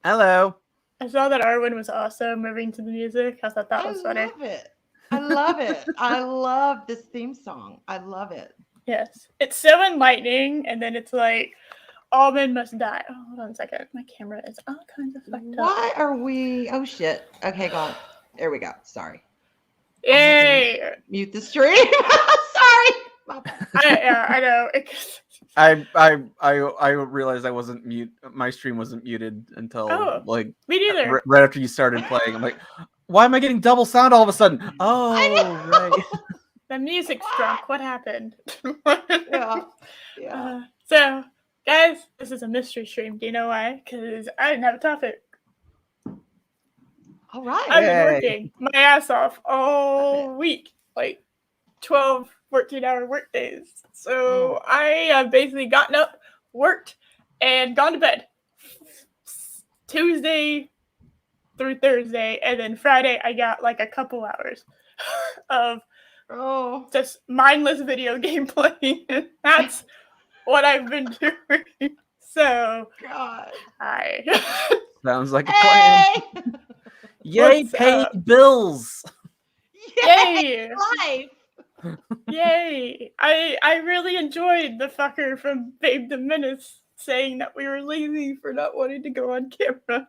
Hello. I saw that Arwen was also moving to the music. I thought that I was funny. love it. I love it. I love this theme song. I love it. Yes. It's so enlightening, and then it's like, all men must die. Oh, hold on a second. My camera is all kinds of fucked up. Why are we? Oh shit. Okay, gone. There we go. Sorry. Yay! Mute the stream. Sorry. I know. I realized I wasn't mute. My stream wasn't muted until me neither. right after you started playing. I'm like, why am I getting double sound all of a sudden? Oh, right. The music's drunk. What happened? Yeah. So, guys, this is a mystery stream. Do you know why? Because I didn't have a topic. All right. I've been working my ass off all week, like 12, 14-hour work days. So I have basically gotten up, worked, and gone to bed. Tuesday through Thursday, and then Friday I got like a couple hours of just mindless video game playing. That's what I've been doing. So, God. Sounds like a plan. Yay, pay bills. Yay! Life. Yay! I really enjoyed the fucker from Babe the Menace saying that we were lazy for not wanting to go on camera.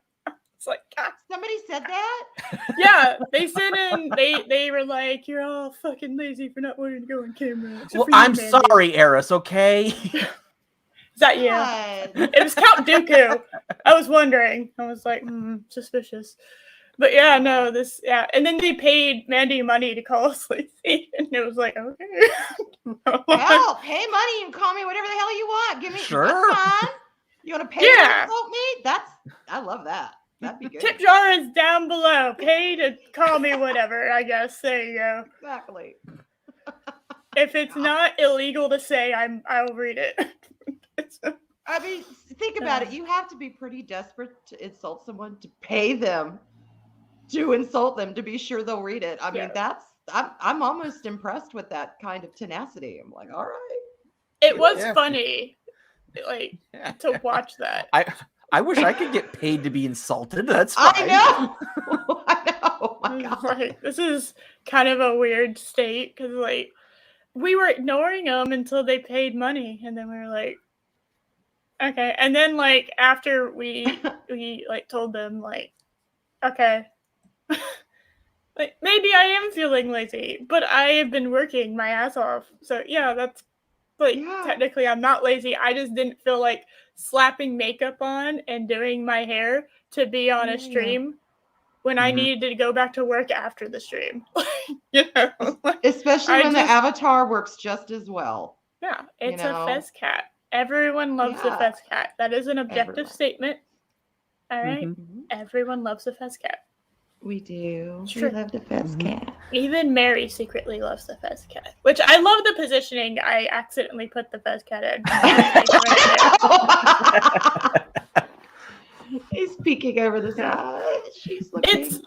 It's like, God. Somebody said that? Yeah, they sent in. They were like, "You're all fucking lazy for not wanting to go on camera." Well, I'm sorry, Eris. Okay. Is that you? It was Count Dooku. I was wondering. I was like, suspicious. But yeah, no, and then they paid Mandy money to call us lazy, and it was like, okay. Well, pay money and call me whatever the hell you want. Give me sure. That's fine. You want to pay to insult me? I love that. That'd be good. Tip jar is down below. Pay to call me whatever, I guess. There you go. Exactly. If it's not illegal to say, I'll read it. I mean, think about it. You have to be pretty desperate to insult someone to pay them to insult them to be sure they'll read it. I mean, I'm almost impressed with that kind of tenacity. I'm like, all right. It was funny, like to watch that. I wish I could get paid to be insulted. That's fine. I know. I know. Oh my God. Like, this is kind of a weird state because like we were ignoring them until they paid money, and then we were like, okay. And then like after we like told them like, okay, like maybe I am feeling lazy, but I have been working my ass off. So yeah, that's like technically I'm not lazy. I just didn't feel like slapping makeup on and doing my hair to be on a stream when I needed to go back to work after the stream. You know, especially when the avatar works just as well. Yeah, it's a Fez Cat. Everyone loves the Fez Cat. That is an objective statement. All right, everyone loves the Fez Cat. We do. We love the Fez Cat. Even Mary secretly loves the Fez Cat, which I love the positioning. I accidentally put the Fez Cat in. He's peeking over the side. She's looking. It's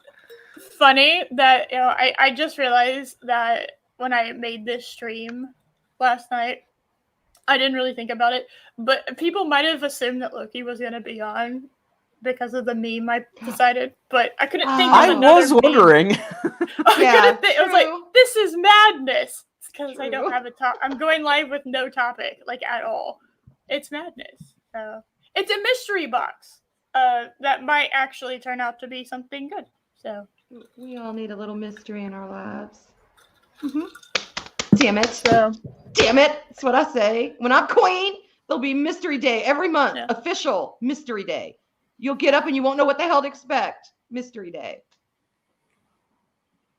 funny that I just realized that when I made this stream last night, I didn't really think about it, but people might have assumed that Loki was going to be on because of the meme I decided, but I couldn't think of another I was wondering. I was like, this is madness. It's because I don't have a top. I'm going live with no topic, like at all. It's madness. So it's a mystery box that might actually turn out to be something good. So we all need a little mystery in our lives. Mm-hmm. Damn it. Damn it. That's what I say. When I'm queen, there'll be mystery day every month. Yeah. Official mystery day. You'll get up and you won't know what the hell to expect. Mystery day.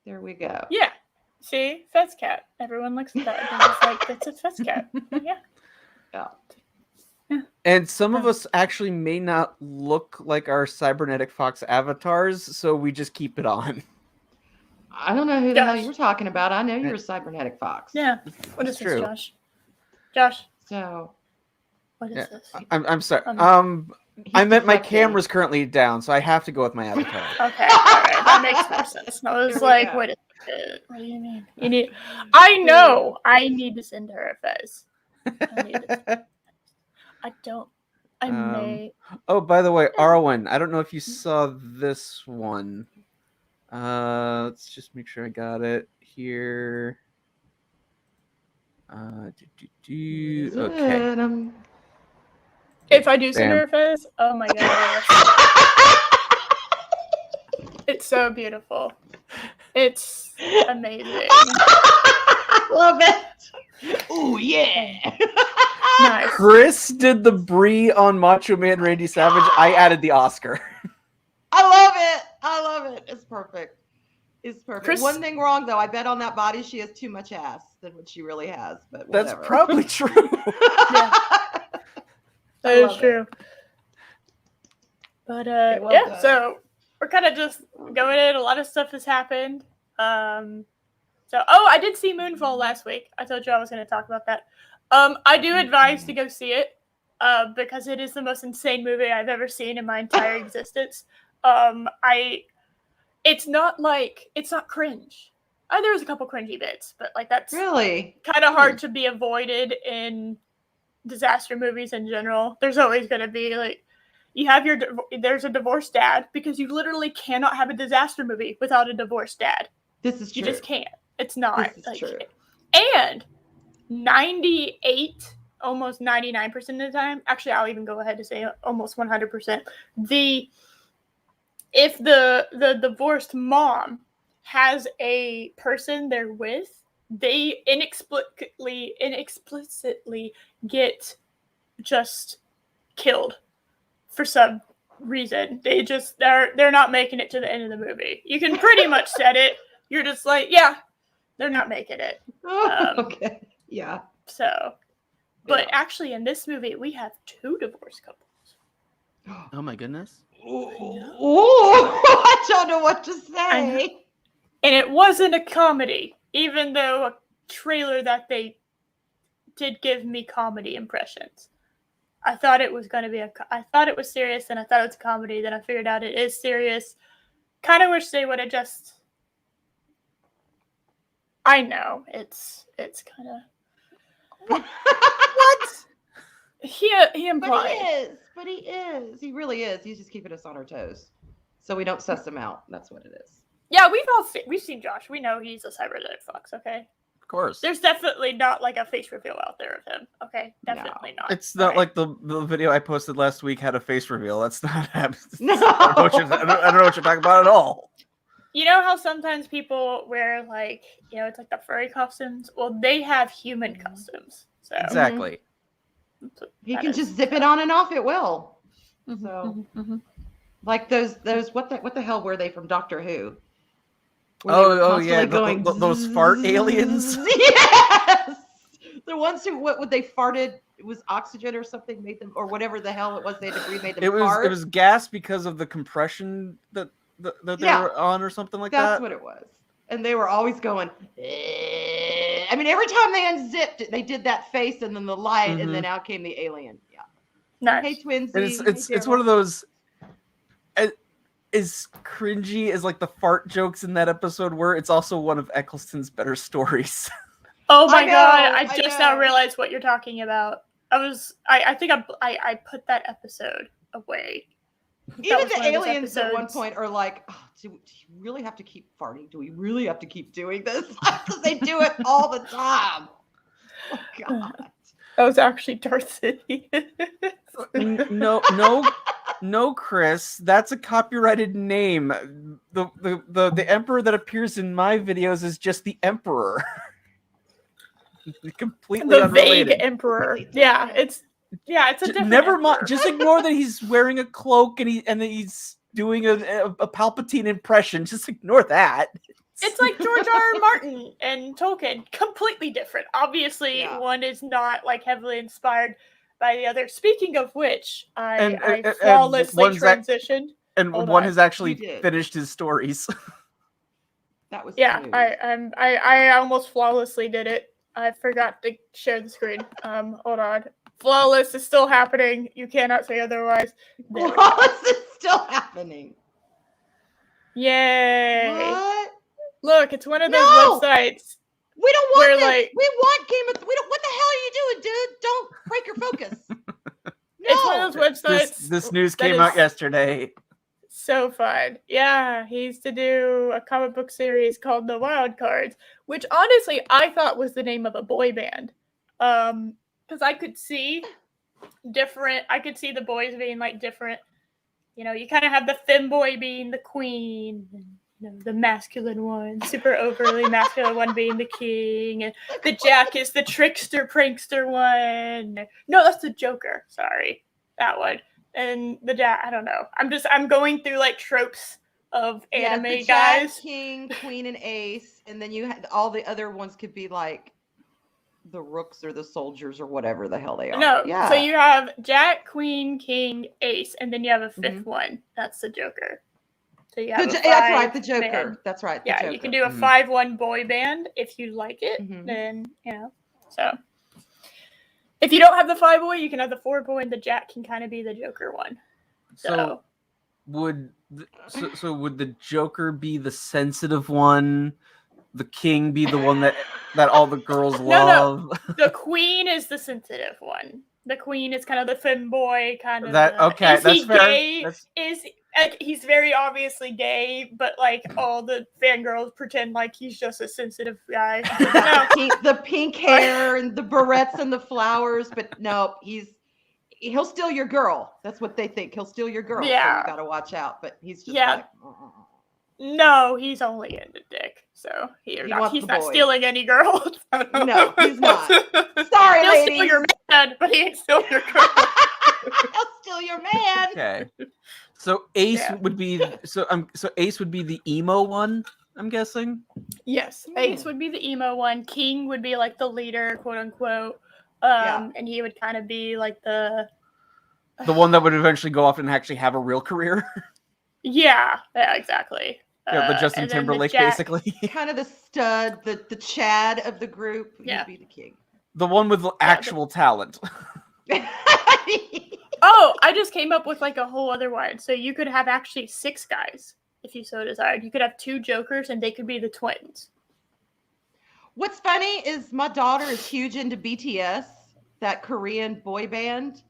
There we go. Yeah. See? Fez Cat. Everyone looks at that and it's like, that's a Fez Cat. Yeah. And some of us actually may not look like our cybernetic fox avatars, so we just keep it on. I don't know who the hell you were talking about. I know you're a cybernetic fox. Yeah. What is this, Josh? Josh. So. What is this? I'm sorry. I meant my camera's currently down, so I have to go with my avatar. Okay, all right, that makes more sense. I was like, wait a second. What do you mean? I know I need to send her a Fez. I I may. Oh, by the way, Arwen, I don't know if you saw this one. Let's just make sure I got it here. Okay. If I do send Bam. her a Fez, oh my god, yes. It's so beautiful. It's amazing. Love it. Ooh, yeah. Nice. Chris did the Brie on Macho Man Randy Savage. I added the Oscar. I love it. I love it. It's perfect. It's perfect. Chris- One thing wrong though, I bet on that body she has too much ass than what she really has. But That's whatever. probably true. Yeah. That is true. But Okay, well yeah, done. so we're kind of just going in. A lot of stuff has happened. I did see Moonfall last week. I told you I was going to talk about that. I do advise to go see it because it is the most insane movie I've ever seen in my entire existence. It's not cringe. There's a couple cringy bits, but like that's Really kind of hard to be avoided in disaster movies in general. There's always going to be like there's a divorced dad because you literally cannot have a disaster movie without a divorced dad. This is true. You just can't. It's not. This is true. And 98, almost 99% of the time, actually I'll even go ahead to say almost 100%, if the divorced mom has a person they're with, they inexplicitly get just killed for some reason. They're not making it to the end of the movie. You can pretty much set it. You're just like, yeah, they're not making it. Okay. Yeah. So, but actually in this movie, we have 2 divorced couples. Oh my goodness. Ooh, I don't know what to say. And it wasn't a comedy, even though a trailer that they did give me comedy impressions. I thought it was going to be I thought it was serious, and I thought it was a comedy. Then I figured out it is serious. Kind of wish they would have just. I know it's kind of. What? He implied. But he is. He really is. He's just keeping us on our toes, so we don't suss him out. That's what it is. Yeah, we've seen Josh. We know he's a cybernetic fox. Okay. Of course. There's definitely not like a face reveal out there of him. Okay, definitely not. It's not like the video I posted last week had a face reveal. That's not happening. No. I don't know what you're talking about at all. You know how sometimes people wear like, it's like the furry costumes? Well, they have human costumes. So Exactly. He can just zip it on and off at will. Mm-hmm, So mm-hmm. like those what the hell were they from Doctor Who? Oh yeah, those fart aliens. Yes, the ones who what they farted. It was oxygen or something made them, or whatever the hell it was they had to breathe made them fart. It was gas because of the compression that they were on or something like that. That's what it was, and they were always going. I mean, every time they unzipped it, they did that face and then the light, and then out came the alien. Yeah. Nice. Hey, Twinsy. And it's one of those. As cringy as like the fart jokes in that episode were, it's also one of Eccleston's better stories. Oh my god! I I just know. now realized what you're talking about. I think I put that episode away. Even the aliens at one point are like, oh, do you really have to keep farting? Do we really have to keep doing this? Because they do it all the time. Oh god. That was actually Darth City. No, Chris, that's a copyrighted name. The emperor that appears in my videos is just the emperor. Completely the unrelated. vague emperor. Yeah, it's a different. Never mind. emperor. Just ignore that he's wearing a cloak and that he's doing a Palpatine impression. Just ignore that. It's like George R.R. Martin and Tolkien. Completely different. Obviously, one is not like heavily inspired by the other. Speaking of which, I flawlessly transitioned. And one has actually finished his stories. That was smooth. smooth. I almost flawlessly did it. I forgot to share the screen. Hold on. Flawless is still happening. You cannot say otherwise. Flawless is still happening. Yay! What? Look, it's one of those websites. We don't want this. Like, we want Game of. We don't. What the hell are you doing, dude? Don't break your focus. It's one of those websites. This news that came out is yesterday. So fun. Yeah, he used to do a comic book series called The Wild Cards, which honestly I thought was the name of a boy band. Because I could see the boys being like different. You know, you kind of have the femboy being the queen, and, you know, the masculine one, super overly masculine one being the king, and the Jack is the trickster, prankster one. No, that's the Joker. Sorry, that one. And the Jack, I don't know. I'm going through like tropes of anime the guys. Jack, King, Queen, and Ace, and then you had all the other ones could be like the rooks or the soldiers or whatever the hell they are. No, Yeah. so you have Jack, Queen, King, Ace, and then you have a fifth one. That's the Joker. So you have that's right, the Joker. band. That's right. The Yeah, Joker. you can do a 5-1 boy band if you like it. Then, you know, so if you don't have the 5-boy, you can have the 4-boy, and the Jack can kind of be the Joker one. So would the Joker be the sensitive one? The King be the one that all the girls love? No. The Queen is the sensitive one. The Queen is kind of the femboy kind of. Okay, that's he fair. Gay? He's very obviously gay, but like all the fangirls pretend like he's just a sensitive guy. No, the pink hair and the barrettes and the flowers, but no, he'll steal your girl. That's what they think. He'll steal your girl. Yeah. So you got to watch out. But he's just like. No, he's only into dick, so he's not stealing any girls. No, he's not. Sorry, he'll ladies. steal your man, but he ain't steal your girl. He'll steal your man. Okay. So Ace would be Ace would be the emo one, I'm guessing. Yes, Ace would be the emo one. King would be like the leader, quote unquote, and he would kind of be like the one that would eventually go off and actually have a real career. Yeah, exactly. Yeah, the Justin Timberlake, basically. Kind of the stud, the Chad of the group. Yeah. He'd be the king. The one with actual talent. Oh, I just came up with like a whole other one. So you could have actually 6 guys if you so desired. You could have 2 Jokers and they could be the twins. What's funny is my daughter is huge into BTS, that Korean boy band.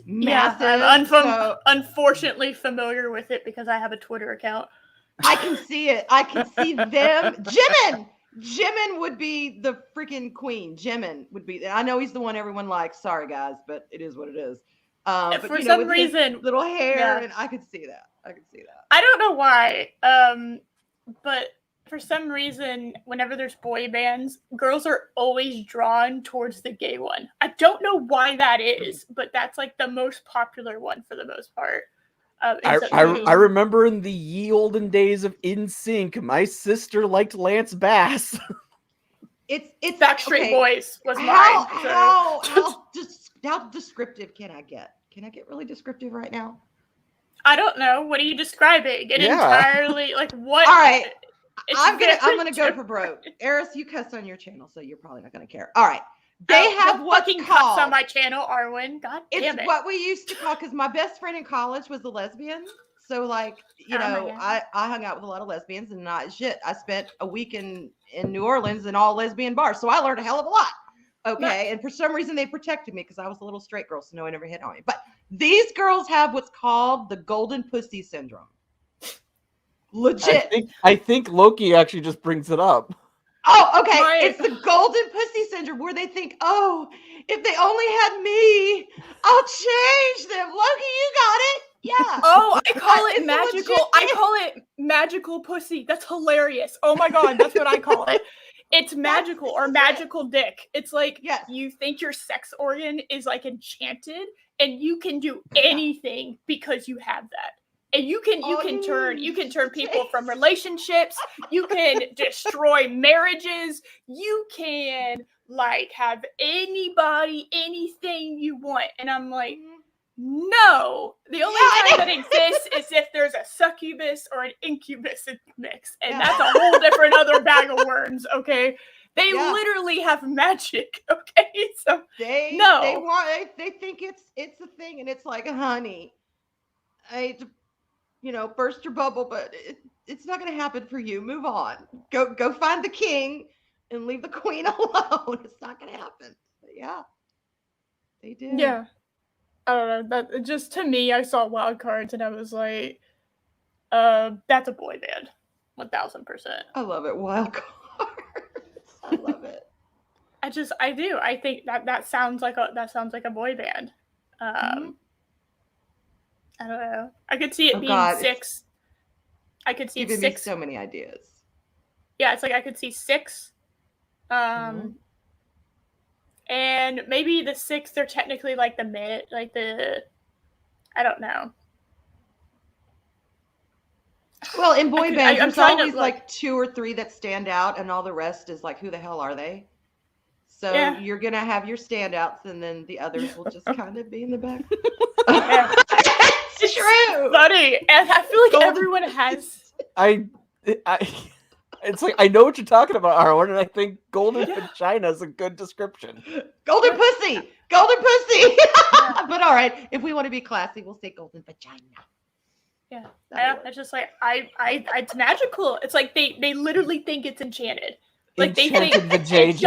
Massive. Yeah, I'm unfortunately familiar with it because I have a Twitter account. I can see it. I can see them. Jimin would be the freaking queen. Jimin would be. I know he's the one everyone likes. Sorry, guys, but it is what it is. But, for some reason, little hair, and I could see that. I don't know why, but for some reason, whenever there's boy bands, girls are always drawn towards the gay one. I don't know why that is, but that's like the most popular one for the most part. I remember in the ye olden days of NSYNC, my sister liked Lance Bass. It's Backstreet Boys was mine. How descriptive can I get? Can I get really descriptive right now? I don't know. What are you describing? Entirely like what? All right. I'm very gonna go for broke. Eris, you cuss on your channel, so you're probably not gonna care. All right. They have what's fucking called cuss on my channel, Arwen. God damn it. It's what we used to call, because my best friend in college was a lesbian. So like, I hung out with a lot of lesbians, and I spent a week in New Orleans in all lesbian bars. So I learned a hell of a lot. Okay. Nice. And for some reason they protected me because I was a little straight girl, so no one ever hit on me. But these girls have what's called the golden pussy syndrome. Legit. I think Loki actually just brings it up. Oh, okay. It's the golden pussy syndrome, where they think, oh, if they only had me, I'll change them. Loki, you got it. Yeah. Oh, I call it magical. I call it magical pussy. That's hilarious. Oh my God, that's what I call it. It's magical or magical dick. It's like you think your sex organ is like enchanted, and you can do anything because you have that. And you can turn people from relationships. You can destroy marriages. You can like have anybody, anything you want. And I'm like, no. The only time that exists is if there's a succubus or an incubus in the mix, and that's a whole different other bag of worms. Okay. They literally have magic. Okay. So they think it's a thing, and it's like, honey, burst your bubble, but it's not going to happen for you. Move on. Go find the king and leave the queen alone. It's not going to happen. But yeah, they do. Yeah. I don't know. That just to me, I saw wild cards and I was like, that's a boy band, 1000%. I love it. Wild cards. I love it. I do. I think that sounds like a boy band. Mm-hmm. I don't know. I could see it being God, 6. I could see giving 6. me so many ideas. Yeah, it's like I could see 6. And maybe the 6, they're technically like the mid, like the, I don't know. Well, in boy bands, there's always to, like 2 or 3 that stand out, and all the rest is like, who the hell are they? So Yeah. you're gonna have your standouts, and then the others will just kind of be in the back. Yeah. It's true. Funny, and I feel like everyone has. It's like I know what you're talking about, Arwen, and I think golden vagina is a good description. Golden pussy, golden pussy. But all right, if we want to be classy, we'll say golden vagina. Yeah, it's just like it's magical. It's like they literally think it's enchanted. Like Enchanted they think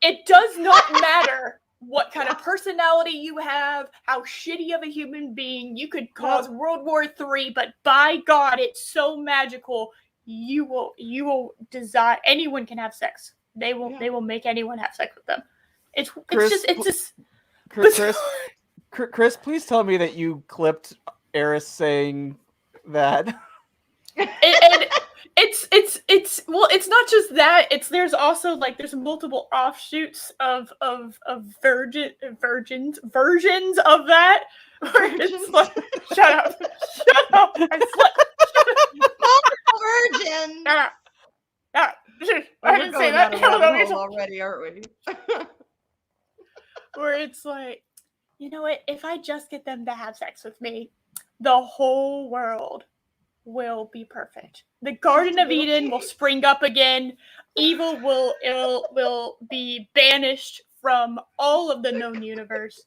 it does not matter what kind of personality you have, how shitty of a human being you could cause World War III, but by God, it's so magical. You will desire, anyone can have sex. They will make anyone have sex with them. It's just Chris, please tell me that you clipped Eris saying that. And it's not just that. There's also like there's multiple offshoots of versions of that. Where it's like, shut up! Virgin. I didn't say that. Already, aren't we? Where it's like, you know what? If I just get them to have sex with me, the whole world will be perfect. The Garden of Eden will spring up again. Evil will be banished from all of the known universe.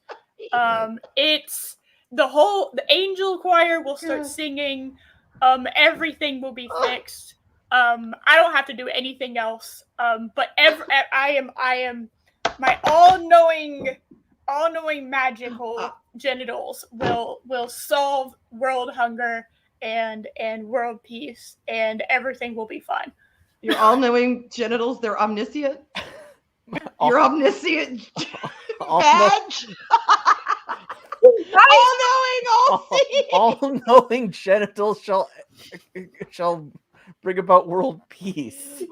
It's the angel choir will start singing. Everything will be fixed. I don't have to do anything else. But I am my all-knowing magical genitals will solve world hunger and world peace, and everything will be fine. Your all-knowing genitals, they're omniscient. Your omniscient badge. All-knowing genitals shall bring about world peace. Woo!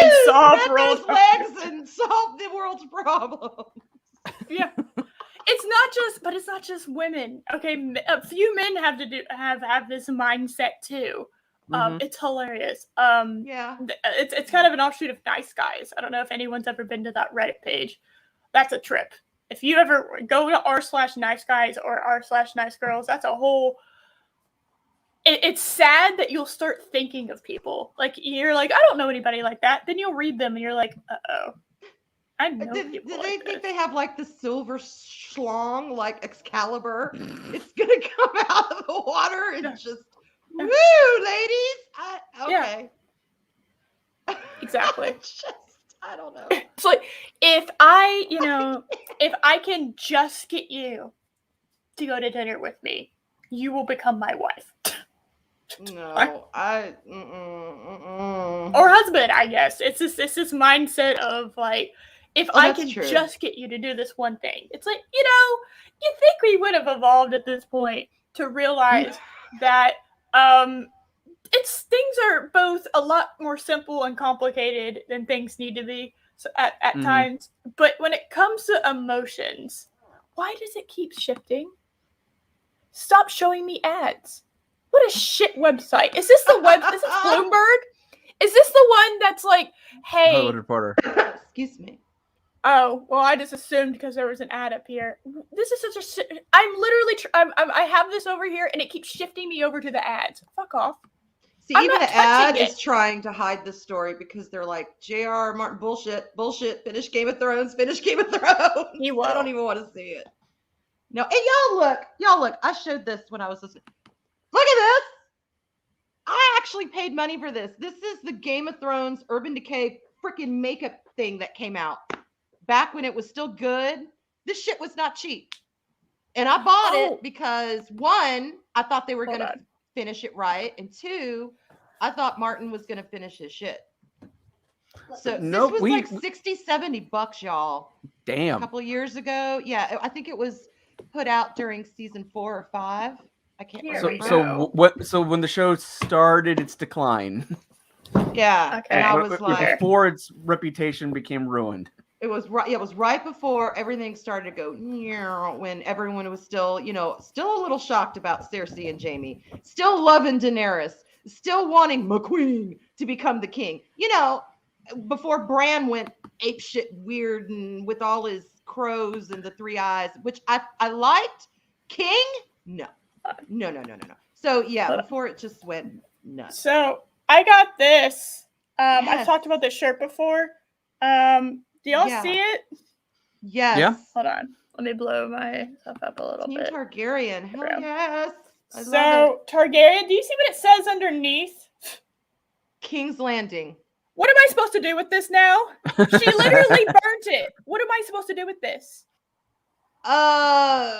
And solve world legs and solve the world's problems. Yeah. It's not just women. Okay, a few men have this mindset too. It's hilarious. Yeah. It's kind of an offshoot of Nice Guys. I don't know if anyone's ever been to that Reddit page. That's a trip. If you ever go to r/nice guys or r/nice girls, that's a whole. It's sad that you'll start thinking of people like you're like, I don't know anybody like that. Then you'll read them and you're like, uh-oh. I know people. Do they think they have like the silver schlong like Excalibur? It's gonna come out of the water and just woo, ladies. Okay. Yeah. Exactly. I don't know. It's like if I can just get you to go to dinner with me, you will become my wife. No, or husband, I guess. It's this mindset of like, if I can just get you to do this one thing. It's like, you think we would have evolved at this point to realize that things are both a lot more simple and complicated than things need to be at times. But when it comes to emotions, why does it keep shifting? Stop showing me ads. What a shit website. Is this Bloomberg? Is this the one that's like, hey. Hollywood Reporter. Excuse me. Oh, well, I just assumed because there was an ad up here. This is such a shit. I'm literally, I have this over here and it keeps shifting me over to the ads. Fuck off. See, even the ad is trying to hide the story because they're like, J.R.R. Martin, bullshit, finish Game of Thrones. I don't even want to see it. No, and y'all look, I showed this when I was listening. Look at this. I actually paid money for this. This is the Game of Thrones Urban Decay freaking makeup thing that came out back when it was still good. This shit was not cheap. And I bought Oh. it because, one, I thought they were Hold going to on. finish it right. And two, I thought Martin was going to finish his shit. So Nope, this was like $60-$70, y'all. A Damn. couple of years ago. Yeah, I think it was put out during season 4 or 5. I can't Here remember. we So go. what? So when the show started its decline, Yeah, Okay. and I was like, before its reputation became ruined. it was right. It was right before everything started to go when everyone was still, still a little shocked about Cersei and Jaime, still loving Daenerys, still wanting McQueen to become the king. Before Bran went apeshit weird and with all his crows and the 3 eyes, which I liked. King? No. So yeah, before it just went nuts. So I got this. Yes. I've talked about this shirt before. Do y'all Yeah. see it? Yes. Yeah. Hold on. Let me blow myself up a little Team bit. Targaryen. Hell Yeah. yes. I love So Targaryen, do you see what it says underneath? it. King's Landing. What am I supposed to do with this now? She literally burnt it. What am I supposed to do with this? I'm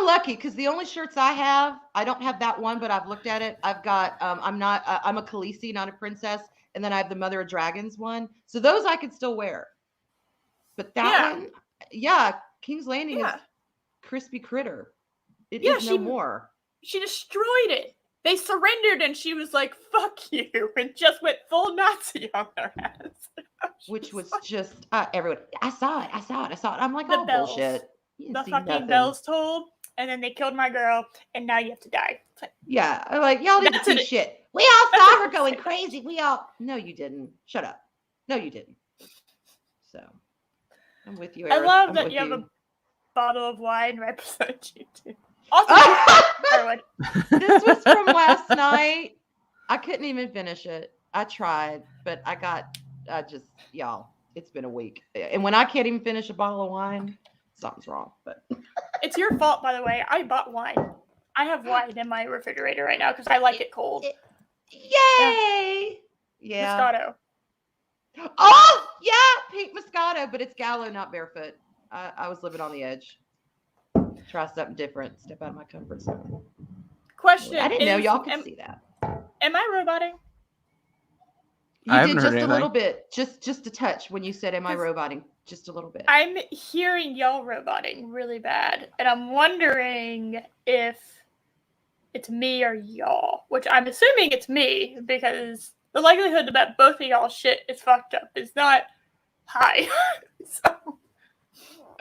lucky because the only shirts I have, I don't have that one, but I've looked at it. I've got I'm a Khaleesi, not a princess, and then I have the Mother of Dragons one. So those I could still wear. But that one, King's Landing is crispy critter. It is no more. She destroyed it. They surrendered and she was like, fuck you, and just went full Nazi on their ass. Which was just everyone. I saw it. I'm like, The bells. Bullshit. The fucking bells tolled, and then they killed my girl, and now you have to die. Yeah, I'm like, y'all didn't see shit. We all saw her going crazy. No, you didn't. Shut up. No, you didn't. So, I'm with you, Eric. I love that you have a bottle of wine right beside you, too. Also, this was from last night. I couldn't even finish it. I tried, but y'all, it's been a week. And when I can't even finish a bottle of wine, something's wrong. But it's your fault, by the way. I bought wine. I have wine in my refrigerator right now because I like it cold. Yay! Yeah. Moscato. Oh, yeah, pink Moscato, but it's Gallo, not barefoot. I was living on the edge. Try something different. Step out of my comfort zone. Question. I didn't know y'all could see that. Am I roboting? You did just a little bit. Just a touch when you said, am I roboting? Just a little bit. I'm hearing y'all roboting really bad. And I'm wondering if it's me or y'all. Which I'm assuming it's me because the likelihood that both of y'all shit is fucked up is not high. So.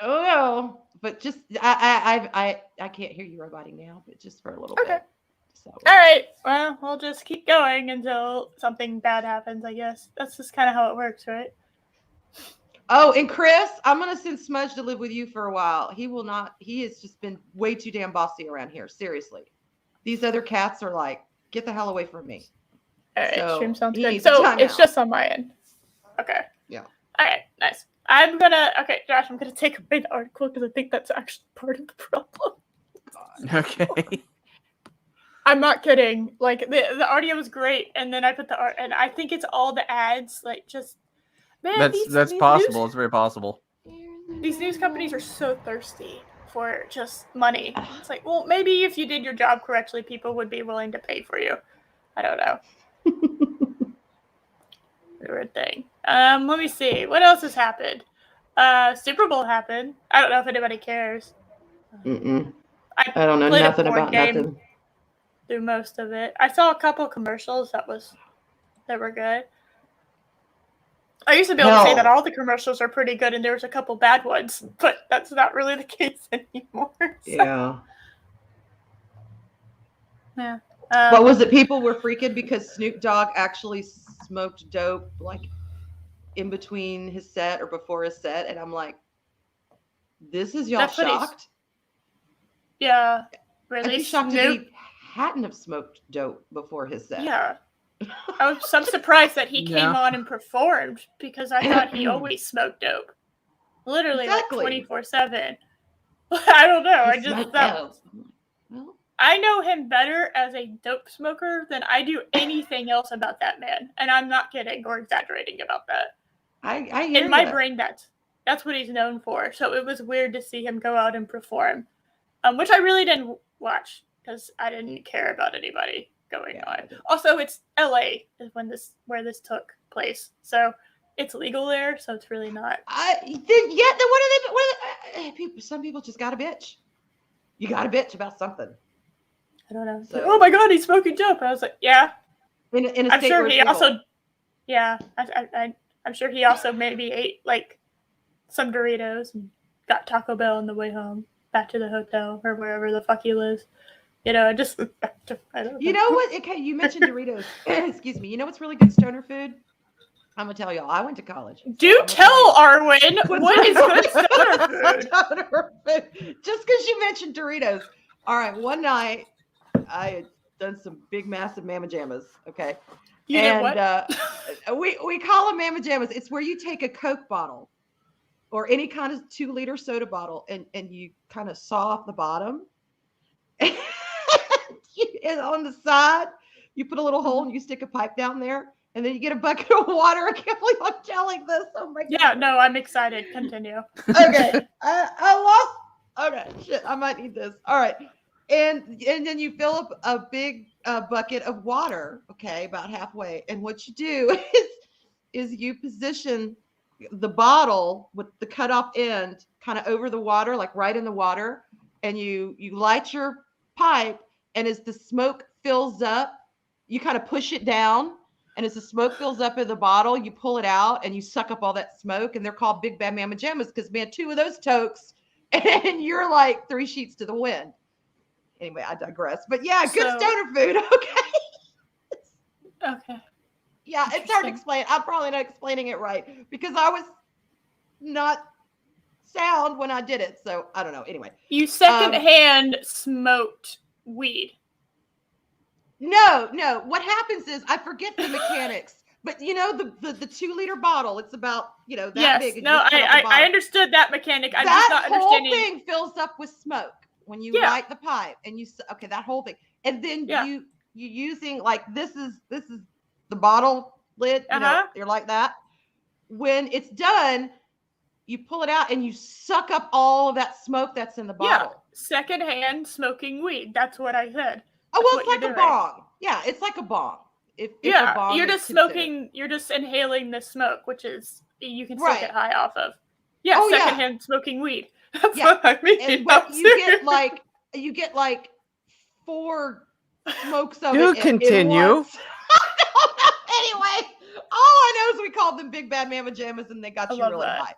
Oh no. But just I can't hear you roboting now, but just for a little bit. So. All right. Well, we'll just keep going until something bad happens, I guess. That's just kind of how it works, right? Oh, and Chris, I'm gonna send Smudge to live with you for a while. He will not. He has just been way too damn bossy around here. Seriously, these other cats are like, get the hell away from me. All right, so stream sounds good. So it's just on my end. Okay. Yeah. All right. Nice. Okay, Josh, I'm gonna take away the article because I think that's actually part of the problem. Okay. I'm not kidding. Like the audio was great, and then I put the art, and I think it's all the ads. Like just man, that's possible. It's very possible. These news companies are so thirsty for just money. It's like, well, maybe if you did your job correctly, people would be willing to pay for you. I don't know. Weird thing. Let me see. What else has happened? Super Bowl happened. I don't know if anybody cares. I don't know nothing about nothing. Through most of it, I saw a couple of commercials that were good. I used to be able to say that all the commercials are pretty good, and there was a couple bad ones, but that's not really the case anymore. So. Yeah. What was it? People were freaking because Snoop Dogg actually smoked dope, like in between his set or before his set, and I'm like, "This is y'all shocked?" Yeah, really. I'd be shocked if he hadn't have smoked dope before his set. Yeah. I'm surprised that he came on and performed because I thought he always smoked dope. Literally, like 24/7. I don't know. I just thought. Well, I know him better as a dope smoker than I do anything else about that man, and I'm not kidding or exaggerating about that. I hear in my brain. That's what he's known for. So it was weird to see him go out and perform, which I really didn't watch because I didn't care about anybody going on. Also, it's LA is where this took place, so it's legal there. So it's really not. People, some people just got to bitch. You got to bitch about something. I don't know. So, oh my God, he's smoking dope. I was like, yeah. I'm sure he also, yeah. I'm sure he also maybe ate like some Doritos and got Taco Bell on the way home, back to the hotel or wherever the fuck he lives. You know, just I don't know. You know what? Okay, you mentioned Doritos. Excuse me. You know what's really good stoner food? I'm gonna tell y'all. I went to college. Do tell, Arwen. What is good stoner food? Just because you mentioned Doritos. All right. One night, I had done some big, massive Mama Jammas. Okay. You did what? We call them Mama Jammas. It's where you take a Coke bottle or any kind of 2-liter soda bottle and you kind of saw off the bottom. And on the side, you put a little hole and you stick a pipe down there. And then you get a bucket of water. I can't believe I'm telling this. Oh my God. Yeah, no, I'm excited. Continue. Okay. I lost. Okay, shit. I might need this. All right. And then you fill up a big bucket of water. Okay, about halfway. And what you do is you position the bottle with the cut off end kind of over the water, like right in the water. And you light your pipe. And as the smoke fills up, you kind of push it down. And as the smoke fills up in the bottle, you pull it out and you suck up all that smoke. And they're called Big Bad Mama Jammas because, man, 2 of those tokes and you're like 3 sheets to the wind. Anyway, I digress. But yeah, good stoner food. Okay. Okay. Yeah, it's hard to explain. I'm probably not explaining it right because I was not sound when I did it. So I don't know. Anyway. You secondhand smoked weed. No. What happens is I forget the mechanics, but you know the 2-liter bottle. It's about that big. No, I understood that mechanic. I'm just not understanding. That whole thing fills up with smoke when you light the pipe, and that whole thing, and then you using like this is the bottle lid. You're like that. When it's done, you pull it out and you suck up all of that smoke that's in the bottle. Yeah, secondhand smoking weed. That's what I said. Oh, well, it's like a bong. Yeah, it's like a bong. If a bong you're just smoking, you're just inhaling the smoke, which is, you can still get high off of. Yeah, secondhand smoking weed. That's what I mean. But you get like 4 smokes of it. Continue. Anyway, all I know is we called them Big Bad Mama Jammas and they got you really high.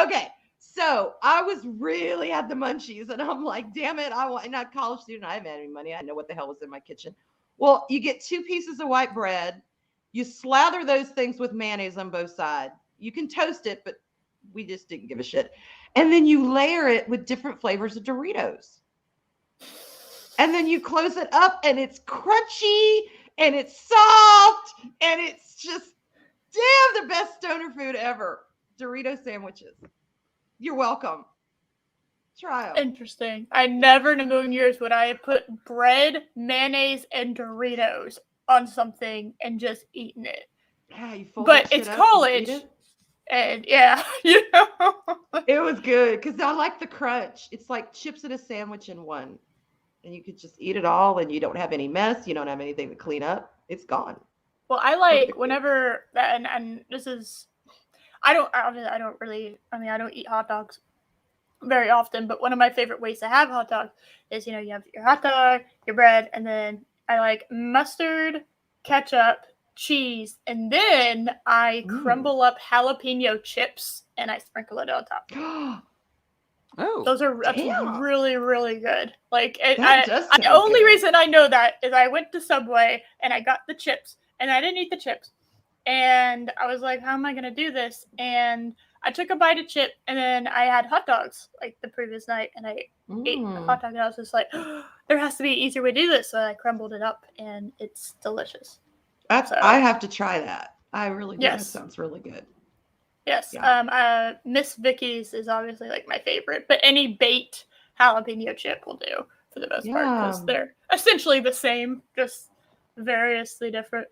Okay. So I was really had the munchies and I'm like, damn it. I'm not a college student. I haven't had any money. I know what the hell was in my kitchen. Well, you get 2 pieces of white bread. You slather those things with mayonnaise on both sides. You can toast it, but we just didn't give a shit. And then you layer it with different flavors of Doritos. And then you close it up and it's crunchy and it's soft and it's just damn the best stoner food ever. Dorito sandwiches. You're welcome. Try them. Interesting. I never in a million years would I have put bread, mayonnaise, and Doritos on something and just eaten it. Yeah, you fold but it's college. And yeah, It was good because I like the crunch. It's like chips in a sandwich in one. And you could just eat it all and you don't have any mess. You don't have anything to clean up. It's gone. Well, I like whenever, and this is, I don't eat hot dogs very often, but one of my favorite ways to have hot dogs is, you have your hot dog, your bread, and then I like mustard, ketchup, cheese, and then I crumble up jalapeno chips and I sprinkle it on top. Oh, those are really, really good. Like, the only reason I know that is I went to Subway and I got the chips and I didn't eat the chips. And I was like, how am I going to do this? And I took a bite of chip and then I had hot dogs like the previous night and I ate a hot dog and I was just like, there has to be an easier way to do this. So I crumbled it up and it's delicious. I have to try that. I really do. Yes. That sounds really good. Yes. Yeah. Miss Vicky's is obviously like my favorite, but any baked jalapeno chip will do for the most part because they're essentially the same, just variously different.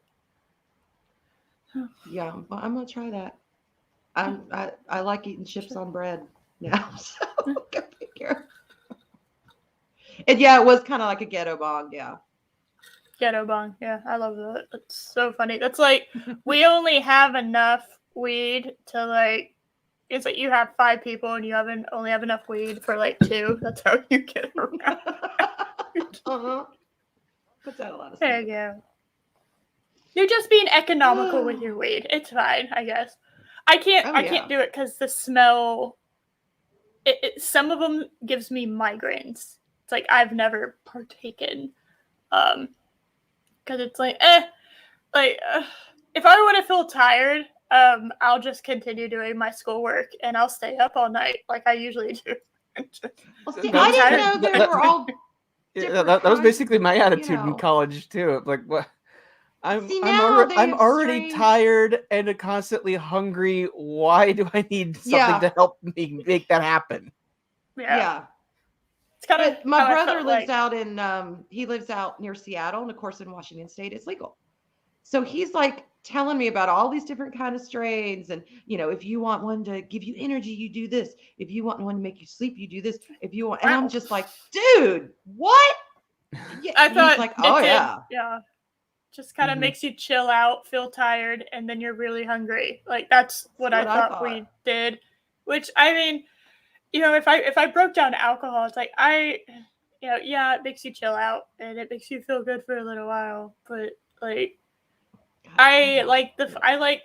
Yeah, well, I'm gonna try that. I like eating chips on bread now. So go figure. And yeah, it was kind of like a ghetto bong. Yeah. Ghetto bong. Yeah, I love that. That's so funny. That's like we only have enough weed to like. It's like you have 5 people and you only have enough weed for like 2. That's how you get around. Uh-huh. Puts out a lot of There smoke. you go. You're just being economical with your weed. It's fine, I guess. I can't do it because the smell. Some of them gives me migraines. It's like I've never partaken, because it's like if I want to feel tired, I'll just continue doing my schoolwork and I'll stay up all night like I usually do. Well, see, I didn't know there were all. That was basically my attitude in college too. Like, what? I'm already tired and constantly hungry. Why do I need something to help me make that happen? Yeah. It's kind of my brother lives out in he lives out near Seattle, and of course in Washington State it's legal. So he's like telling me about all these different kind of strains, and if you want one to give you energy, you do this. If you want one to make you sleep, you do this. If you want, and I'm just like, dude, what? Yeah, I thought he's like, oh yeah. Just kind of makes you chill out, feel tired, and then you're really hungry. Like that's what I thought we did. Which I mean, if I broke down alcohol, it's like it makes you chill out and it makes you feel good for a little while. But like, I like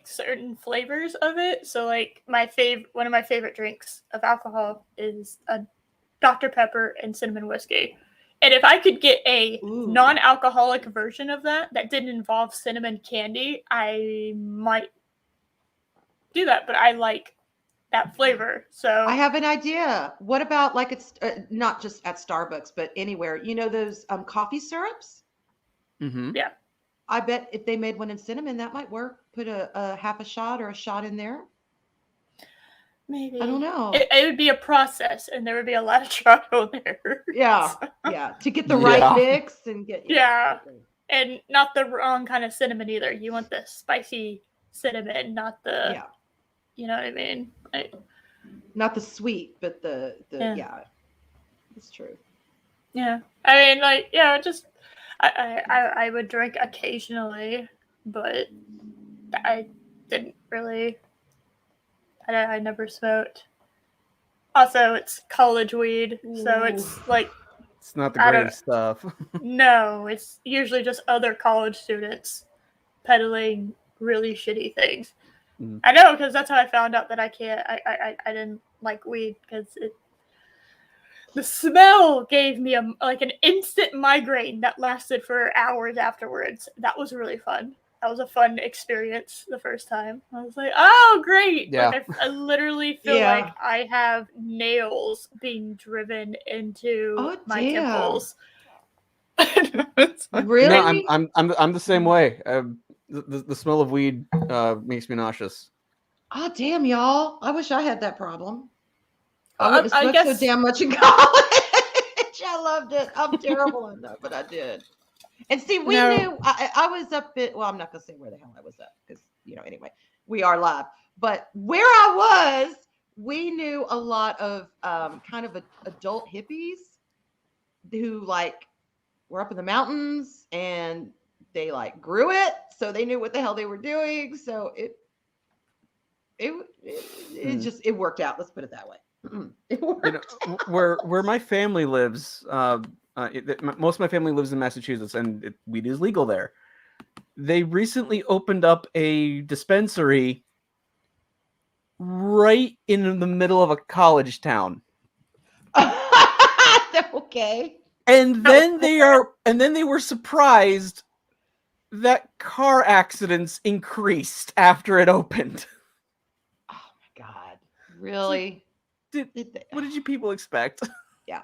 certain flavors of it. So like one of my favorite drinks of alcohol is a Dr. Pepper and cinnamon whiskey. And if I could get a non-alcoholic version of that didn't involve cinnamon candy, I might do that. But I like that flavor. So I have an idea. What about like it's not just at Starbucks, but anywhere? Those coffee syrups? Mm-hmm. Yeah. I bet if they made one in cinnamon, that might work. Put a half a shot or a shot in there. Maybe. I don't know. It would be a process, and there would be a lot of trial there. Yeah, to get the right mix and get and not the wrong kind of cinnamon either. You want the spicy cinnamon, not the you know what I mean? Like, not the sweet, but the it's true. Yeah, I mean, just I would drink occasionally, but I didn't really. I never smoked. Also, it's college weed, so it's like it's not the greatest stuff. No, it's usually just other college students peddling really shitty things. I know, because that's how I found out that I didn't like weed, because the smell gave me an instant migraine that lasted for hours afterwards. That was really fun. That was a fun experience the first time. I was like, oh, great. Yeah. Like, I literally feel like I have nails being into my temples. Really? No, I'm the same way. The smell of weed makes me nauseous. Oh, damn, y'all. I wish I had that problem. I wouldn't have smoked so damn much in college. I loved it. I'm terrible in that, but I did. And see, we knew I was up at, well, I'm not going to say where the hell I was at because, anyway, we are live. But where I was, we knew a lot of kind of adult hippies who were up in the mountains and they grew it. So they knew what the hell they were doing. So it worked out. Let's put it that way. It worked. Where my family lives, most of my family lives in Massachusetts, and weed is legal there. They recently opened up a dispensary right in the middle of a college town. Okay. And then they were surprised that car accidents increased after it opened. Oh my God. Really? What did you people expect? Yeah.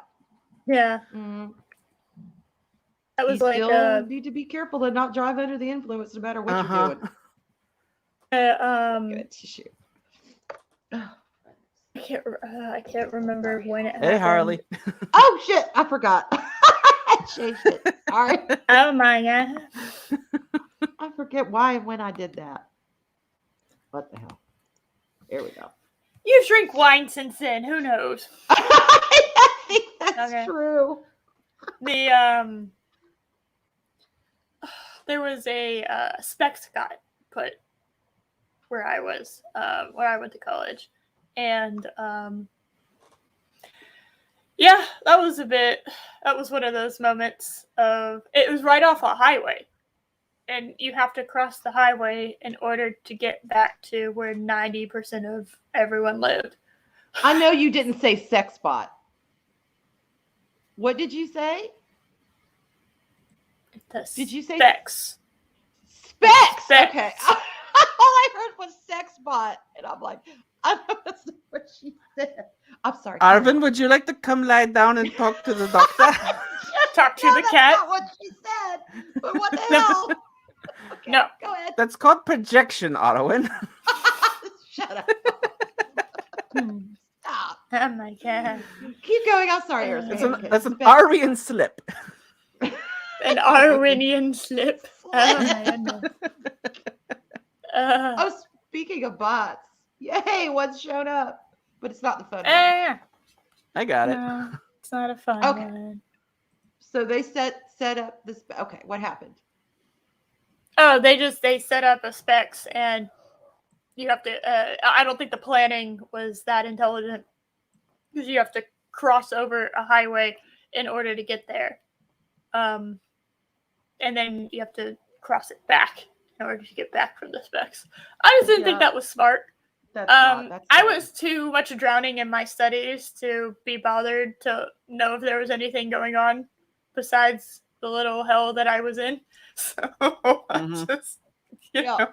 Yeah. That was still need to be careful to not drive under the influence no matter what you're doing. Get a tissue. I can't remember when it happened. Hey, Harley. Oh shit, I forgot. I changed it. Sorry. Oh my God. I forget why and when I did that. What the hell? Here we go. You've drank wine since then. Who knows? I think that's true. There was a specs got put where I was, where I went to college, and yeah, that was one of those moments of, it was right off a highway, and you have to cross the highway in order to get back to where 90% of everyone lived. I know you didn't say sex spot. What did you say? Did you say specs? Specs. Okay. All I heard was sex bot, and I'm like, I know that's not what she said. I'm sorry. Arvin, would you like to come lie down and talk to the doctor? Talk to the cat? That's not what she said. But what the hell? Okay, no. Go ahead. That's called projection, Ottoin. Shut up. Stop. Oh my god. Keep going. I'm sorry, Aerosmith. That's an Aryan slip. An Arwinian slip. Oh my goodness. Oh, speaking of bots, yay! One's shown up, but it's not the phone. I got it. No, it's not a fun one. So they set up this. Okay, what happened? Oh, they set up a specs, and you have to. I don't think the planning was that intelligent, because you have to cross over a highway in order to get there, and then you have to cross it back in order to get back from the specs. I just didn't think that was smart. That's I was too much drowning in my studies to be bothered to know if there was anything going on besides the little hell that I was in. So I just, you know,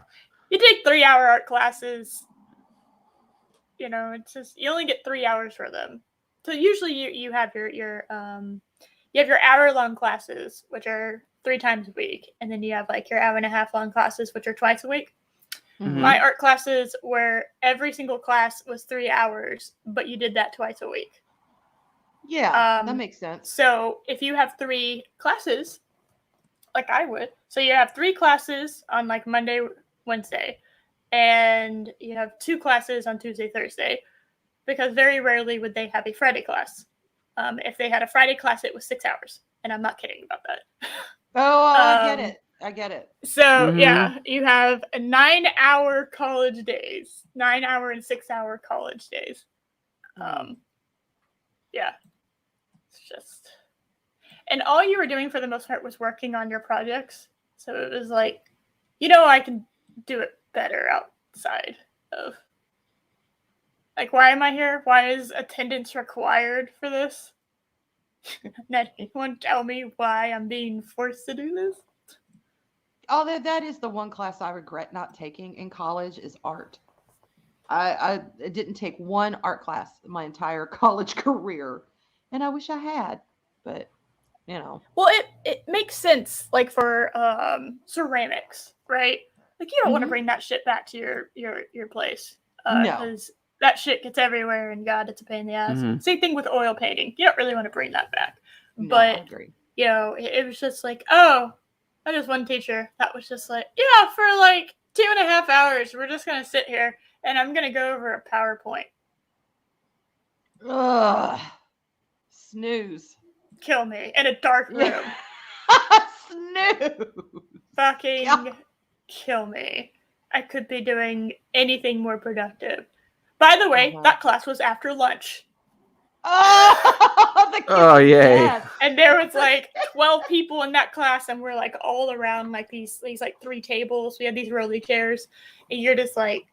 you take 3-hour art classes. You know, it's just, you only get 3 hours for them. So usually you have your hour-long classes, which are 3 times a week, and then you have like your hour-and-a-half-long classes, which are twice a week. Mm-hmm. My art classes where every single class was 3 hours, but you did that twice a week. Yeah, that makes sense. So if you have 3 classes, like I would, so you have 3 classes on like Monday, Wednesday, and you have 2 classes on Tuesday, Thursday, because very rarely would they have a Friday class. If they had a Friday class, it was 6 hours, and I'm not kidding about that. Oh, I get it. So yeah, you have 9-hour college days, 9-hour and 6-hour college days. Yeah, it's just, and all you were doing for the most part was working on your projects. So it was like, I can do it better outside of, like, why am I here? Why is attendance required for this? Did anyone tell me why I'm being forced to do this? Although that is the one class I regret not taking in college is art. I didn't take one art class in my entire college career, and I wish I had, but Well, it makes sense, like for ceramics, right? Like you don't want to bring that shit back to your place, because that shit gets everywhere, and God, it's a pain in the ass. Same thing with oil painting. You don't really want to bring that back, but I agree. It was just like, oh. I just one teacher that was just like, yeah, for like 2.5 hours, we're just going to sit here and I'm going to go over a PowerPoint. Ugh. Snooze. Kill me in a dark room. Snooze. Fucking kill me. I could be doing anything more productive. By the way, that class was after lunch. Oh, yay. And there was like 12 people in that class, and we're like all around like these like 3 tables. We had these rolly chairs, and you're just like,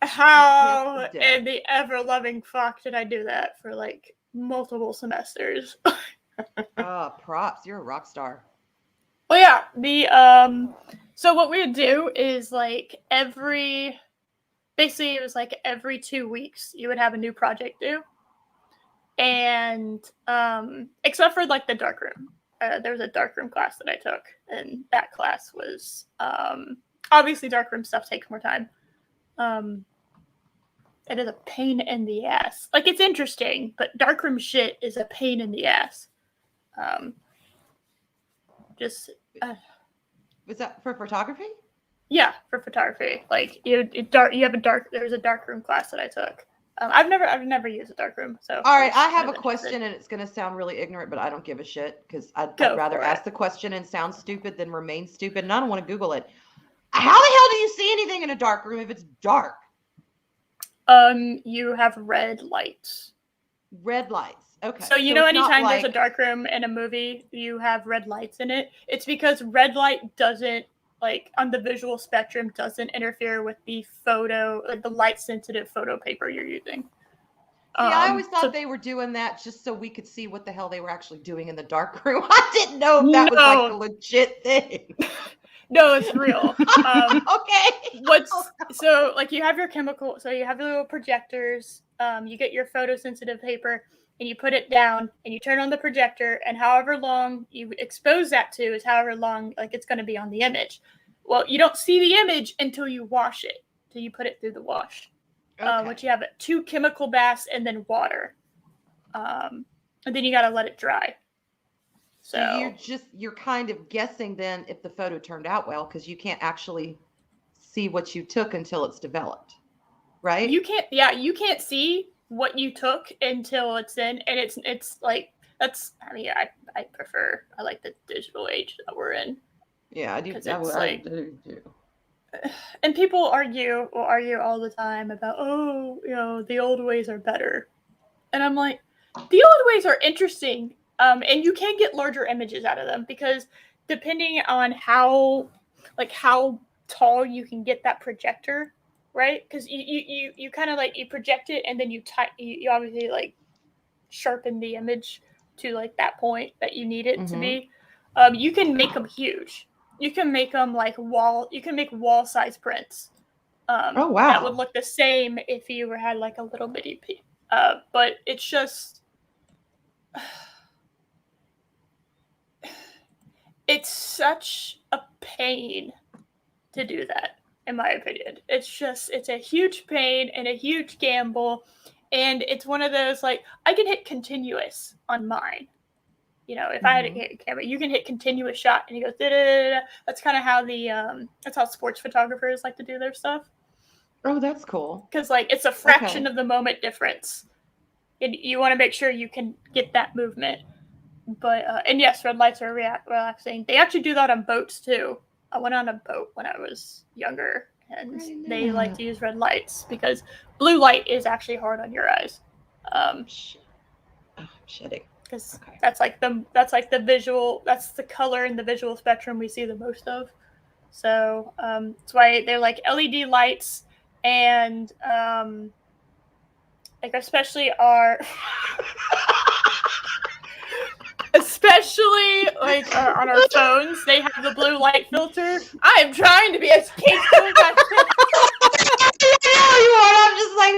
how in the ever-loving fuck did I do that for like multiple semesters? Props. You're a rock star. Well, yeah, so what we would do is like basically it was like every 2 weeks you would have a new project due. And except for like the darkroom, there was a darkroom class that I took, and that class was obviously darkroom stuff takes more time. It is a pain in the ass. Like, it's interesting, but darkroom shit is a pain in the ass. Was that for photography? Yeah, for photography. Like there's a darkroom class that I took. I've never used a darkroom. So all right, I have a question, and it's going to sound really ignorant, but I don't give a shit because I'd rather ask the question and sound stupid than remain stupid, and I don't want to Google it. How the hell do you see anything in a dark room if it's dark? You have red lights. Red lights. Okay. So you know, anytime there's a dark room in a movie, you have red lights in it. It's because red light doesn't, like, on the visual spectrum, doesn't interfere with the photo, like the light sensitive photo paper you're using. I always thought they were doing that just so we could see what the hell they were actually doing in the dark room. I didn't know if that was like a legit thing. No, it's real. Okay. So like you have your chemical, so you have the little projectors, you get your photosensitive paper and you put it down and you turn on the projector, and however long you expose that to is however long like it's going to be on the image. Well, you don't see the image until you wash it, till you put it through the wash. Which you have 2 chemical baths and then water. And then you got to let it dry. So you're kind of guessing then if the photo turned out well, because you can't actually see what you took until it's developed, right? You can't see what you took until it's in, and it's like, that's, I mean, I like the digital age that we're in. Yeah, I do. I do too. And people will argue all the time about, the old ways are better. And I'm like, the old ways are interesting. And you can get larger images out of them because depending on how tall you can get that projector, right? Because you kind of like, you project it and then you obviously like sharpen the image to like that point that you need it to be. You can make them huge. You can make them like wall size prints. Oh wow! That would look the same if you had like a little bitty piece. But it's just, it's such a pain to do that, in my opinion. It's a huge pain and a huge gamble, and it's one of those, like, I can hit continuous on mine. You know, if I had a camera, you can hit continuous shot and it goes da-da-da-da. That's kind of how that's how sports photographers like to do their stuff. Oh, that's cool. Because like it's a fraction of the moment difference. And you want to make sure you can get that movement. But and yes, red lights are relaxing. They actually do that on boats too. I went on a boat when I was younger, and they like to use red lights because blue light is actually hard on your eyes. Shitty. Because that's like the visual, that's the color in the visual spectrum we see the most of. So that's why they're like LED lights, and like especially like on our phones, they have the blue light filter. I am trying to be as capable as I'm just like,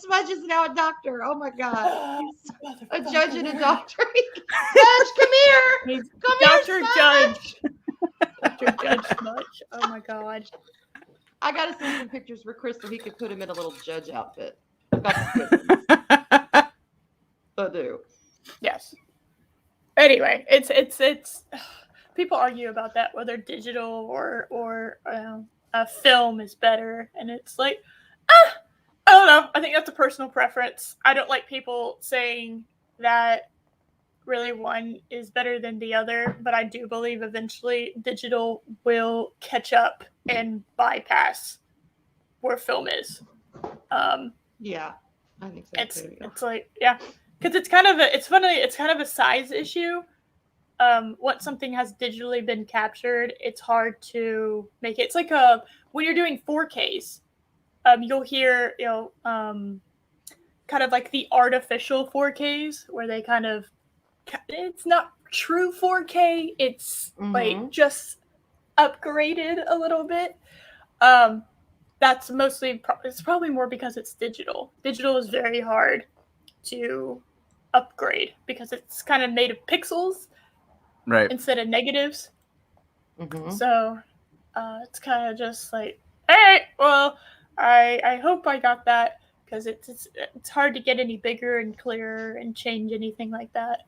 Smudge is now a doctor. Oh my god, a judge and a doctor. Judge, come here. Come Dr. here, Judge. Dr. Judge Smudge. Oh my god. I gotta send some pictures for Chris so he could put him in a little judge outfit. I do. Yes. Anyway, it's people argue about that, whether digital or film is better, and it's like, I don't know. I think that's a personal preference. I don't like people saying that really one is better than the other, but I do believe eventually digital will catch up and bypass where film is. Yeah, I think so too. It's like, yeah, because it's kind of a size issue. Once something has digitally been captured, it's hard to make it. It's like when you're doing 4Ks. You'll hear, kind of like the artificial 4Ks where they kind of, it's not true 4K. It's like just upgraded a little bit. That's mostly, it's probably more because it's digital. Digital is very hard to upgrade because it's kind of made of pixels, right, instead of negatives. So it's kind of just like, all right, well, I hope I got that, because it's hard to get any bigger and clearer and change anything like that.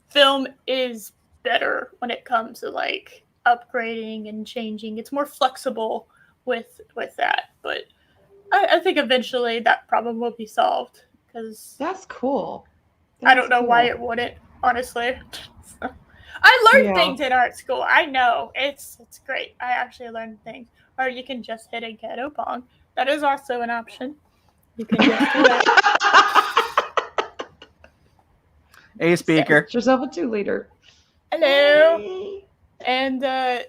Film is better when it comes to like upgrading and changing. It's more flexible with that. But I think eventually that problem will be solved because that's cool. I don't know why it wouldn't, honestly. I learned things in art school. I know. It's great. I actually learned things. Or you can just hit a ghetto bong. That is also an option. You can just do that. Hey, speaker. Get yourself a 2-liter. Hello. Hey. And I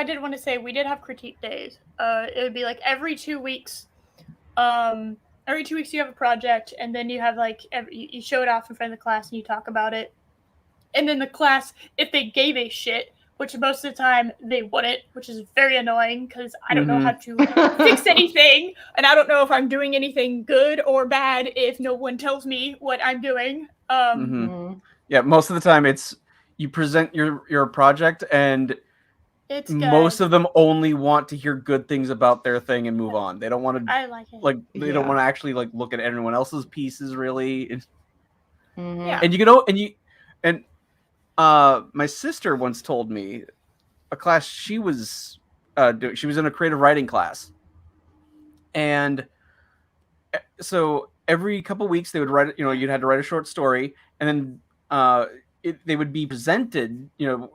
did want to say we did have critique days. It would be like every 2 weeks. Every 2 weeks you have a project, and then you have like you show it off in front of the class and you talk about it. And then the class, if they gave a shit, which most of the time they wouldn't, which is very annoying because I don't know how to fix anything, and I don't know if I'm doing anything good or bad if no one tells me what I'm doing. Yeah, most of the time it's you present your project and it's most of them only want to hear good things about their thing and move on. They don't want to. I like it. Like they don't want to actually like look at everyone else's pieces really. Yeah. And you know, and my sister once told me a class she was in a creative writing class, and so every couple weeks they would write. You know, you'd had to write a short story, and then they would be presented. You know.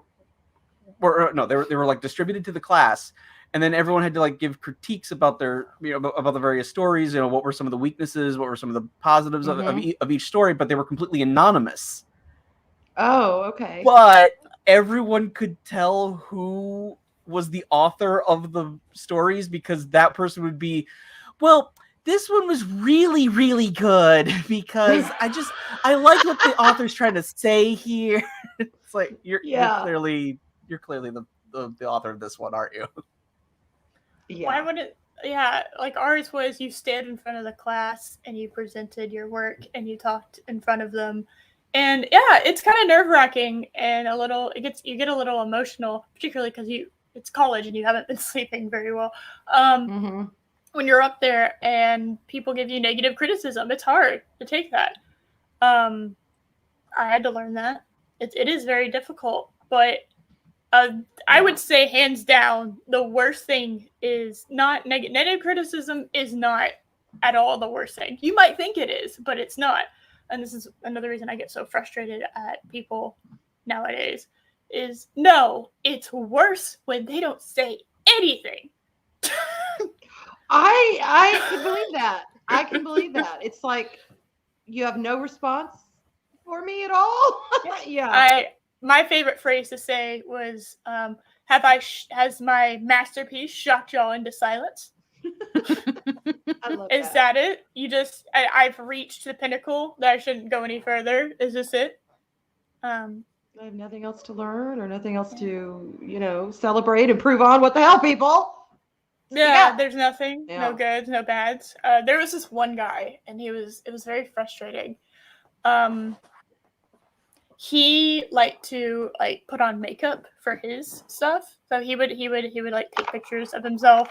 Or no, they were like distributed to the class, and then everyone had to like give critiques about their about the various stories. You know, what were some of the weaknesses, what were some of the positives of each story, but they were completely anonymous. Oh, okay. But everyone could tell who was the author of the stories because that person would be, well, this one was really, really good because I like what the author's trying to say here. It's like you're clearly the author of this one, aren't you? Yeah. Why would it? Yeah, like ours was you stood in front of the class and you presented your work and you talked in front of them, and yeah, it's kind of nerve-wracking and you get a little emotional, particularly because it's college and you haven't been sleeping very well. When you're up there and people give you negative criticism, it's hard to take that. I had to learn that. It is very difficult, but I would say hands down, the worst thing is not negative criticism is not at all the worst thing. You might think it is, but it's not. And this is another reason I get so frustrated at people nowadays is no, it's worse when they don't say anything. I can believe that. I can believe that. It's like you have no response for me at all. Yeah. My favorite phrase to say was, has my masterpiece shocked y'all into silence? I love Is that it? I've reached the pinnacle that I shouldn't go any further. Is this it? I have nothing else to learn or nothing else to, celebrate and prove on. What the hell, people? Yeah, there's nothing. Yeah. No goods, no bads. There was this one guy, and it was very frustrating. He liked to like put on makeup for his stuff. So he would like take pictures of himself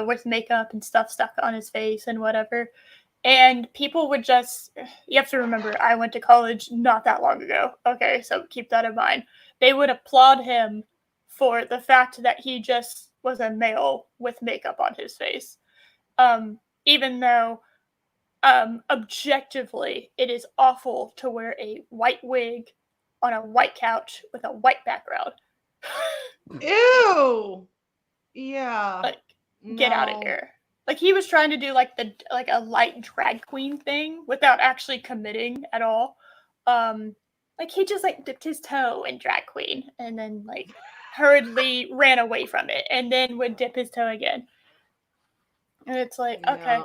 with makeup and stuff stuck on his face and whatever. And people would you have to remember, I went to college not that long ago. Okay, so keep that in mind. They would applaud him for the fact that he just was a male with makeup on his face. Even though objectively it is awful to wear a white wig on a white couch with a white background. Ew. Yeah. Like, get out of here. Like, he was trying to do like a light drag queen thing without actually committing at all. Like he just like dipped his toe in drag queen and then like hurriedly ran away from it and then would dip his toe again. And it's like, okay.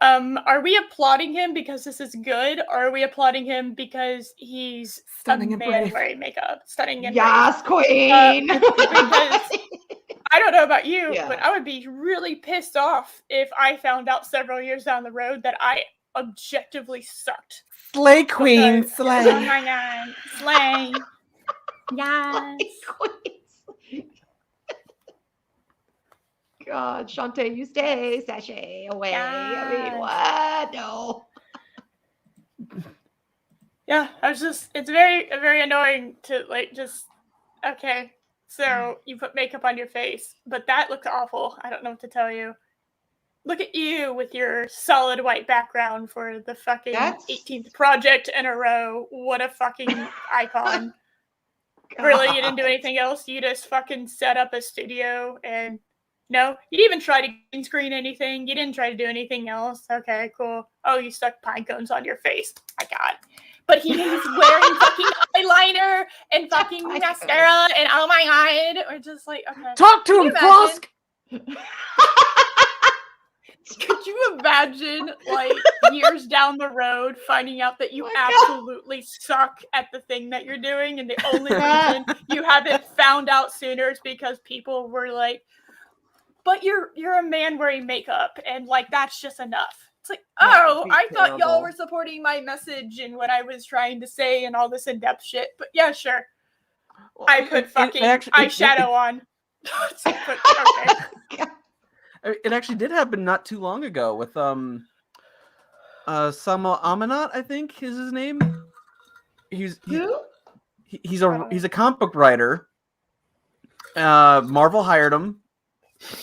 Are we applauding him because this is good, or are we applauding him because he's stunning a man wearing makeup? Stunning and yes, brave. Queen. Because I don't know about you, but I would be really pissed off if I found out several years down the road that I objectively sucked. Slay, Queen, slay. Oh my god, slay. Yes. God, Shantae, you stay, sashay away. Yes. I mean, what? No. Yeah, it's very, very annoying to like just, okay, So you put makeup on your face, but that looks awful. I don't know what to tell you. Look at you with your solid white background for the fucking 18th project in a row. What a fucking icon. Really, you didn't do anything else? You just fucking set up a studio and... No? You didn't even try to green screen anything? You didn't try to do anything else? Okay, cool. Oh, you stuck pine cones on your face. My God. But he's wearing fucking eyeliner and fucking mascara and oh my God. Or just like, okay. Talk to him, Frosk! Could you imagine, like, years down the road, finding out that you absolutely suck at the thing that you're doing, and the only reason you haven't found out sooner is because people were like, but you're a man wearing makeup, and, like, that's just enough. It's like, oh, I thought y'all were supporting my message and what I was trying to say and all this in-depth shit, but yeah, sure. Well, I put fucking eyeshadow on. Okay. It actually did happen not too long ago with Sama Amanat, I think is his name. He's a comic book writer. Marvel hired him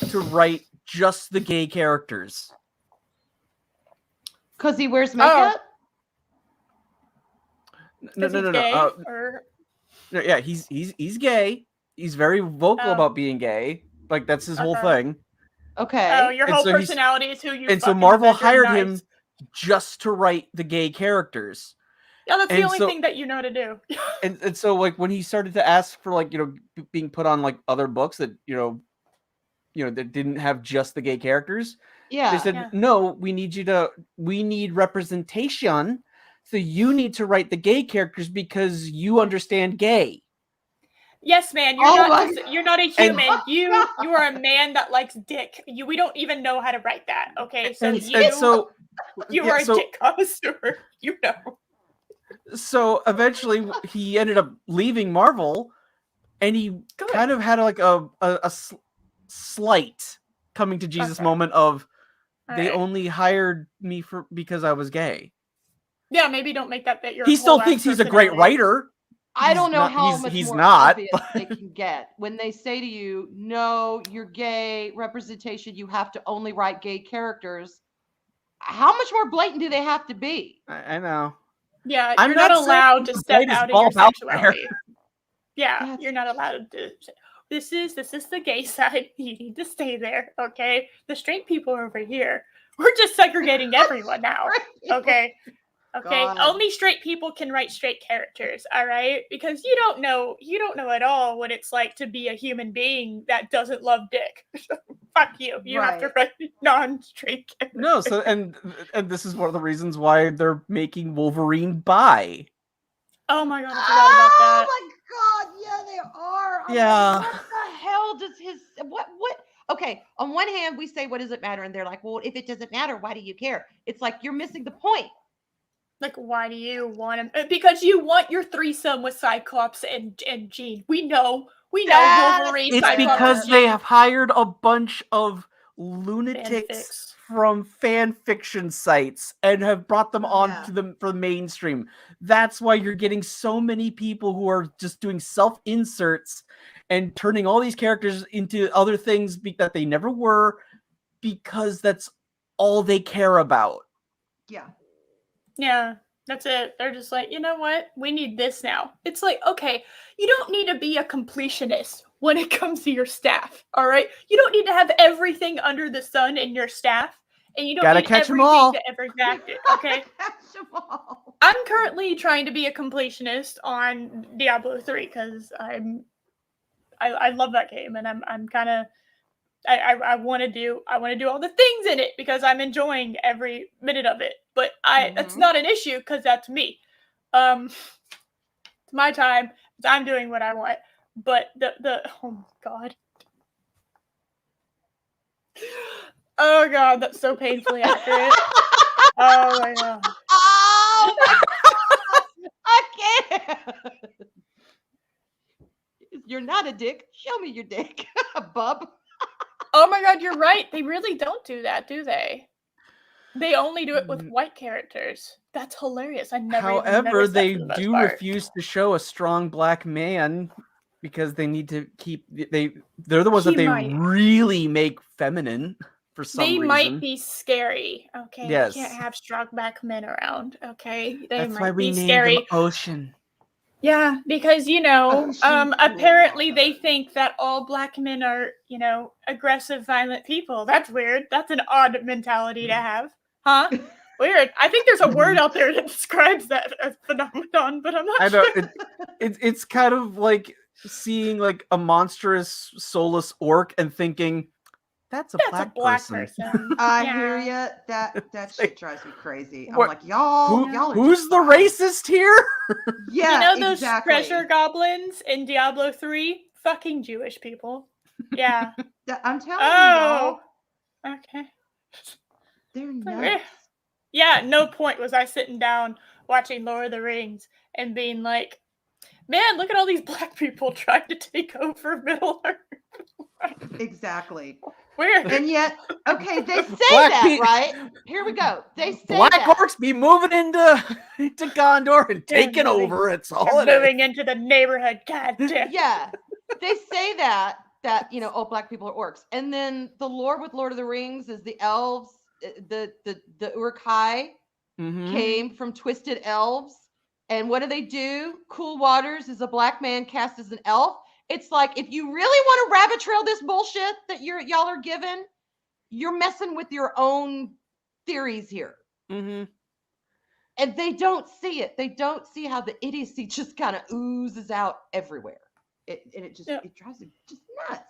to write just the gay characters. Because he wears makeup? No. Yeah, he's gay. He's very vocal about being gay. Like that's his whole thing. Okay. Oh, your whole personality is who you. And so Marvel hired him just to write the gay characters. Yeah, that's the only thing that you know to do. and so like when he started to ask for like being put on like other books that that didn't have just the gay characters. Yeah. They said no, we need representation. So you need to write the gay characters because you understand gay. Yes, man. You're not a human. You are a man that likes dick. We don't even know how to write that. Okay, so you are a dick connoisseur. You know. So eventually, he ended up leaving Marvel, and he kind of had like a slight coming to Jesus moment of they only hired me because I was gay. Yeah, maybe don't make that your. He still thinks he's a great writer. I don't know how much he's more not, obvious they can get when they say to you, "No, you're gay representation. You have to only write gay characters." How much more blatant do they have to be? I know. Yeah, you're not allowed to step out of your sexuality. Yeah, you're not allowed to. This is the gay side. You need to stay there, okay? The straight people are over here. We're just segregating everyone now, okay? Okay, only straight people can write straight characters, all right? Because you don't know at all what it's like to be a human being that doesn't love dick. Fuck you. You have to write non-straight characters. No, so and this is one of the reasons why they're making Wolverine bi. Oh my God, I forgot about that. Oh my God, yeah, they are. Yeah. Like, what the hell does what? Okay, on one hand, we say, what does it matter? And they're like, well, if it doesn't matter, why do you care? It's like, you're missing the point. Like, why do you want him? Because you want your threesome with Cyclops and Jean. We know Wolverine. It's Cyclops because they have hired a bunch of lunatics from fan fiction sites and have brought them on for the mainstream. That's why you're getting so many people who are just doing self-inserts and turning all these characters into other things that they never were, because that's all they care about. Yeah. Yeah, that's it. They're just like, you know what? We need this now. It's like, okay, you don't need to be a completionist when it comes to your staff, all right? You don't need to have everything under the sun in your staff, and you don't need everything to ever exact it, okay? Catch them all. I'm currently trying to be a completionist on Diablo 3 because I love that game, and I'm kind of I want to do all the things in it because I'm enjoying every minute of it. But that's not an issue because that's me. It's my time. I'm doing what I want. But oh God. Oh God, that's so painfully accurate. Oh my God. Oh my God. I can't. You're not a dick. Show me your dick, bub. Oh my God, you're right. They really don't do that, do they? They only do it with white characters. That's hilarious. However, they do refuse to show a strong black man because they need to keep they're the ones that they really make feminine for some reason. They might be scary. Okay, yes. I can't have strong-backed men around. Okay, that's why we named them Ocean. Yeah, because apparently they think that all black men are aggressive, violent people. That's weird. That's an odd mentality to have, huh? Weird. I think there's a word out there that describes that phenomenon, but I'm not sure. It's kind of like seeing like a monstrous, soulless orc and thinking, that's a black person. I hear you. That shit drives me crazy. I'm like, y'all who's the racist here? Yeah, those treasure goblins in Diablo 3? Fucking Jewish people. Yeah. I'm telling you, y'all. Okay. They're nuts. Yeah, no point was I sitting down watching Lord of the Rings and being like, man, look at all these black people trying to take over Middle-earth. Exactly. Weird. And yet, okay, they say right? Here we go. They say black orcs be moving into Gondor and taking over. It's all moving into the neighborhood. God damn. Yeah. They say that all black people are orcs. And then the lore with Lord of the Rings is the elves, the Uruk-hai came from twisted elves. And what do? Cool Waters is a black man cast as an elf. It's like, if you really want to rabbit trail this bullshit that y'all are given, you're messing with your own theories here. Mm-hmm. And they don't see it. They don't see how the idiocy just kind of oozes out everywhere. It drives them just nuts.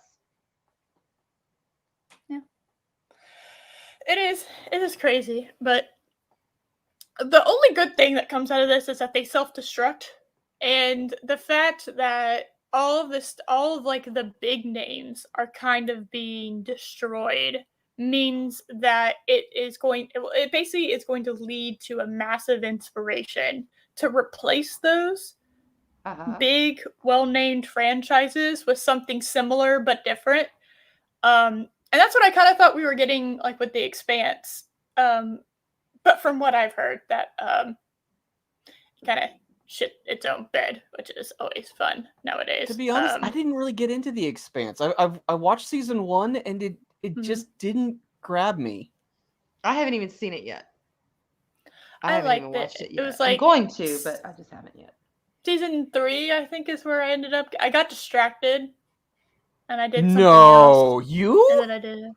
Yeah. It is crazy, but the only good thing that comes out of this is that they self-destruct, and the fact that all of the big names are kind of being destroyed means that it basically is going to lead to a massive inspiration to replace those big, well-named franchises with something similar but different. And that's what I kind of thought we were getting like with The Expanse. But from what I've heard, that kind of shit its own bed, which is always fun nowadays. To be honest, I didn't really get into The Expanse. I watched season 1 and it just didn't grab me. I haven't even seen it yet. I haven't even watched it yet. It was like, I'm going to, but I just haven't yet. Season 3, I think, is where I ended up. I got distracted, and I did something else. No, you? And then I did it.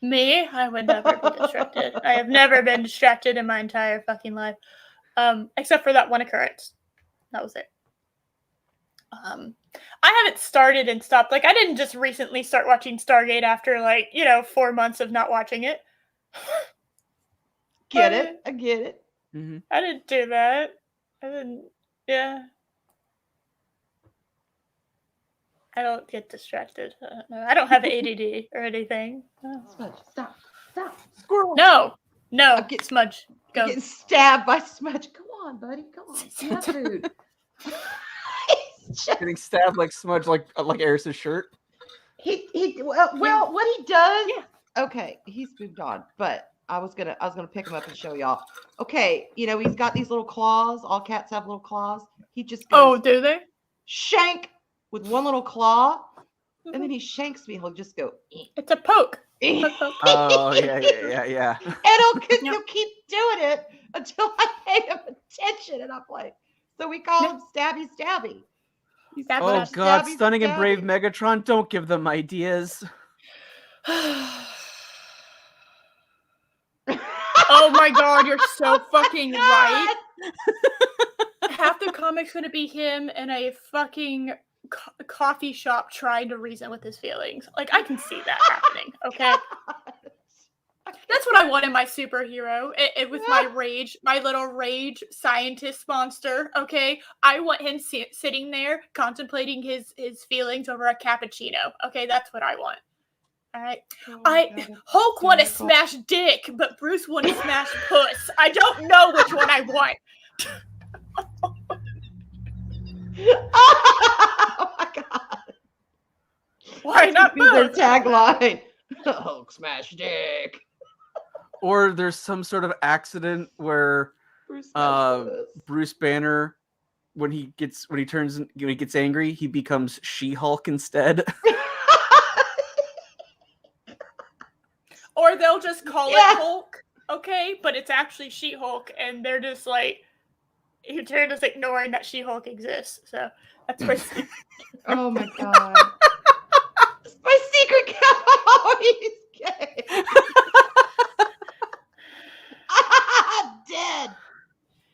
Me? I would never be distracted. I have never been distracted in my entire fucking life, except for that one occurrence. That was it. I haven't started and stopped. Like, I didn't just recently start watching Stargate after 4 months of not watching it. I get it. Mm-hmm. I didn't do that. I didn't. Yeah. I don't get distracted. I don't have ADD or anything. Smudge, stop. Squirrel. No. Smudge. Go. I'm getting stabbed by Smudge. Come on, buddy. Come on. Snap food. Getting stabbed like Smudge, like Eris's shirt. Well, what he does. Yeah. Okay, he's moved on, but I was gonna pick him up and show y'all. Okay, he's got these little claws. All cats have little claws. He just goes, oh, do they? Shank with one little claw, and then he shanks me. He'll just go. It's a poke. Oh yeah. And he'll keep doing it until I pay him attention, and I'm like, so we call him Stabby Stabby. Oh God, Stunning and Brave Megatron, don't give them ideas. Oh my God, you're so fucking right. Half the comic's gonna be him in a fucking coffee shop trying to reason with his feelings. Like, I can see that happening, okay? That's what I want in my superhero. It with my rage, my little rage scientist monster, okay? I want him sitting there contemplating his feelings over a cappuccino, okay? That's what I want. All right. Hulk want to smash dick, but Bruce want to smash puss. I don't know which one I want. Oh my God. Why not both? Their tagline. Hulk smash dick. Or there's some sort of accident where Bruce Banner when he gets angry, he becomes She-Hulk instead. Or they'll just call it Hulk, okay? But it's actually She-Hulk, and they're just like, they're just ignoring that She-Hulk exists. So that's my secret. Oh my god. It's my secret cow. He's gay. Dead.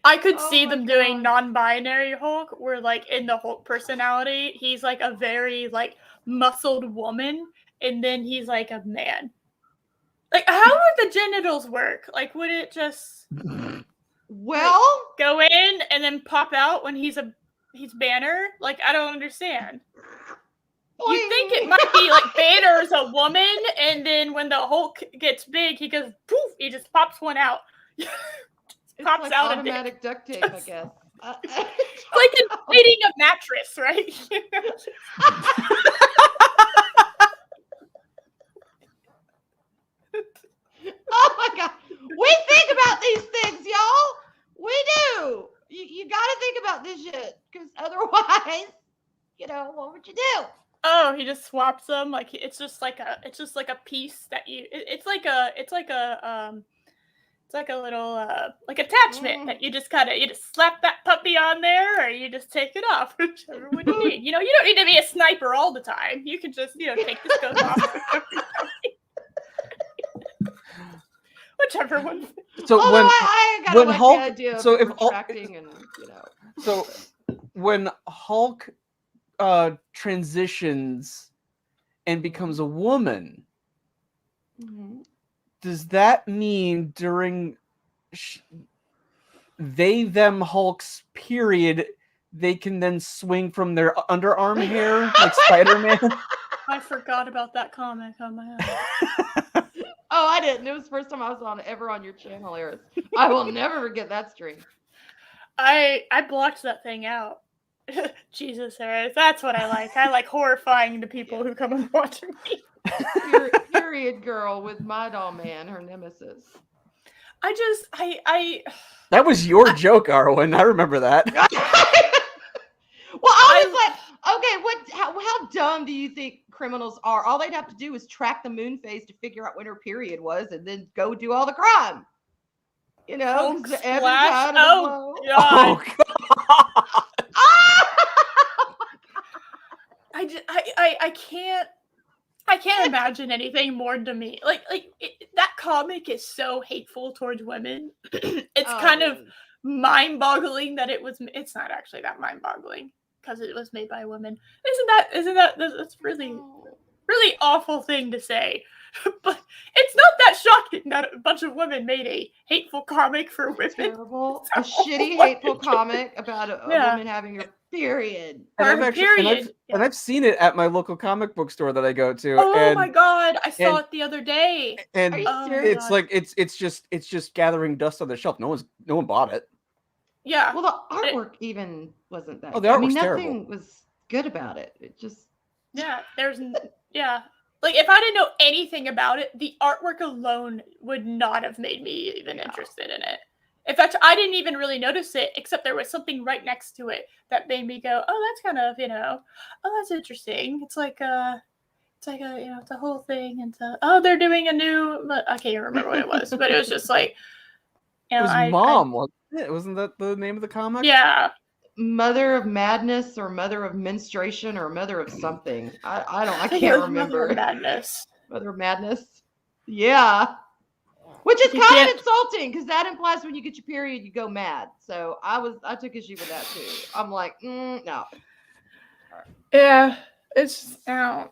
I could see them doing non-binary Hulk, where like in the Hulk personality, he's like a very like muscled woman, and then he's like a man. Like, how would the genitals work? Like, would it just go in and then pop out when he's Banner? Like, I don't understand. You think it might be like Banner's a woman, and then when the Hulk gets big, he goes poof, he just pops one out. Pops like out automatic duct tape, I guess. Like inflating a mattress, right? Oh my god. We think about these things, y'all. We do. You gotta think about this shit. Because otherwise, what would you do? Oh, he just swaps them. Like it's just like a piece that it's like a little like attachment that you just slap that puppy on there, or you just take it off, whichever one you need. You don't need to be a sniper all the time. You can just take the scope off. Whichever one. So I got when Hulk, the idea of retracting and So when Hulk transitions and becomes a woman, does that mean during them Hulk's period, they can then swing from their underarm hair like Spider-Man? I forgot about that comic on my own. Oh, I didn't. It was the first time I was ever on your channel, Eris. I will never forget that stream. I blocked that thing out. Jesus, Eris, that's what I like. I like horrifying the people who come and watch me. Period girl with My Doll Man, her nemesis. That was your joke, Arwen. I remember that. Well, I was like, okay, how dumb do you think criminals are? All they'd have to do is track the moon phase to figure out when her period was, and then go do all the crime. Hulk every splash. time Oh god! Oh god! I can't imagine anything more to me. That comic is so hateful towards women. It's kind of mind-boggling that it's not actually that mind-boggling because it was made by a woman. Isn't that that's really awful thing to say. But it's not that shocking that a bunch of women made a hateful comic for women. Terrible. A shitty hateful comic about a woman having her period. And I've seen it at my local comic book store that I go to. Oh my god, I saw it the other day. And it's just gathering dust on the shelf. No one bought it. Yeah. Well, the artwork even wasn't that. Oh, the artwork's nothing was good about it. It just Like, if I didn't know anything about it, the artwork alone would not have made me even interested in it. In fact, I didn't even really notice it, except there was something right next to it that made me go, oh, that's kind of, oh, that's interesting. It's like a it's a whole thing. And they're doing a new, I can't remember what it was, but it was just like, it was Mom, wasn't it? Wasn't that the name of the comic? Yeah. Mother of Madness or Mother of Menstruation or Mother of something. I can't remember. Mother of Madness. Mother of Madness. Yeah. Which is kind of insulting because that implies when you get your period, you go mad. So I took issue with that too. I'm like, no. Yeah. It's no.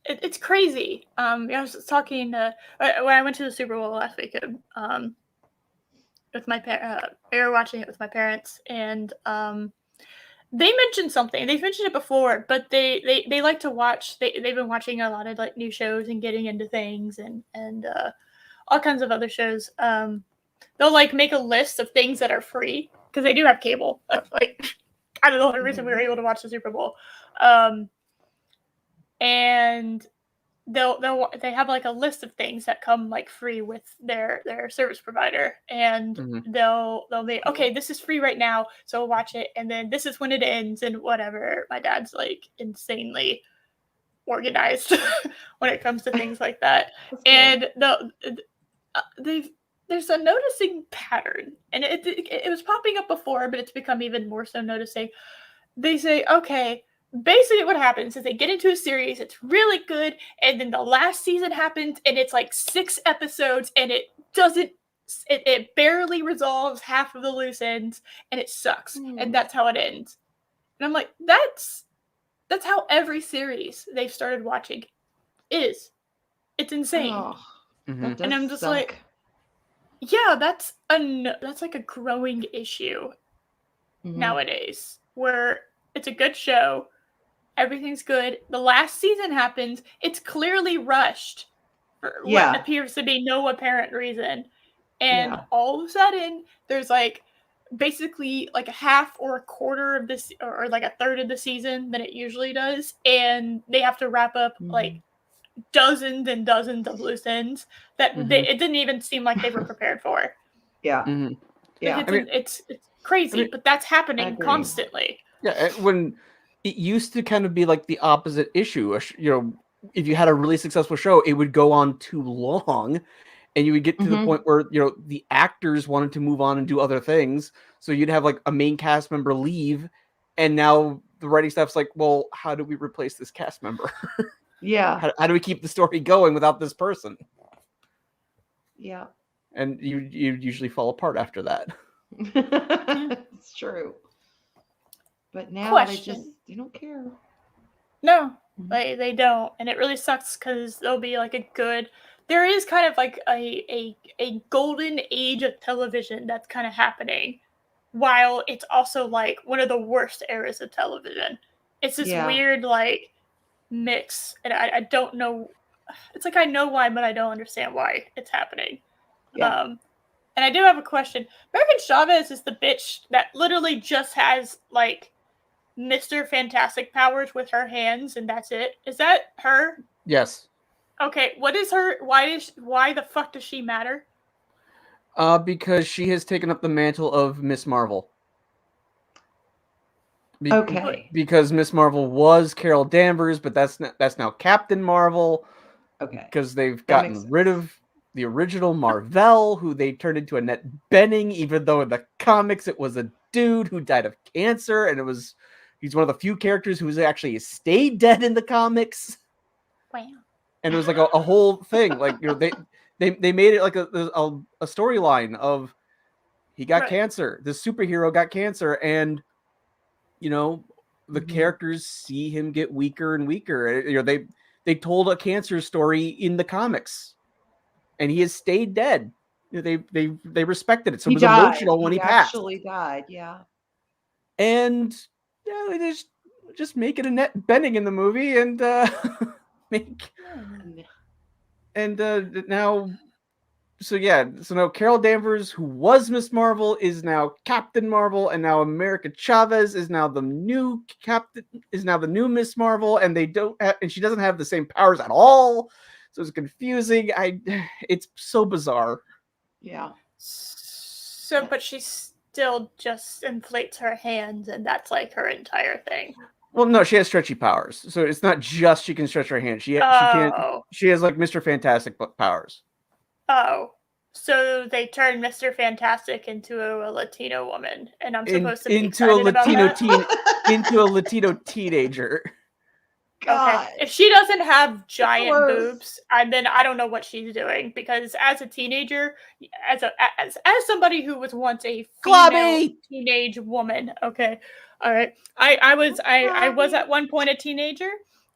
It's crazy. I was talking when I went to the Super Bowl last weekend. With my they were watching it with my parents, and they mentioned something. They've mentioned it before, but they like to watch. They've been watching a lot of like new shows and getting into things and all kinds of other shows. They'll like make a list of things that are free because they do have cable. Like kind of the only reason we were able to watch the Super Bowl. And they have like a list of things that come like free with their service provider, and they'll be okay, this is free right now, so watch it, and then this is when it ends and whatever. My dad's like insanely organized when it comes to things like that. And there's a noticing pattern, and it was popping up before, but it's become even more so noticing. They say, okay, basically what happens is they get into a series, it's really good, and then the last season happens, and it's like 6 episodes, and it barely resolves half of the loose ends, and it sucks, and that's how it ends. And I'm like, that's how every series they've started watching is. It's insane. And I'm just like, yeah, that's like a growing issue nowadays, where it's a good show, everything's good, the last season happens, it's clearly rushed for what appears to be no apparent reason, and all of a sudden there's like basically like a half or a quarter of this, or like a third of the season than it usually does, and they have to wrap up like dozens and dozens of loose ends that it didn't even seem like they were prepared for. It's crazy, but that's happening constantly. Yeah, when it used to kind of be like the opposite issue. If you had a really successful show, it would go on too long, and you would get to the point where the actors wanted to move on and do other things. So you'd have like a main cast member leave, and now the writing staff's like, well, how do we replace this cast member? How do we keep the story going without this person? And you usually fall apart after that. It's true. But now they don't care. No, they don't, and it really sucks because there'll be like there is kind of like a golden age of television that's kind of happening, while it's also like one of the worst eras of television. It's this weird like mix, and I don't know. It's like I know why, but I don't understand why it's happening. And I do have a question. American Chavez is the bitch that literally just has like Mr. Fantastic powers with her hands, and that's it. Is that her? Yes. Okay, what is her? Why the fuck does she matter? Because she has taken up the mantle of Miss Marvel. Because Miss Marvel was Carol Danvers, but that's now Captain Marvel. Because they've gotten rid of the original Marvel, who they turned into Annette Bening, even though in the comics it was a dude who died of cancer, and he's one of the few characters who's actually stayed dead in the comics. Wow. And it was like a whole thing. Like, they made it like a storyline of he got cancer. This superhero got cancer, and the characters see him get weaker and weaker. They told a cancer story in the comics, and he has stayed dead. They respected it, so it was emotional when he passed. He actually died, And they just make it Annette Bening in the movie, and now. So now Carol Danvers, who was Miss Marvel, is now Captain Marvel, and now America Chavez is now the new Miss Marvel, and she doesn't have the same powers at all, so it's confusing. It's so bizarre. So, but she still just inflates her hands, and that's like her entire thing. Well, no, she has stretchy powers, so it's not just she can stretch her hands. She has like Mr. Fantastic powers. Oh, so they turned Mr. Fantastic into a Latino woman, and I'm supposed to be into a Latino teenager. Okay, if she doesn't have giant boobs, then I don't know what she's doing, because as a teenager, as somebody who was once a female teenage woman, okay, all right, I was at one point a teenager,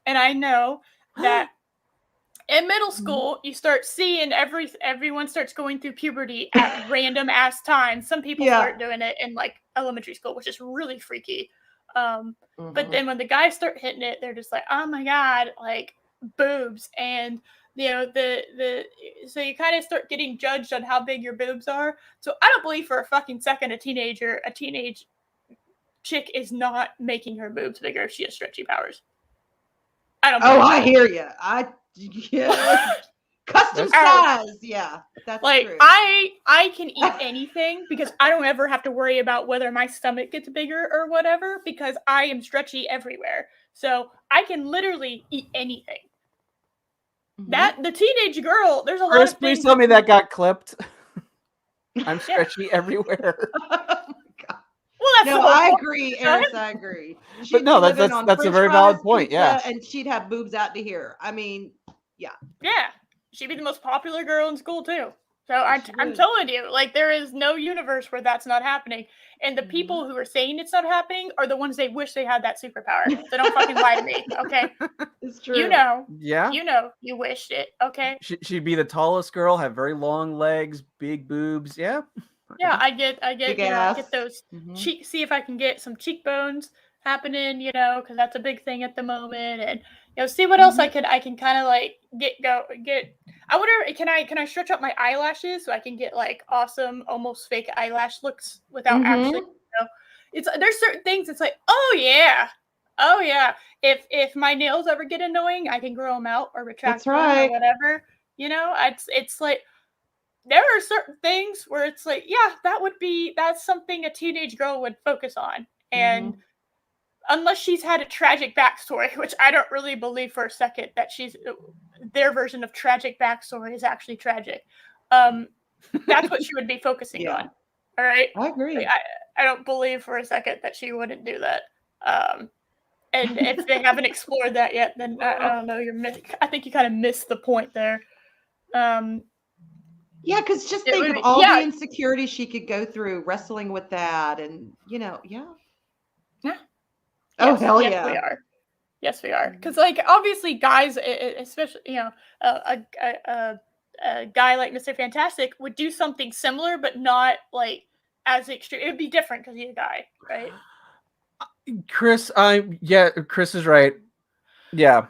and I know that. In middle school, you start seeing everyone starts going through puberty at random ass times. Some people start doing it in like elementary school, which is really freaky. But then when the guys start hitting it, they're just like, oh my god, like boobs, and so you kind of start getting judged on how big your boobs are. So I don't believe for a fucking second a teenage chick is not making her boobs bigger if she has stretchy powers. I don't. I hear you. I Yeah. Custom size. Yeah, that's like true. I can eat anything because I don't ever have to worry about whether my stomach gets bigger or whatever because I am stretchy everywhere. So I can literally eat anything. That the teenage girl, there's a lot of things. Please tell me that got clipped. I'm stretchy everywhere. Well, that's no, I agree, Eris. I agree. She'd but no, that's a very valid point. Yeah, and she'd have boobs out to here. I mean, yeah, she'd be the most popular girl in school too. So I'm telling you, like, there is no universe where that's not happening. And the people who are saying it's not happening are the ones they wish they had that superpower. So don't fucking lie to me, okay? It's true. You know. Yeah. You know. You wished it, okay? She'd be the tallest girl, have very long legs, big boobs. Yeah. Yeah, I get get those see if I can get some cheekbones happening, because that's a big thing at the moment, and see what else I can kind of like get. I wonder, can I stretch up my eyelashes so I can get like awesome, almost fake eyelash looks without actually, there's certain things it's like, oh yeah. If my nails ever get annoying, I can grow them out or retract them or whatever. It's like. There are certain things where it's like, yeah, that's something a teenage girl would focus on. And unless she's had a tragic backstory, which I don't really believe for a second that their version of tragic backstory is actually tragic. That's what she would be focusing on. All right. I agree. I don't believe for a second that she wouldn't do that. And if they haven't explored that yet, then I don't know. I think you kind of missed the point there. Yeah, because just think of all the insecurity she could go through wrestling with that, and Yeah. Oh, hell yeah. Yes, we are. Yes, we are. Because, like, obviously, guys, especially, a guy like Mr. Fantastic would do something similar, but not like as extreme. It would be different because he's a guy, right? Chris, Chris is right. Yeah,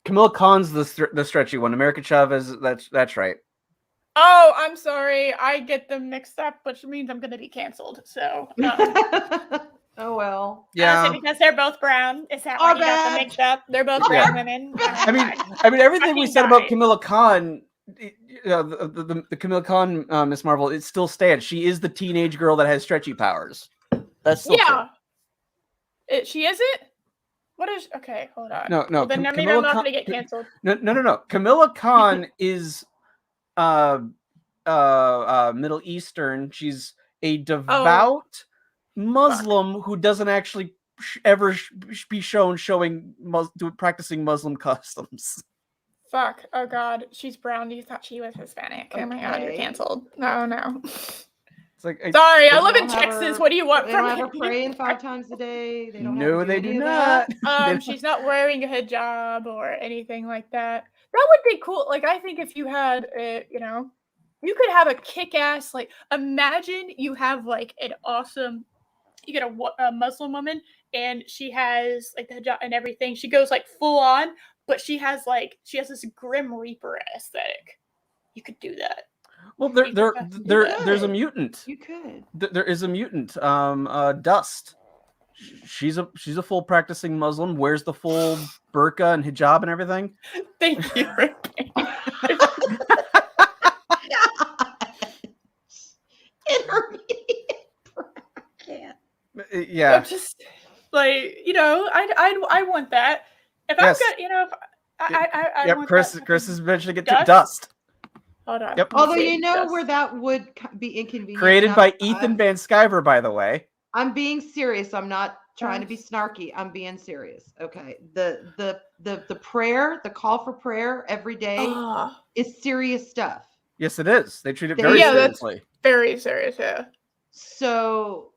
Camilla Khan's the stretchy one. America Chavez, that's right. Oh, I'm sorry. I get them mixed up, which means I'm going to be canceled. So. Oh well. Yeah. Because they're both brown. Is that why you got them mixed up? They're both brown women. I mean, everything we said about Camilla Khan, the Camilla Khan Miss Marvel, it still stands. She is the teenage girl that has stretchy powers. That's still true. She isn't. What is? Okay, hold on. No. Well, then maybe I'm not going to get canceled. No. Camilla Khan is. Middle Eastern. She's a devout Muslim who doesn't actually ever be shown practicing Muslim customs. Fuck. Oh god, she's brown. You thought she was Hispanic. Okay. Oh my god, you're canceled. No. It's like, sorry, I live in Texas. What do you want from me? They don't have her praying 5 times a day. They don't. No, they do not. She's not wearing a hijab or anything like that. That would be cool. Like, I think if you had, you could have a kick-ass, like, imagine you have, like, an awesome, you get a Muslim woman, and she has, like, the hijab and everything. She goes, like, full on, but she has this Grim Reaper aesthetic. You could do that. Well, there's a mutant. You could. There is a mutant. Dust. She's a full practicing Muslim. Wears the full burqa and hijab and everything. Thank you, Rick. Intermediate. Yeah. I'm just like, I want that. If I've got, I want Chris is mentioning it to Dust. Hold on. Yep. Although where that would be inconvenient. Created by Ethan Van Sciver, by the way. I'm being serious. I'm not trying to be snarky. I'm being serious. Okay. The prayer, the call for prayer every day is serious stuff. Yes, it is. They treat it very seriously. That's very serious, yeah. So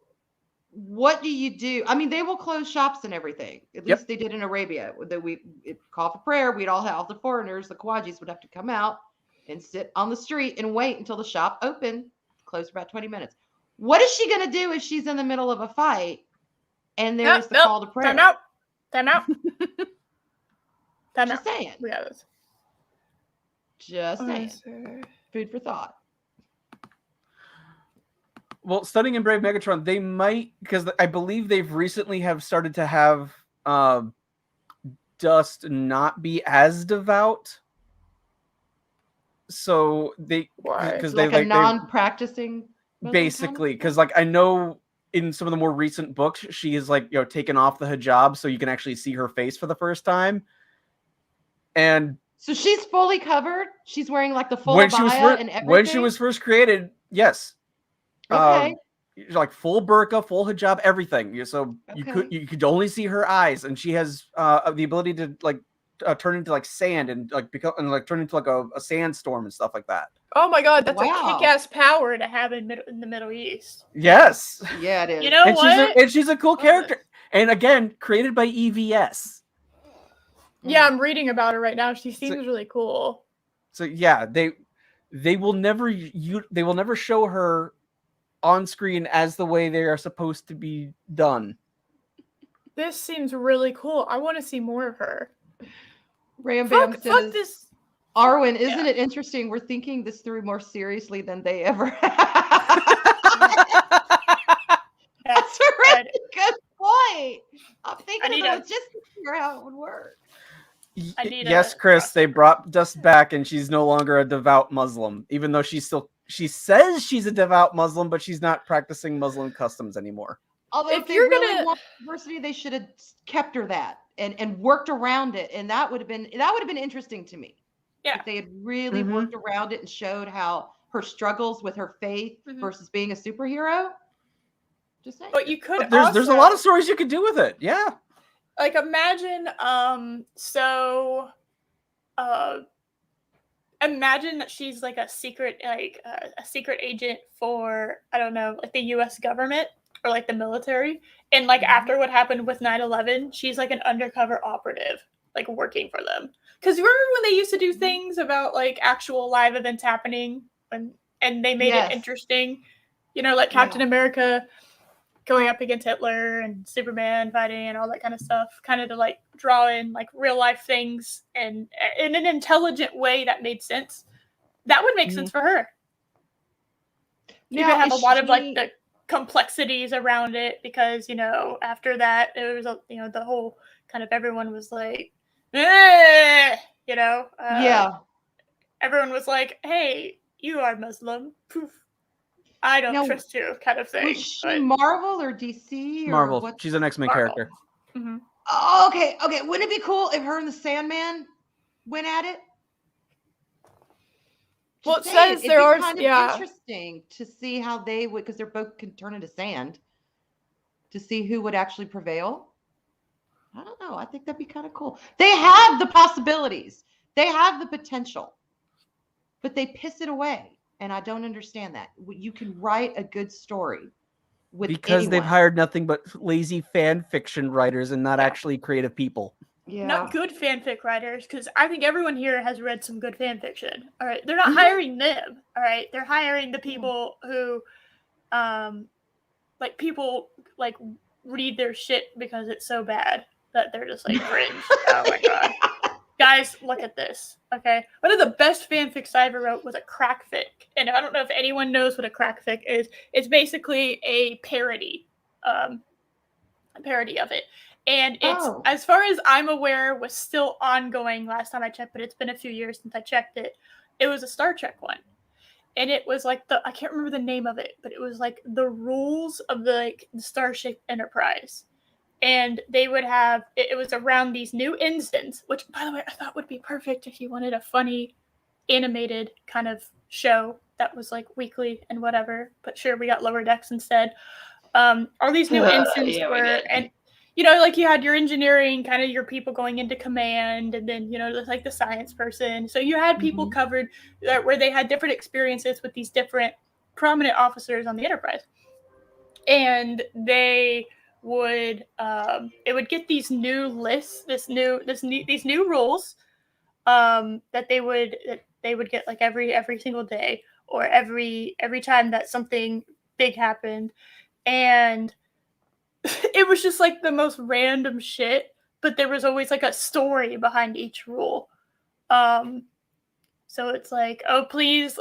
what do you do? I mean, they will close shops and everything. At least they did in Arabia. It call for prayer. We'd all have the foreigners, the Kawajis would have to come out and sit on the street and wait until the shop opened, closed for about 20 minutes. What is she going to do if she's in the middle of a fight and there's the call to prayer? Time out. Just saying. We got this. Just saying. Food for thought. Well, Stunning and Brave Megatron, they might, because I believe they've recently have started to have Dust not be as devout. So because like a non-practicing Muslim basically, because like I know in some of the more recent books, she is like, taken off the hijab so you can actually see her face for the first time. And so she's fully covered. She's wearing like the full abaya and everything. When she was first created, yes. Okay. Like full burqa, full hijab, everything. So you could only see her eyes, and she has the ability to like turn into like sand and like turn into like a sandstorm and stuff like that. Oh my god, that's a kick-ass power to have in the Middle East. Yes. Yeah, it is. You know what? She's a cool character. And again, created by EVS. Yeah, I'm reading about her right now. She seems really cool. So yeah, they will never show her on screen as the way they are supposed to be done. This seems really cool. I want to see more of her. Rambam says, fuck this. Arwen, isn't it interesting? We're thinking this through more seriously than they ever have. That's a really good point. I'm thinking about just to figure out how it would work. Yes, Chris, they brought Dust back and she's no longer a devout Muslim, even though she says she's a devout Muslim, but she's not practicing Muslim customs anymore. Although if they really want diversity, they should have kept her that and worked around it, and that would have been interesting to me. Yeah, if they had really worked around it and showed how her struggles with her faith versus being a superhero. Just saying. But you could. There's a lot of stories you could do with it. Yeah. Like imagine, imagine that she's like a secret agent for, I don't know, like the U.S. government or like the military. And like after what happened with 9/11, she's like an undercover operative, like working for them. Because remember when they used to do things about like actual live events happening and they made it interesting, like Captain America going up against Hitler and Superman fighting and all that kind of stuff, kind of to like draw in like real life things and in an intelligent way that made sense. That would make sense for her. You could have a lot of like the complexities around it because, after that, it was, the whole kind of everyone was like, everyone was like, hey, you are Muslim. Poof. I don't trust you, kind of thing. Was she Marvel or DC? Marvel. Or she's an X-Men character. Mm-hmm. Oh, okay. Wouldn't it be cool if her and the Sandman went at it? Well, it says there are kind of interesting to see how they would, because they're both can turn into sand. To see who would actually prevail. I don't know. I think that'd be kind of cool. They have the possibilities. They have the potential, but they piss it away. And I don't understand that. You can write a good story with anyone. They've hired nothing but lazy fan fiction writers and not actually creative people. Yeah. Not good fanfic writers, because I think everyone here has read some good fan fiction. All right. They're not hiring them. All right. They're hiring the people who people read their shit because it's so bad that they're just like cringe. Oh my god. Guys, look at this. Okay. One of the best fanfics I ever wrote was a crack fic. And I don't know if anyone knows what a crack fic is. It's basically a parody. A parody of it. And it's, as far as I'm aware, was still ongoing last time I checked, but it's been a few years since I checked it. It was a Star Trek one. And it was like I can't remember the name of it, but it was like the rules of the Starship Enterprise. And they would have, it was around these new ensigns, which, by the way, I thought would be perfect if you wanted a funny, animated kind of show that was like weekly and whatever. But sure, we got Lower Decks instead. All these new ensigns were, and like you had your engineering, kind of your people going into command, and then, like the science person. So you had people covered where they had different experiences with these different prominent officers on the Enterprise. And they would it would get these new lists, these new rules that they would get like every single day or every time that something big happened. And it was just like the most random shit, but there was always like a story behind each rule. So it's like, oh, please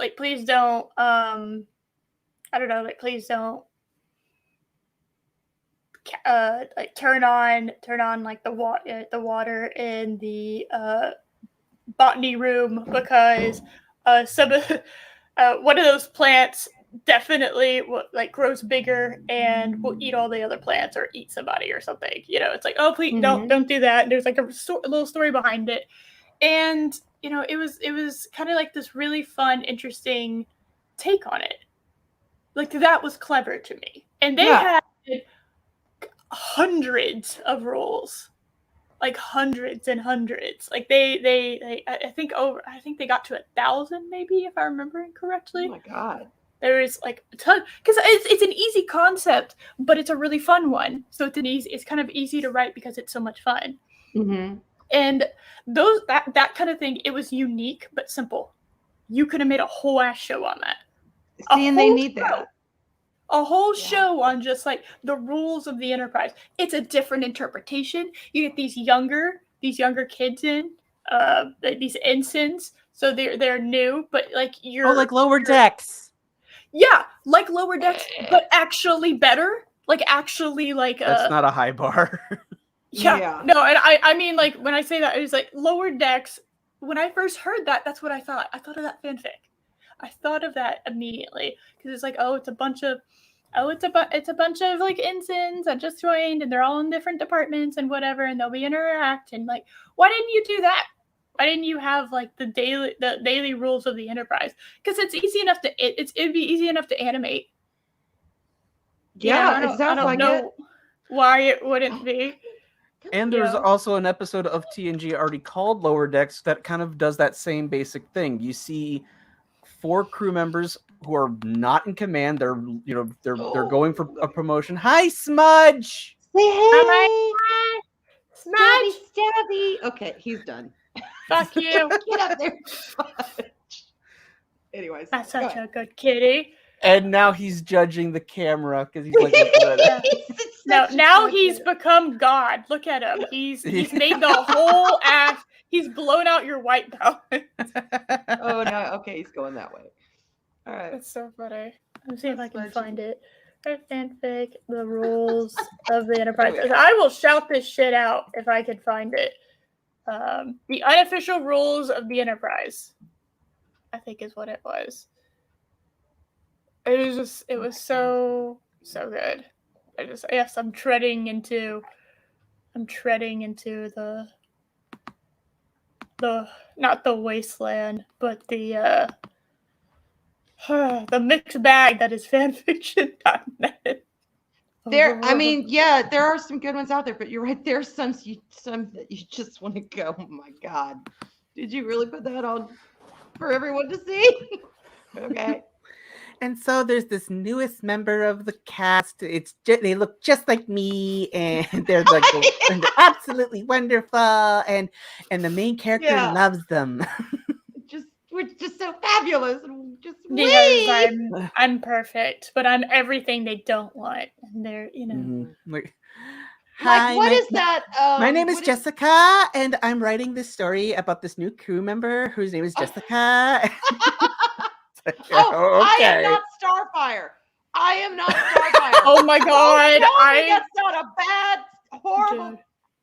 don't, I don't know, like, please don't like turn on like the water in the botany room because some of one of those plants definitely like grows bigger and will eat all the other plants or eat somebody or something. It's like, oh please don't do that. And there's like a little story behind it, and it was kind of like this really fun, interesting take on it. Like that was clever to me, and they had hundreds of rules, like hundreds and hundreds. Like they I think they got to 1,000 maybe, if I remember correctly. Oh my god. There is like a ton, because it's an easy concept, but it's a really fun one. So it's kind of easy to write because it's so much fun. Mm-hmm. And that kind of thing, it was unique but simple. You could have made a whole ass show on that. See, and they need that. A whole show on just like the rules of the Enterprise. It's a different interpretation. You get these younger kids in, these ensigns. So they're new, but like like Lower Decks. Yeah, like Lower Decks, but actually better. Like actually like that's not a high bar. Yeah. No, and I mean, like when I say that, it was like Lower Decks. When I first heard that, that's what I thought. I thought of that fanfic. I thought of that immediately because it's like, it's a bunch of like ensigns that just joined and they're all in different departments and whatever, and they'll be interacting. Like, why didn't you do that? Why didn't you have like the daily rules of the Enterprise? Because it's easy enough to it'd be easy enough to animate. Yeah, I don't know why it wouldn't be. And there's also an episode of TNG already called Lower Decks that kind of does that same basic thing. You see 4 crew members who are not in command. They're going for a promotion. Hi, Smudge. Say hey. Hi, Smudge. Stabby. Okay, he's done. Fuck you. Get up there, Smudge. Anyways, that's such a good kitty. And now he's judging the camera because he's like, now he's become God. Look at him. He's made the whole act. He's blown out your white balance. Oh no! Okay, he's going that way. All right. That's so funny. Let me see if I can find it. Fanfic, the rules of the Enterprise. I will shout this shit out if I can find it. The unofficial rules of the Enterprise, I think, is what it was. It was so good. I'm treading into the not the wasteland, but the mixed bag that is fanfiction.net. There are some good ones out there, but you're right. There's some that you just want to go, oh my god, did you really put that on for everyone to see? Okay. And so there's this newest member of the cast. They look just like me, and they're like and they're absolutely wonderful, and the main character loves them. We're just so fabulous, and just because I'm perfect, but I'm everything they don't want, and they're like hi, what is that? My name is Jessica, and I'm writing this story about this new crew member whose name is Jessica. Okay. I am not Starfire. Oh my god! That's not a bad, horrible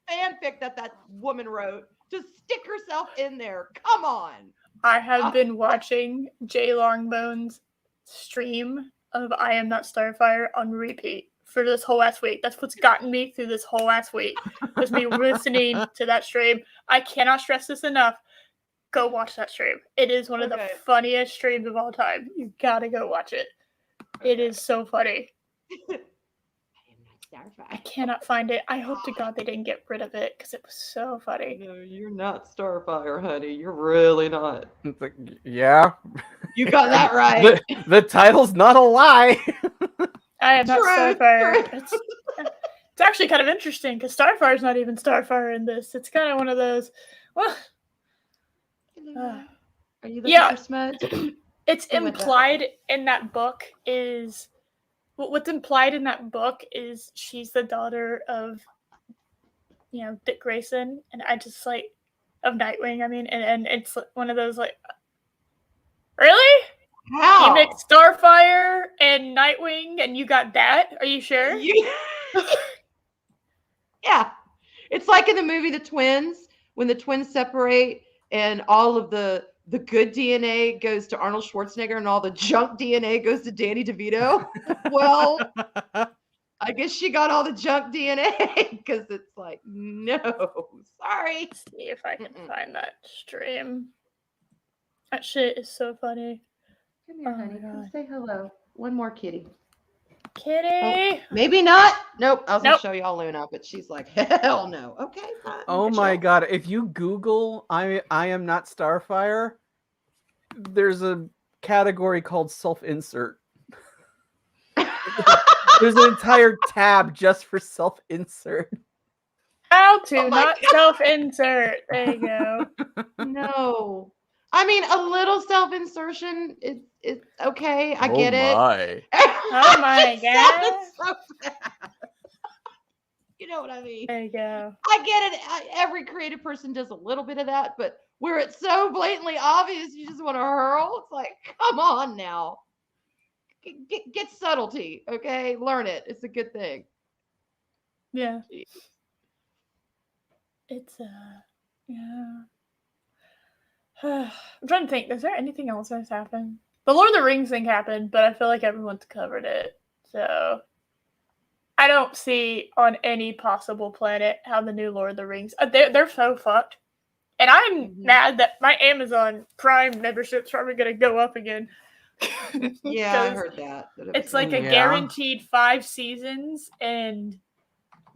fanfic that woman wrote to stick herself in there. Come on. I have been watching Jay Longbone's stream of I Am Not Starfire on repeat for this whole last week. That's what's gotten me through this whole last week. Was me listening to that stream. I cannot stress this enough. Go watch that stream. It is one of the funniest streams of all time. You gotta go watch it. It is so funny. I cannot find it. I hope to God they didn't get rid of it because it was so funny. No, you're not Starfire, honey. You're really not. It's like, yeah. You got that right. The title's not a lie. I am not Starfire. It's actually kind of interesting because Starfire's not even Starfire in this. It's kind of one of those, well... Are you looking for Smudge? It's implied in that book is... What's implied in that book is she's the daughter of, Dick Grayson, and I just of Nightwing. I mean, and it's one of those really? How? You make Starfire and Nightwing, and you got that? Are you sure? Yeah. It's like in the movie The Twins, when the twins separate and all of the good DNA goes to Arnold Schwarzenegger and all the junk DNA goes to Danny DeVito. Well, I guess she got all the junk DNA because it's like, no, sorry. Let's see if I can find that stream. That shit is so funny. Come here, honey. Come say hello. One more kitty. Kitty. Oh, maybe not. Nope. I was gonna show y'all Luna, but she's like, hell no. Okay, fine. Oh my god! If you Google I am not Starfire, there's a category called self-insert. There's an entire tab just for self-insert. How to not self-insert. There you go. No. I mean, a little self-insertion is okay. I get it. Oh my god. So bad. You know what I mean? There you go. I get it. Every creative person does a little bit of that, but where it's so blatantly obvious you just want to hurl, it's like, come on now. Get subtlety, okay? Learn it. It's a good thing. Yeah. It's yeah. I'm trying to think. Is there anything else that's happened? The Lord of the Rings thing happened, but I feel like everyone's covered it. So I don't see on any possible planet how the new Lord of the Rings. They're so fucked, and I'm mad that my Amazon Prime membership's probably gonna go up again. Yeah, I heard that. It's like a guaranteed 5 seasons, and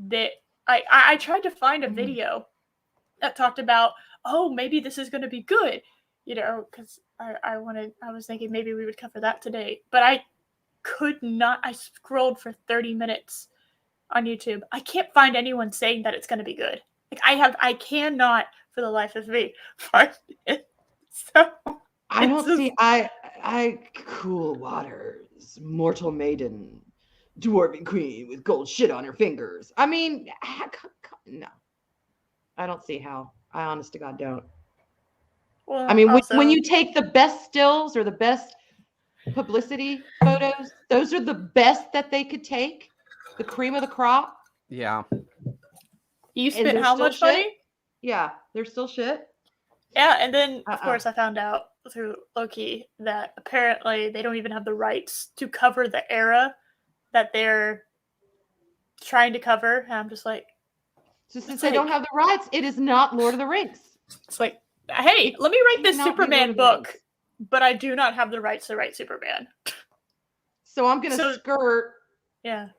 that I tried to find a video that talked about, oh, maybe this is going to be good, because I was thinking maybe we would cover that today, but I could not. I scrolled for 30 minutes on YouTube. I can't find anyone saying that it's going to be good. Like I cannot for the life of me find it. So I don't see. I cool waters, mortal maiden, dwarven queen with gold shit on her fingers. I mean, no, I don't see how. I honest to God don't. Well, I mean, also, when you take the best stills or the best publicity photos, those are the best that they could take. The cream of the crop. Yeah. You spent how much money? Yeah, they're still shit. Yeah, and then of course I found out through Loki that apparently they don't even have the rights to cover the era that they're trying to cover. And I'm just like, so since they don't have the rights, it is not Lord of the Rings. It's like, hey, let me write this Superman book, but I do not have the rights to write Superman. So I'm going to skirt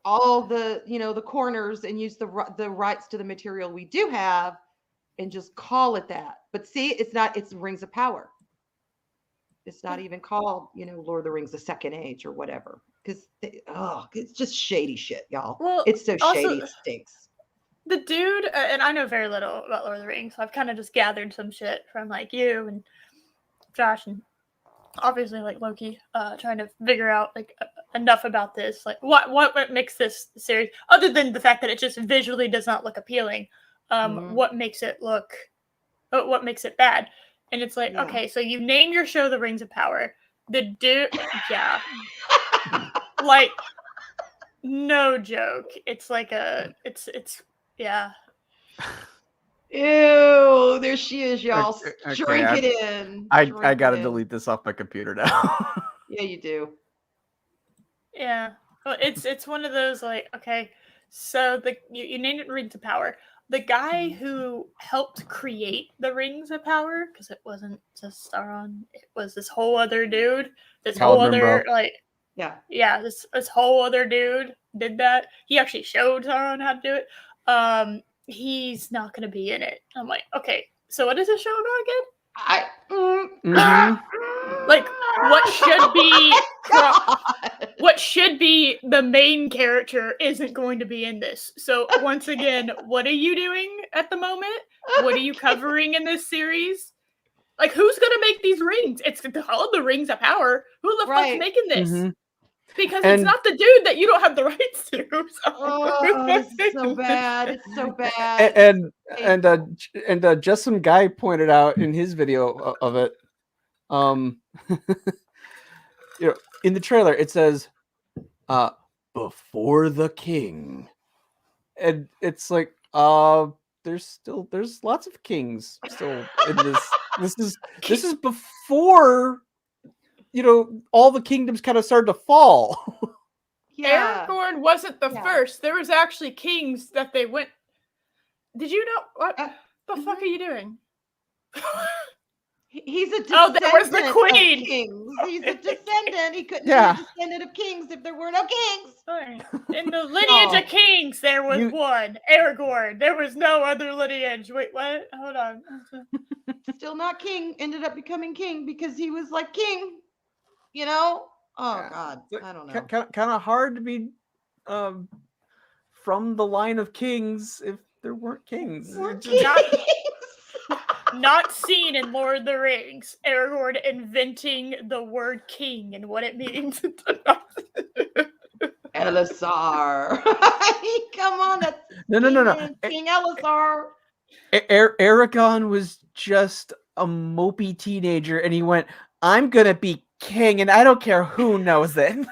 all the, the corners and use the rights to the material we do have and just call it that. But see, it's not, it's Rings of Power. It's not even called, Lord of the Rings, the Second Age or whatever. Because, it's just shady shit, y'all. Well, it's so shady, it stinks. The dude, and I know very little about Lord of the Rings, so I've kind of just gathered some shit from like you and Josh and obviously like Loki, trying to figure out like enough about this, like what makes this series, other than the fact that it just visually does not look appealing. What makes it look, what makes it bad? And it's like, okay, so you name your show The Rings of Power. The dude, like, no joke. It's like it's yeah. Ew, there she is, y'all. Drink it in. I gotta delete this off my computer now. Yeah, you do. Yeah. Well, it's one of those like, okay, so you named it Rings of Power. The guy who helped create the Rings of Power, because it wasn't just Sauron, it was this whole other dude. This whole other this whole other dude did that. He actually showed Sauron how to do it. He's not going to be in it. I'm like, okay, so what is this show about again? Like, what should be the main character isn't going to be in this. So once again, what are you doing at the moment? What are you covering in this series? Like, who's going to make these rings? It's called the Rings of Power. Who the fuck's making this? Because it's not the dude that you don't have the rights to. So. It's so bad. It's so bad. And just some guy pointed out in his video of it. In the trailer it says, "Before the king," and it's like, There's lots of kings still in this. This is before, all the kingdoms kind of started to fall. Yeah. Aragorn wasn't the first. There was actually kings that they went. Did you know what the fuck are you doing? He's a descendant there was the queen. of kings. He's a descendant. He couldn't be a descendant of kings if there were no kings. In the lineage of kings, there was one, Aragorn. There was no other lineage. Wait, what? Hold on. Still not king. Ended up becoming king because he was like king. Oh God, I don't know. Kind of hard to be from the line of kings if there weren't kings. Not seen in Lord of the Rings. Aragorn inventing the word king and what it means. Elisar. Come on, that's no. King Elisar. Aragorn was just a mopey teenager, and he went, "I'm gonna be king, and I don't care who knows it." I'm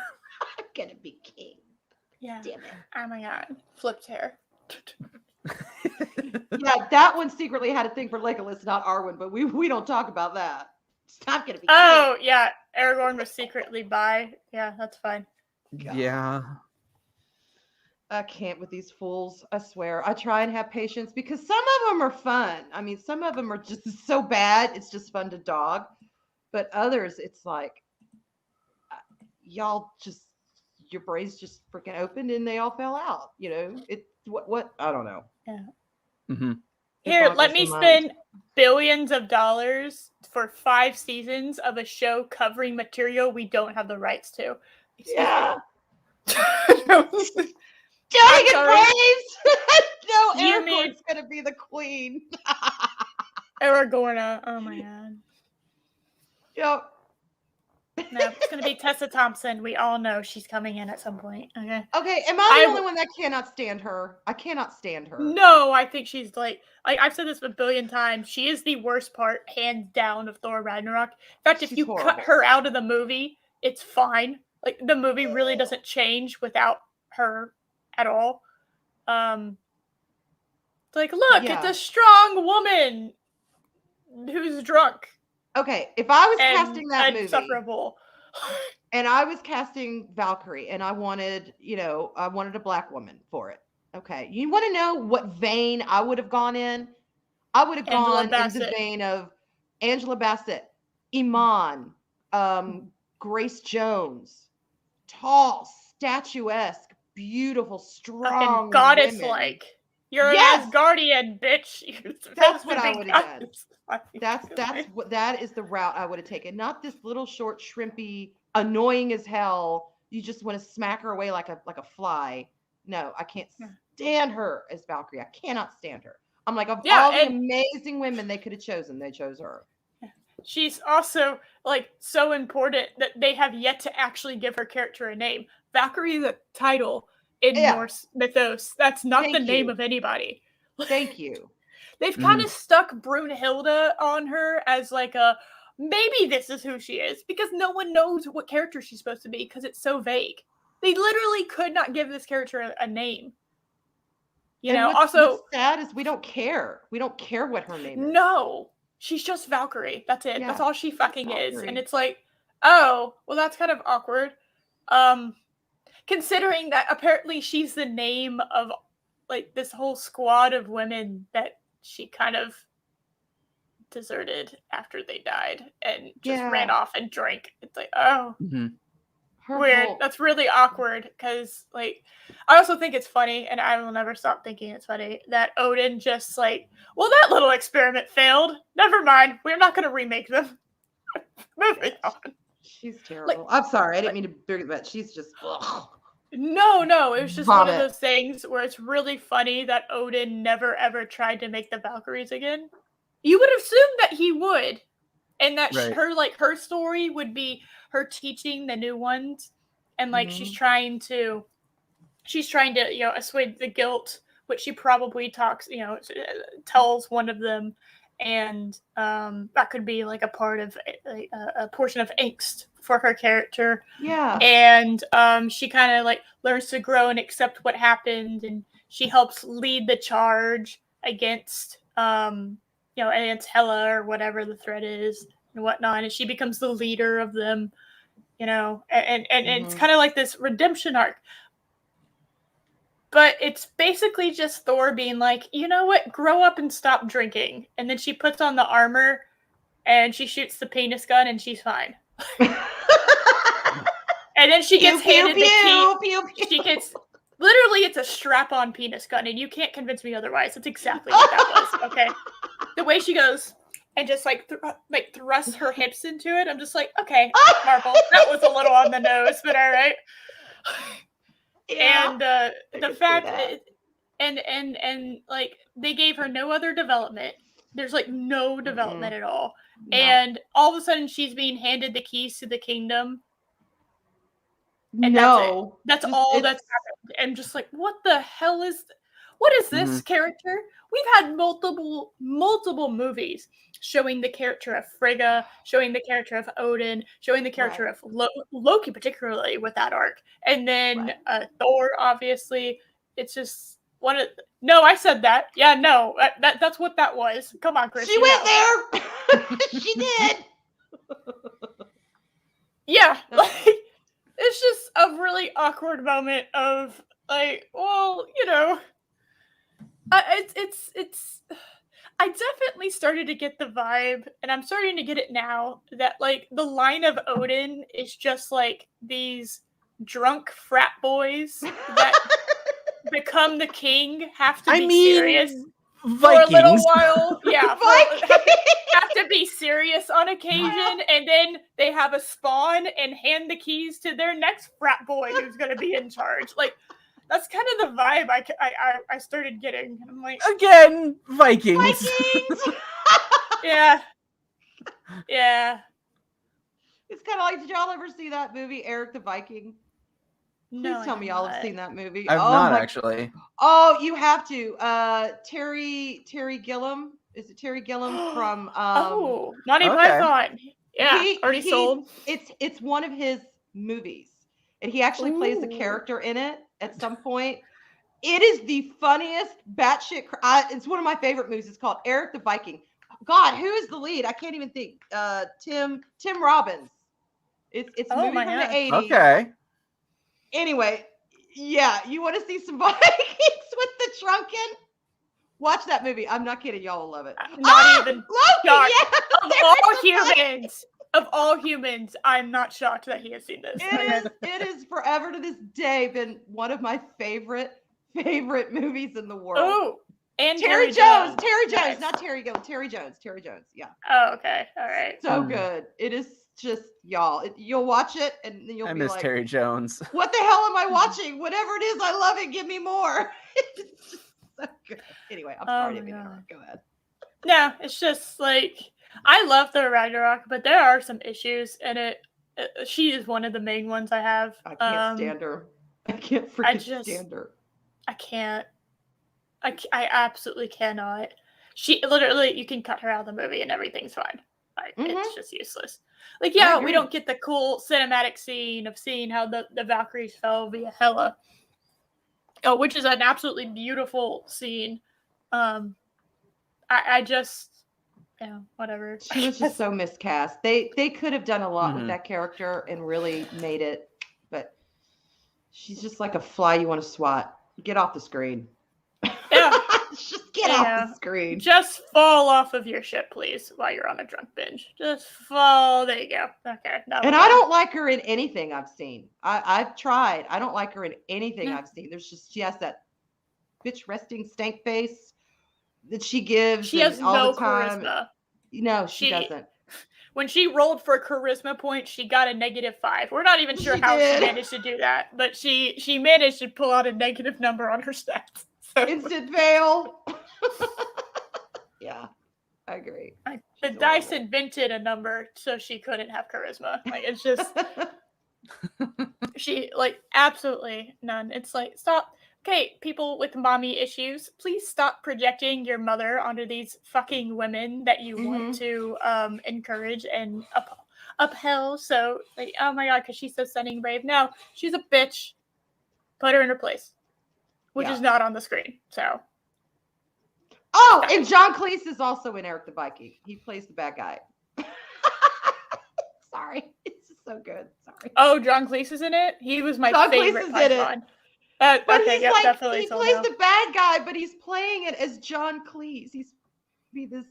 gonna be king. Yeah. Damn it. Oh my God. Flipped hair. Yeah, that one secretly had a thing for Legolas, not Arwen, but we don't talk about that. I'm gonna be king. Oh yeah, Aragorn was secretly bi. Yeah, that's fine. God. Yeah. I can't with these fools. I swear. I try and have patience because some of them are fun. I mean, some of them are just so bad. It's just fun to dog. But others, it's like, y'all just, your brains just freaking opened and they all fell out. What? I don't know. Yeah. Mm-hmm. Here, let me spend billions of dollars for 5 seasons of a show covering material we don't have the rights to. Yeah. Johnny get praised. No, Aragorn's gonna be the queen. Aragorn. Oh my God. Yep. No, it's gonna be Tessa Thompson. We all know she's coming in at some point. Okay. Okay. Am I the only one that cannot stand her? I cannot stand her. No, I think she's like I've said this a billion times. She is the worst part, hands down, of Thor Ragnarok. In fact, if you cut her out of the movie, it's fine. Like the movie really doesn't change without her at all. It's like, look, it's a strong woman who's drunk. Okay, if I was casting that movie, insufferable. And I was casting Valkyrie, and I wanted a black woman for it. Okay, you want to know what vein I would have gone in? I would have gone in the vein of Angela Bassett, Iman, Grace Jones, tall, statuesque, beautiful, strong, goddess-like. You're an Asgardian, bitch. That's what I would have done. That is the route I would have taken. Not this little short, shrimpy, annoying as hell. You just want to smack her away like a fly. No, I can't stand her as Valkyrie. I cannot stand her. I'm like, of all the amazing women they could have chosen, they chose her. She's also like so important that they have yet to actually give her character a name. Valkyrie is a title in Norse mythos. That's not the name of anybody. Thank you. They've kind of stuck Brunhilde on her as like maybe this is who she is, because no one knows what character she's supposed to be because it's so vague. They literally could not give this character a name. What's sad is we don't care. We don't care what her name is. No, she's just Valkyrie. That's it. That's all she fucking is. And it's like, oh, well, that's kind of awkward. Considering that apparently she's the name of like this whole squad of women that she kind of deserted after they died and just ran off and drank. It's like, oh, weird. That's really awkward because, like, I also think it's funny, and I will never stop thinking it's funny, that Odin just like, well, that little experiment failed. Never mind. We're not going to remake them. Moving on. She's terrible. I'm sorry. I didn't mean to bring it, but she's just, ugh. No. It was just one of those things where it's really funny that Odin never, ever tried to make the Valkyries again. You would assume that he would. And that her story would be her teaching the new ones. And like, she's trying to, assuage the guilt, which she probably tells one of them. And that could be like a part of a portion of angst for her character. Yeah. And she kind of like learns to grow and accept what happened. And she helps lead the charge against against Hela or whatever the threat is and whatnot, and she becomes the leader of them, and it's kind of like this redemption arc. But it's basically just Thor being like, you know what, grow up and stop drinking. And then she puts on the armor and she shoots the penis gun and she's fine. And then she gets handed the key. She gets, literally, it's a strap-on penis gun, and you can't convince me otherwise. That's exactly what that was, okay? The way she goes and just, thrusts her hips into it, I'm just like, okay, Marvel, that was a little on the nose, but all right. Yeah, and the fact and like they gave her no other development. There's like no development at all. No. And all of a sudden she's being handed the keys to the kingdom. And that's all that's happened. And just like, what the hell is this character? We've had multiple movies showing the character of Frigga, showing the character of Odin, showing the character of Loki, particularly with that arc. And then Thor, obviously. It's just no, I said that. Yeah, no, that's what that was. Come on, Chris. She went there. She did. Yeah, it's just a really awkward moment of like, well, it's. I definitely started to get the vibe, and I'm starting to get it now, that like the line of Odin is just like these drunk frat boys that become the king have to be serious Vikings. For a little while. Yeah, have to be serious on occasion, and then they have a spawn and hand the keys to their next frat boy who's going to be in charge. Like, that's kind of the vibe I started getting. I'm like, again, Vikings. Yeah. It's kind of like, did y'all ever see that movie, Eric the Viking? Please tell me y'all have seen that movie. I've not actually. Oh, you have to. Terry Gilliam. Is it Terry Gilliam from? Monty Python. Yeah, already sold. It's one of his movies, and he actually plays a character in it at some point. It is the funniest batshit. It's one of my favorite movies. It's called Eric the Viking. God, who is the lead? I can't even think. Tim Robbins. It's a movie from the 80s. Okay. Anyway, yeah, you want to see some Vikings with the drunken? Watch that movie. I'm not kidding. Y'all will love it. Not even Loki, Of all humans, I'm not shocked that he has seen this. It is forever to this day been one of my favorite movies in the world. Oh, and Terry Jones. Yes. Not Terry Gilliam. Terry Jones. Yeah. Oh, okay. All right. So good. It is just, y'all. You'll watch it and then you'll be like, Terry Jones. What the hell am I watching? Whatever it is, I love it. Give me more. It's just so good. Anyway, I'm sorry to be there. Go ahead. No, it's just like, I love the Ragnarok, but there are some issues in it. She is one of the main ones I have. I can't stand her. I can't freaking stand her. I can't. I absolutely cannot. She literally, you can cut her out of the movie and everything's fine. Like, it's just useless. Like, yeah, we don't get the cool cinematic scene of seeing how the Valkyries fell via Hela. Oh, which is an absolutely beautiful scene. I just, whatever. She was just so miscast. They could have done a lot with that character and really made it, but she's just like a fly you want to swat. Get off the screen. Yeah. Just get off the screen. Just fall off of your ship, please, while you're on a drunk binge. Just fall. There you go. Okay. And I don't like her in anything I've seen. I've tried. I don't like her in anything I've seen. She has that bitch resting stank face that she gives. She has all no the time. charisma. No, she doesn't. When she rolled for charisma point, she got a -5. We're not even sure how she managed to do that, but she managed to pull out a negative number on her stats. So. Instant fail. Yeah, I agree. The dice invented a number so she couldn't have charisma. Like, it's just she absolutely none. It's like, stop. Okay, people with mommy issues, please stop projecting your mother onto these fucking women that you want to encourage and upheld. So, oh my god, because she's so stunning, brave. No, she's a bitch. Put her in her place. which is not on the screen. So. Oh, and John Cleese is also in Eric the Viking. He plays the bad guy. Sorry, it's just so good. Sorry. Oh, John Cleese is in it. He was my favorite Python. But okay, he's yep, like definitely he plays the bad guy, but he's playing it as John Cleese. He's be this,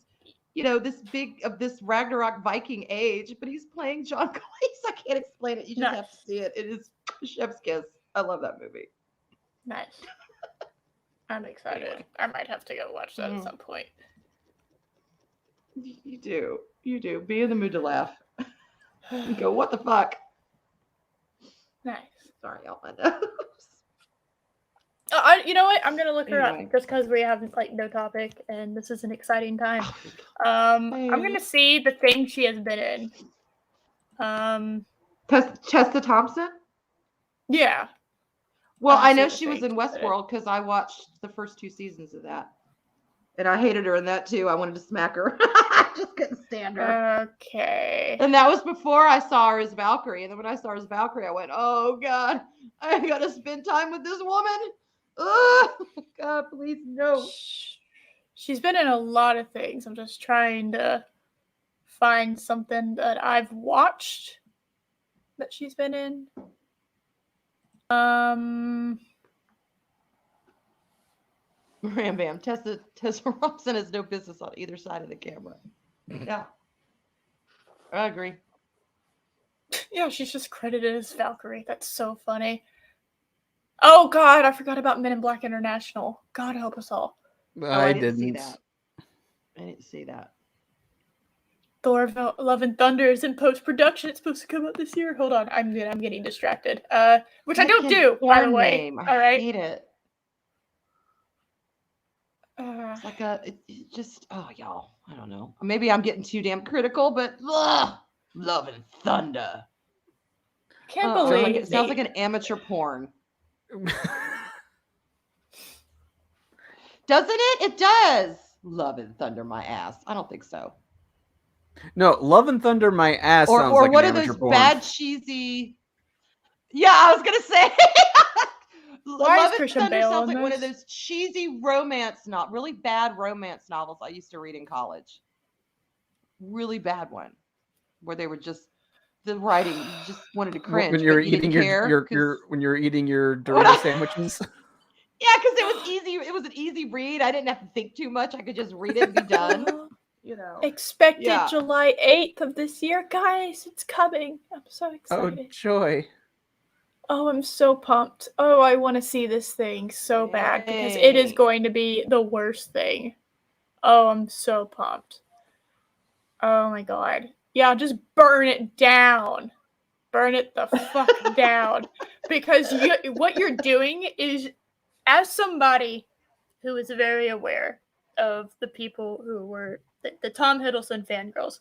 this big of this Ragnarok Viking age, but he's playing John Cleese. I can't explain it. You just have to see it. It is chef's kiss. I love that movie. Nice. I'm excited. Anyway. I might have to go watch that at some point. You do. Be in the mood to laugh. You go, what the fuck? Nice. Sorry, all my nose. You know what? I'm gonna look her up just because we have no topic, and this is an exciting time. I'm gonna see the thing she has been in. Tessa Thompson. Yeah. Well, I know she was in Westworld because I watched the first 2 seasons of that. And I hated her in that too. I wanted to smack her. I just couldn't stand her. Okay. And that was before I saw her as Valkyrie. And then when I saw her as Valkyrie, I went, oh, God, I got to spend time with this woman. Oh, God, please, no. She's been in a lot of things. I'm just trying to find something that I've watched that she's been in. Ram Bam. Tessa Robson has no business on either side of the camera. Yeah. I agree. Yeah, she's just credited as Valkyrie. That's so funny. Oh, God, I forgot about Men in Black International. God help us all. I didn't see that. I didn't see that. Thor Love and Thunder is in post-production. It's supposed to come out this year. Hold on. I'm getting distracted. Which I don't do, by the way. Name. All right. I hate it. It's like y'all. I don't know. Maybe I'm getting too damn critical, but Love and Thunder. Can't believe it sounds like an amateur porn. Doesn't it? It does. Love and Thunder my ass. I don't think so. No, Love and Thunder my ass sounds like what an are those porn. bad cheesy? Yeah, I was gonna say. Love and Thunder sounds like one of those cheesy really bad romance novels I used to read in college. Really bad one, where they were just the writing. You just wanted to cringe when you're eating when you're eating your Dorito sandwiches. Yeah, because it was easy. It was an easy read. I didn't have to think too much. I could just read it and be done. Expected July 8th of this year, guys. It's coming. I'm so excited. Oh, joy. Oh, I'm so pumped. Oh, I want to see this thing so bad because it is going to be the worst thing. Oh, I'm so pumped. Oh my God. Yeah, just burn it down. Burn it the fuck down. Because what you're doing is, as somebody who is very aware of the people who were the Tom Hiddleston fangirls,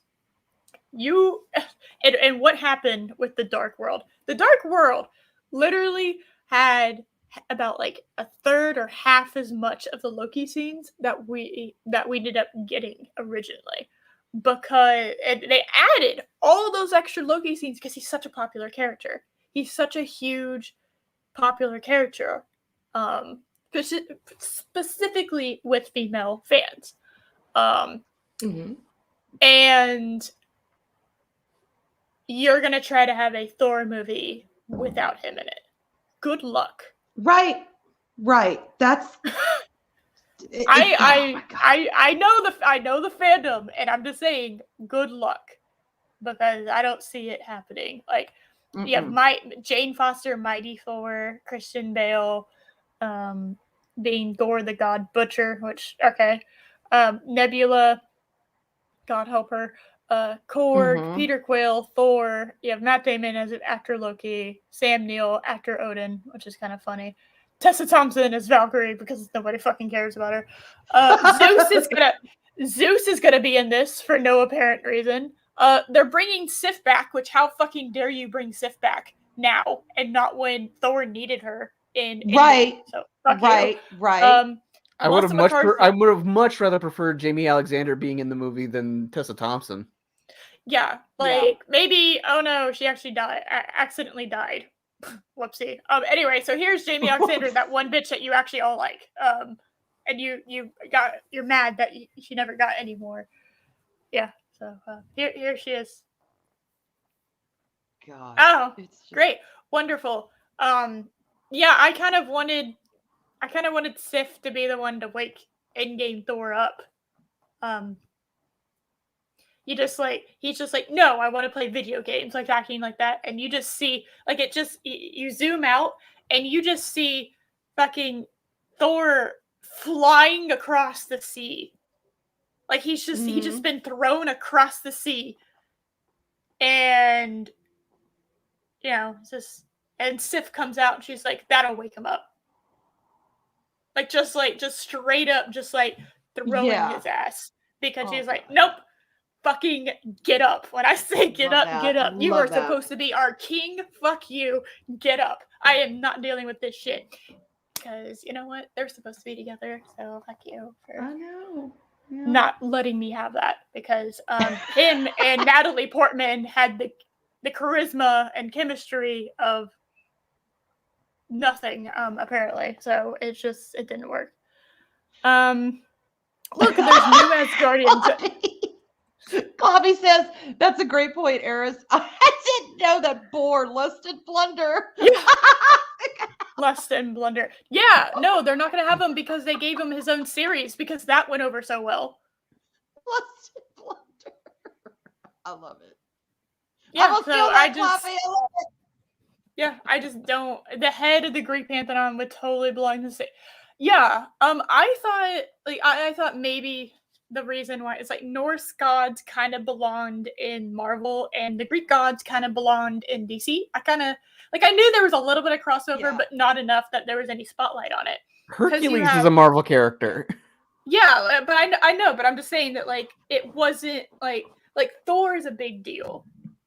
and what happened with the Dark World. The Dark World literally had about a third or half as much of the Loki scenes that we ended up getting originally, because they added all those extra Loki scenes because he's such a popular character. He's such a huge popular character, specifically with female fans. And you're gonna try to have a Thor movie without him in it. Good luck. Right. That's. I know the fandom, and I'm just saying, good luck, because I don't see it happening. You have Jane Foster, Mighty Thor, Christian Bale, being Thor the God Butcher, Nebula, God help her, Korg, Peter Quill, Thor. You have Matt Damon as actor Loki, Sam Neill, actor Odin, which is kind of funny. Tessa Thompson as Valkyrie because nobody fucking cares about her. Zeus is gonna be in this for no apparent reason. They're bringing Sif back, which how fucking dare you bring Sif back now and not when Thor needed her in right. So, right. I would have much rather preferred Jamie Alexander being in the movie than Tessa Thompson. Yeah, maybe. Oh no, she actually accidentally died. Whoopsie. Anyway, so here's Jamie Alexander, that one bitch that you actually all like. And you're mad that she never got any more. Yeah. So here she is. God. Oh, great, wonderful. Yeah, I kind of wanted Sif to be the one to wake Endgame Thor up. He's just like, no, I want to play video games, like acting like that, and you just see, like, it just, you zoom out and you just see fucking Thor flying across the sea, like he's just been thrown across the sea, and and Sif comes out and she's like, that'll wake him up, like just straight up, just like throwing his ass, because she's like, nope. Fucking get up. When I say get up, get up. You are supposed to be our king. Fuck you. Get up. I am not dealing with this shit. Because you know what? They're supposed to be together. So fuck you for not letting me have that. Because him and Natalie Portman had the charisma and chemistry of nothing, apparently. So it didn't work. Look, there's new Asgardians. Clappy says, that's a great point, Eris. I didn't know that bore Lust and Blunder. Lust and Blunder. Yeah, no, they're not going to have him because they gave him his own series because that went over so well. Lust and Blunder. I love it. Yeah, I just don't. The head of the Greek Pantheon would totally belong to say. Yeah, I thought maybe the reason why it's like Norse gods kind of belonged in Marvel and the Greek gods kind of belonged in DC. I knew there was a little bit of crossover, but not enough that there was any spotlight on it. Hercules is a Marvel character. Yeah, but I know, but I'm just saying that like it wasn't like Thor is a big deal.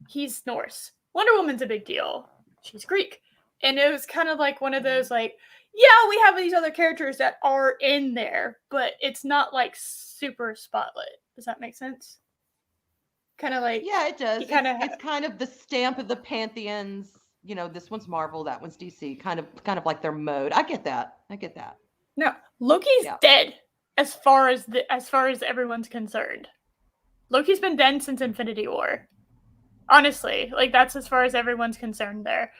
He's Norse. Wonder Woman's a big deal. She's Greek. And it was kind of like one of those like, yeah, we have these other characters that are in there, but it's not like super spotlight. Does that make sense? Kind of like, yeah, it does. It's kind of the stamp of the pantheons. You know, this one's Marvel, that one's DC. Kind of like their mode. I get that. No, Loki's dead as far as everyone's concerned. Loki's been dead since Infinity War. Honestly, like that's as far as everyone's concerned there.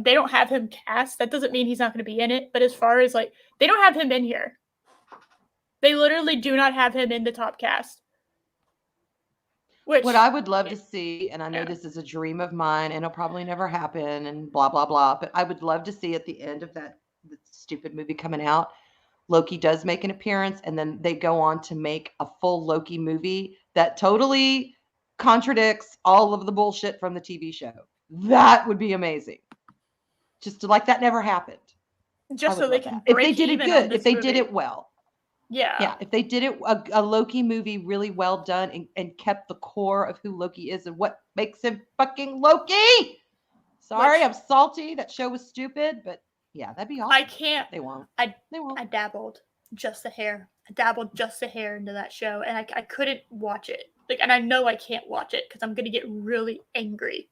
They don't have him cast. That doesn't mean he's not going to be in it. But as far as like, they don't have him in here. They literally do not have him in the top cast. What I would love to see, and I know this is a dream of mine, and it'll probably never happen, and blah, blah, blah, but I would love to see at the end of the stupid movie coming out, Loki does make an appearance, and then they go on to make a full Loki movie that totally contradicts all of the bullshit from the TV show. That would be amazing. Just to like that never happened. Just so they can if they did it good, if they did it well. Yeah. If they did it a Loki movie really well done and kept the core of who Loki is and what makes him fucking Loki. Sorry, I'm salty. That show was stupid, but yeah, that'd be awesome. I can't. They won't. I dabbled just a hair. Into that show, and I couldn't watch it. Like, and I know I can't watch it because I'm gonna get really angry.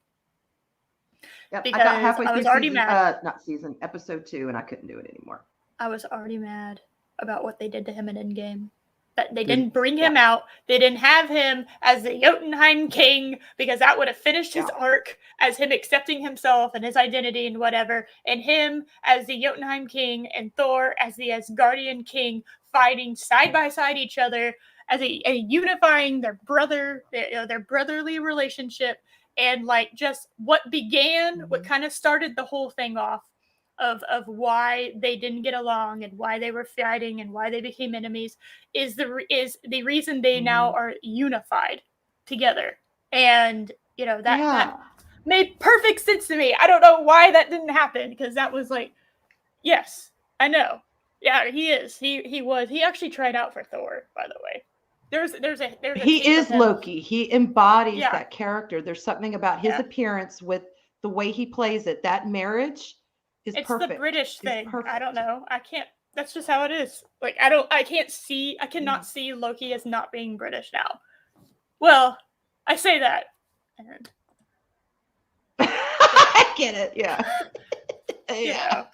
Yep, because I got halfway through episode 2, and I couldn't do it anymore. I was already mad about what they did to him in Endgame. That they didn't bring him out. They didn't have him as the Jotunheim king, because that would have finished his arc as him accepting himself and his identity and whatever, and him as the Jotunheim king and Thor as the Asgardian king fighting side by side each other as a unifying their brotherly relationship, and like just what kind of started the whole thing off of why they didn't get along and why they were fighting and why they became enemies is the reason they now are unified together. And that made perfect sense to me. I don't know why that didn't happen, because that was like, yes, I know. Yeah, he is. He actually tried out for Thor, by the way. He is Loki. He embodies that character. There's something about his appearance with the way he plays it. That marriage is perfect. It's the British thing. I don't know. I can't. That's just how it is. Like I cannot see Loki as not being British now. Well, I say that. I get it. Yeah. Yeah.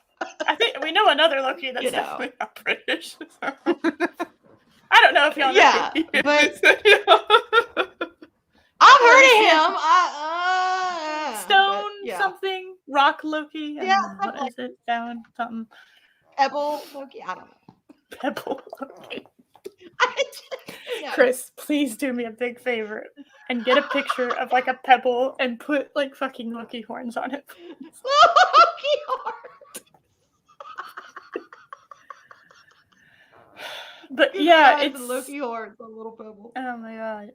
I think we know another Loki that's definitely not British. So. I don't know if y'all know. Yeah, but I've heard of him. Stone something, Rock Loki. Yeah, what is it? Stone something. Pebble Loki. I don't know. Pebble Loki. Chris, please do me a big favor and get a picture of like a pebble and put like fucking Loki horns on it. Loki horns. But yeah, it's Loki horns on little pebble. Oh my god,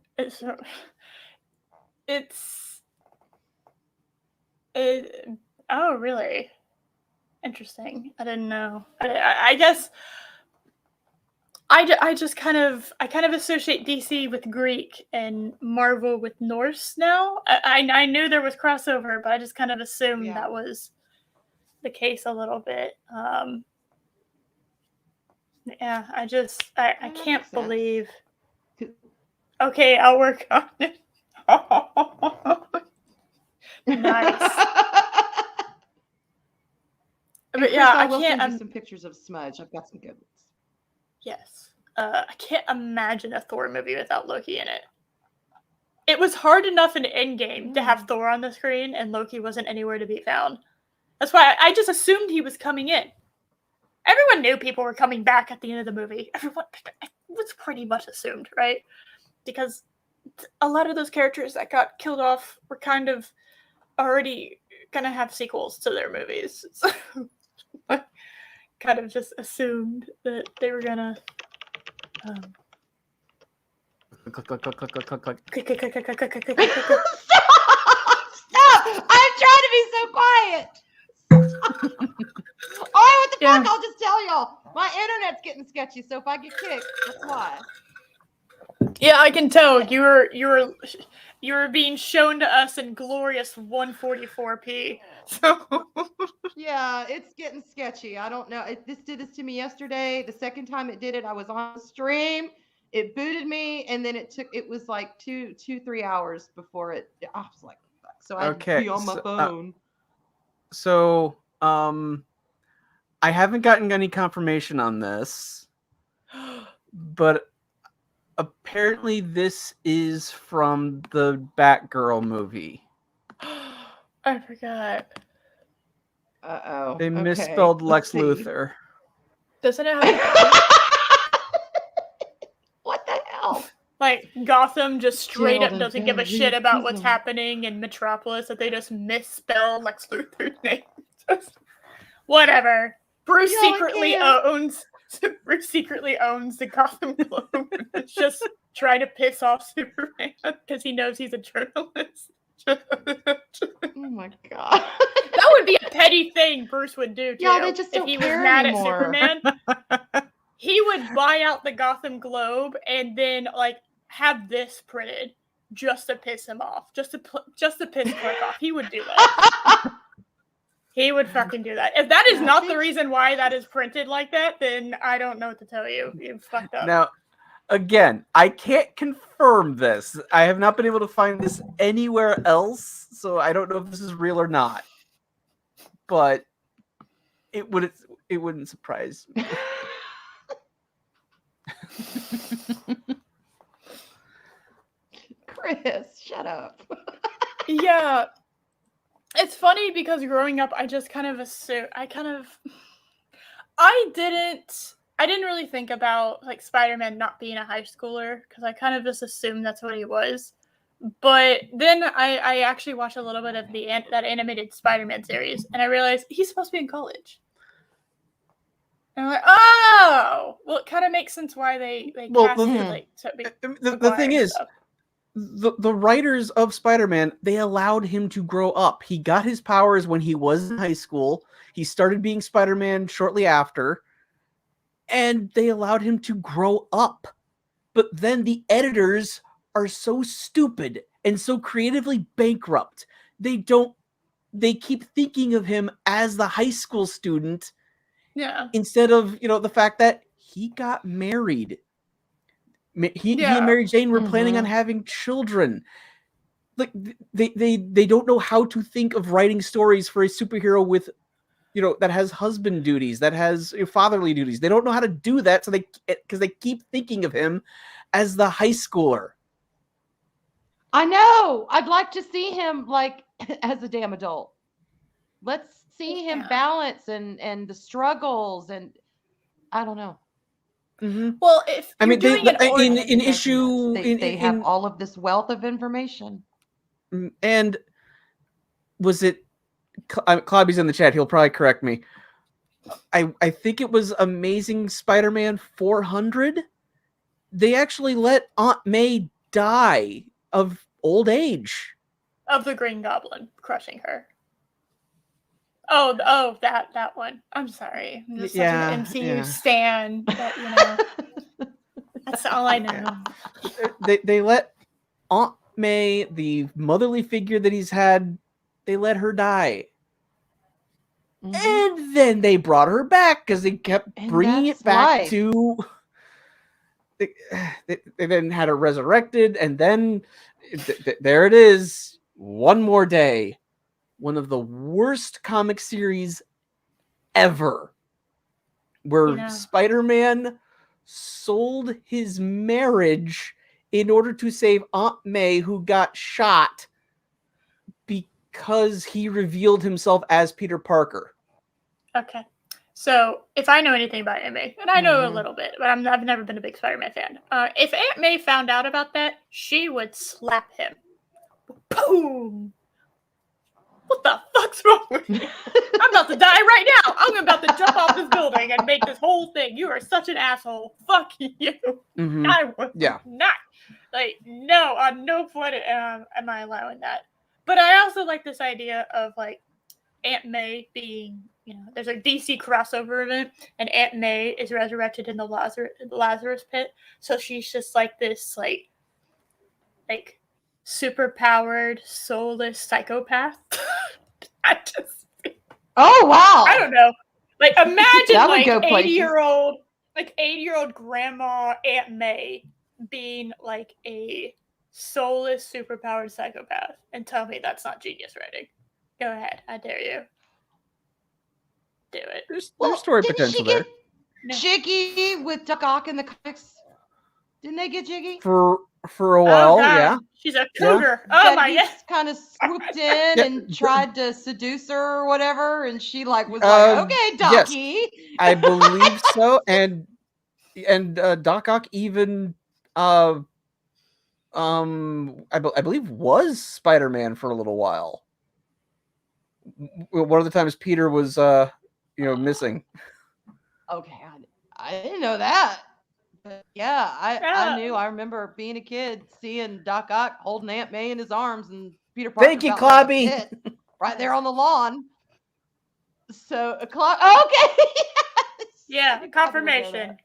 oh really? Interesting. I didn't know. I guess. I just kind of associate DC with Greek and Marvel with Norse now. I knew there was crossover, but I just kind of assumed that was the case a little bit. Yeah, I can't believe. Okay, I'll work on it. Nice. But yeah, I will send you some pictures of Smudge. I've got some good ones. Yes. I can't imagine a Thor movie without Loki in it. It was hard enough in Endgame to have Thor on the screen, and Loki wasn't anywhere to be found. That's why I just assumed he was coming in. Everyone knew people were coming back at the end of the movie. Everyone was pretty much assumed, right? Because a lot of those characters that got killed off were kind of already gonna have sequels to their movies. So I kind of just assumed that they were gonna Click. Stop! I'm trying to be so quiet. Alright, what the fuck? I'll just tell y'all. My internet's getting sketchy, so if I get kicked, that's why. Yeah, I can tell. You were being shown to us in glorious 144p. So yeah, it's getting sketchy. I don't know. This did this to me yesterday. The second time it did it, I was on the stream. It booted me, and then it was like 3 hours before I was like, fuck. So I had to be on my phone. I haven't gotten any confirmation on this, but apparently this is from the Batgirl movie. I forgot. Uh-oh. They misspelled Lex Luthor. Doesn't it have what the hell? Like, Gotham just straight up doesn't give a shit about what's happening in Metropolis, that they just misspell Lex Luthor's name. Whatever. Bruce secretly owns the Gotham Globe. It's just trying to piss off Superman because he knows he's a journalist. Oh my god. That would be a petty thing Bruce would do too. Yeah, they just don't if he was care mad anymore. at Superman. He would buy out the Gotham Globe and then like have this printed just to piss him off, just to piss Clark off. He would do that. He would fucking do that. If that is not the reason why that is printed like that, then I don't know what to tell you. You fucked up. Now, again, I can't confirm this. I have not been able to find this anywhere else, so I don't know if this is real or not. But it wouldn't surprise me. Chris, shut up. Yeah. It's funny because growing up, I just kind of assumed, I didn't really think about like Spider-Man not being a high schooler because I kind of just assumed that's what he was. But then I actually watched a little bit of that animated Spider-Man series, and I realized he's supposed to be in college. And I'm like, oh, well, it kind of makes sense why they cast it like the thing is. The writers of Spider-Man, they allowed him to grow up. He got his powers when he was in high school. He started being Spider-Man shortly after. And they allowed him to grow up. But then the editors are so stupid and so creatively bankrupt. They keep thinking of him as the high school student. Yeah. Instead of, the fact that he got married. He and Mary Jane were planning on having children. Like they don't know how to think of writing stories for a superhero with, that has husband duties, that has fatherly duties. They don't know how to do that, so because they keep thinking of him as the high schooler. I know. I'd like to see him like as a damn adult. Let's see him balance and the struggles, and I don't know. Mm-hmm. Well, if you're doing in issue, they have all of this wealth of information. And was it Clobby's in the chat? He'll probably correct me. I think it was Amazing Spider-Man 400. They actually let Aunt May die of old age. Of the Green Goblin crushing her. Oh, that one. I'm sorry. I'm just such an MCU stan that, that's all I know. They let Aunt May, the motherly figure that he's had, they let her die. Mm-hmm. And then they brought her back because they kept bringing it back to... They then had her resurrected, and then there it is. One More Day. One of the worst comic series ever. Where Spider-Man sold his marriage in order to save Aunt May, who got shot because he revealed himself as Peter Parker. Okay. So, if I know anything about Aunt May, and I know a little bit, but I've never been a big Spider-Man fan. If Aunt May found out about that, she would slap him. Boom! What the fuck's wrong with you? I'm about to die right now. I'm about to jump off this building and make this whole thing. You are such an asshole. Fuck you. Mm-hmm. I was not. Like, no, on no point am I allowing that. But I also like this idea of, like, Aunt May being, there's a DC crossover event, and Aunt May is resurrected in the Lazarus pit. So she's just like this, like super powered, soulless psychopath. Oh wow! I don't know. Like, imagine like 80-year-old grandma Aunt May being like a soulless, superpowered psychopath, and tell me that's not genius writing. Go ahead, I dare you. Do it. There's story potential there. Jiggy with Doc Ock in the comics. Didn't they get jiggy for a while? Yeah, she's a cougar. Yeah. Oh my god! Kind of swooped in and tried to seduce her or whatever, and she was like, "Okay, Docky." Yes, I believe so, and Doc Ock even I believe was Spider-Man for a little while. One of the times Peter was missing. Okay, I didn't know that. But yeah, I knew. I remember being a kid, seeing Doc Ock holding Aunt May in his arms, and Peter Parker. Thank you, Clobby. Right there on the lawn. So okay. Yeah, confirmation.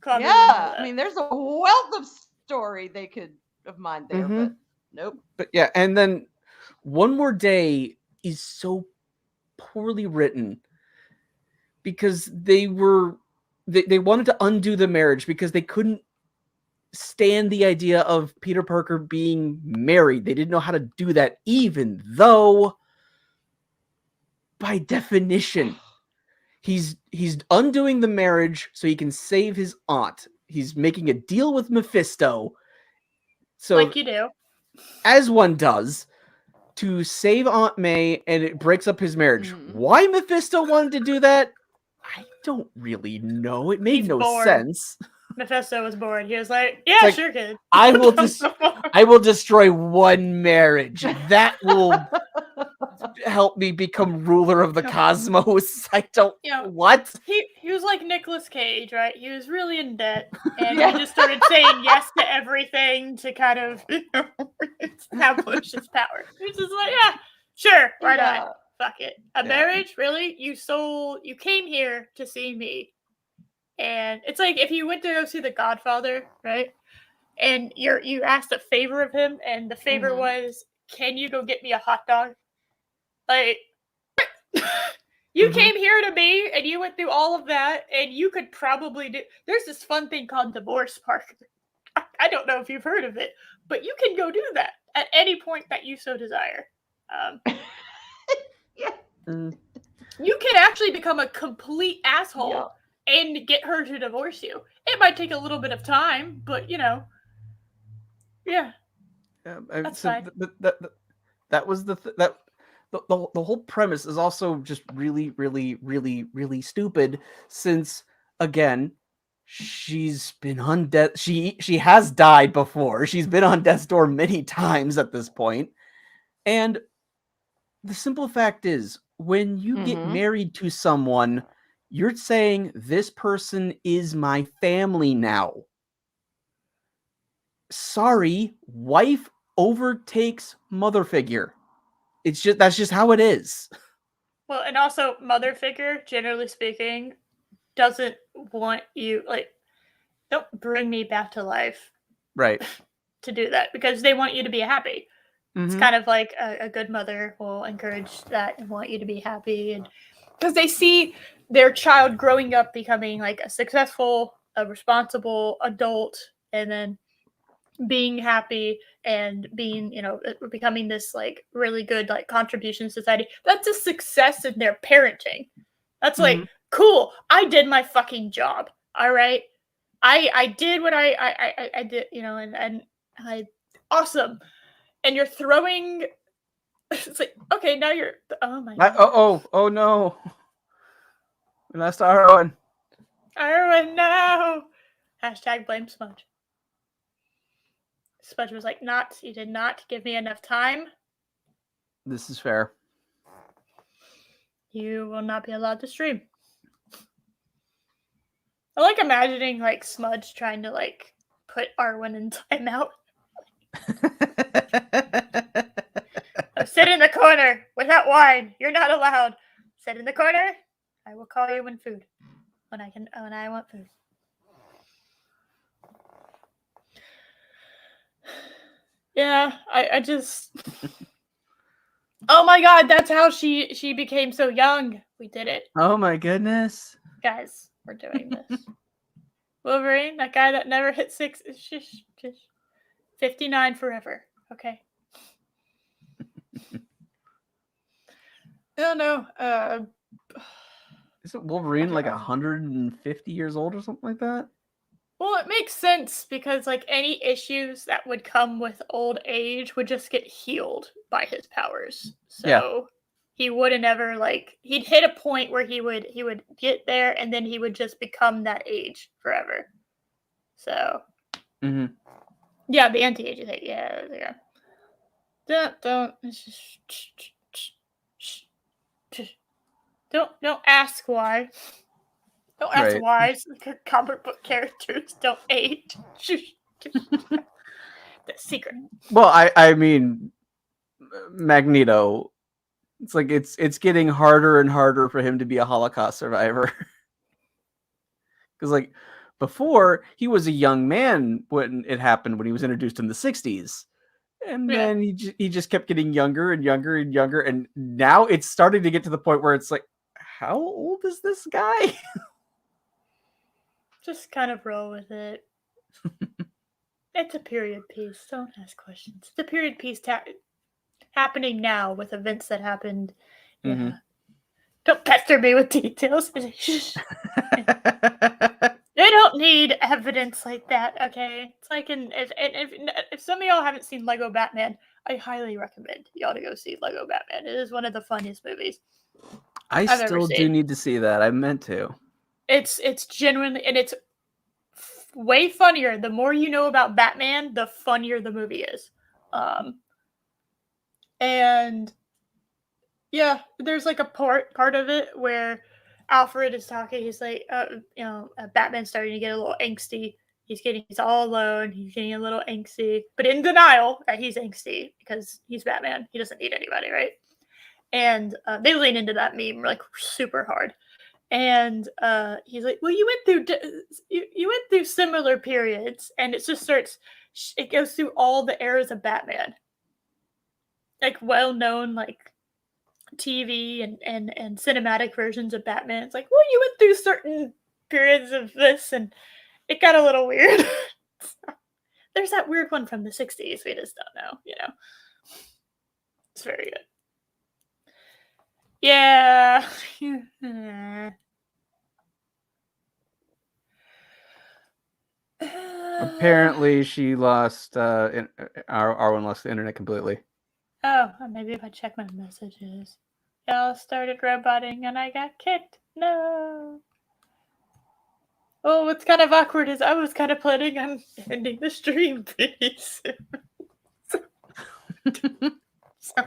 Yeah, I mean, there's a wealth of story they could have mined there, but nope. But yeah, and then One More Day is so poorly written because they wanted to undo the marriage because they couldn't stand the idea of Peter Parker being married. They didn't know how to do that, even though by definition he's undoing the marriage so he can save his aunt. He's making a deal with Mephisto. So like you do. As one does, to save Aunt May, and it breaks up his marriage. Why Mephisto wanted to do that, I don't really know. It made no sense. Mephisto was bored. He was like, "Yeah, sure, kid. I will destroy one marriage. That will help me become ruler of the cosmos." I don't. What? He was like Nicolas Cage, right? He was really in debt, and he just started saying yes to everything to kind of establish his power. He was just like, "Yeah, sure, right on. Fuck it. A marriage, really? You came here to see me." And it's like if you went to go see The Godfather, right? And you asked a favor of him, and the favor was, "Can you go get me a hot dog?" Like, you came here to me, and you went through all of that, and you could probably do. There's this fun thing called divorce, Parker. I don't know if you've heard of it, but you can go do that at any point that you so desire. You can actually become a complete asshole and get her to divorce you. It might take a little bit of time, but yeah. That's fine. That was the whole premise is also just really, really, really, really stupid. Since again, she's been on death. She has died before. She's been on death's door many times at this point, and the simple fact is, when you get married to someone, you're saying this person is my family now. Sorry, wife overtakes mother figure. That's just how it is. Well, and also mother figure, generally speaking, doesn't want you, like, don't bring me back to life. Right. To do that, because they want you to be happy. It's kind of like a good mother will encourage that and want you to be happy, and because they see their child growing up becoming like a successful, a responsible adult, and then being happy and being, becoming this like really good like contribution to society. That's a success in their parenting. That's like, cool, I did my fucking job. All right. I did what I did, and I awesome. And you're throwing. It's like, okay, now you're. Oh my god. Oh no. We lost Arwen. Arwen, no. Hashtag blame Smudge. Smudge was like, you did not give me enough time. This is fair. You will not be allowed to stream. I like imagining like Smudge trying to like put Arwen in timeout. Sit in the corner without wine. You're not allowed. Sit in the corner. I will call you when I want food. Yeah, I just. Oh my god, that's how she became so young. We did it. Oh my goodness. Guys, we're doing this. Wolverine, that guy that never hit 6, is just 59 forever. Okay. Oh no. Isn't Wolverine like 150 years old or something like that? Well, it makes sense because like any issues that would come with old age would just get healed by his powers. So he wouldn't ever he'd hit a point where he would get there and then he would just become that age forever. So yeah, the anti-aging thing. Yeah. Don't ask why. Don't ask why comic book characters don't age. The secret. Well, I mean, Magneto. It's like it's getting harder and harder for him to be a Holocaust survivor. Because like before, he was a young man when it happened, when he was introduced in the 60s. And then he just kept getting younger and younger and younger. And now it's starting to get to the point where it's like, how old is this guy? Just kind of roll with it. It's a period piece. Don't ask questions. It's a period piece happening now with events that happened. Yeah. Don't pester me with details. They don't need evidence like that, okay? It's like if some of y'all haven't seen Lego Batman, I highly recommend y'all to go see Lego Batman. It is one of the funniest movies I've still do need to see that. I meant to. It's genuinely, and it's way funnier. The more you know about Batman, the funnier the movie is. And yeah, there's like a part of it where Alfred is talking. He's like, Batman's starting to get a little angsty. He's all alone. He's getting a little angsty, but in denial that he's angsty because he's Batman. He doesn't need anybody, right? And they lean into that meme like super hard. And he's like, well, you went through similar periods, and it just it goes through all the eras of Batman, like well-known like TV and cinematic versions of Batman. It's like, well, you went through certain periods of this, and it got a little weird. So, there's that weird one from the 60s. We just don't know, It's very good. Yeah. Apparently, she lost. Arwen lost the internet completely. Oh, maybe if I check my messages. Y'all started roboting and I got kicked. No. Oh, what's kind of awkward is I was kind of planning on ending the stream pretty soon. So,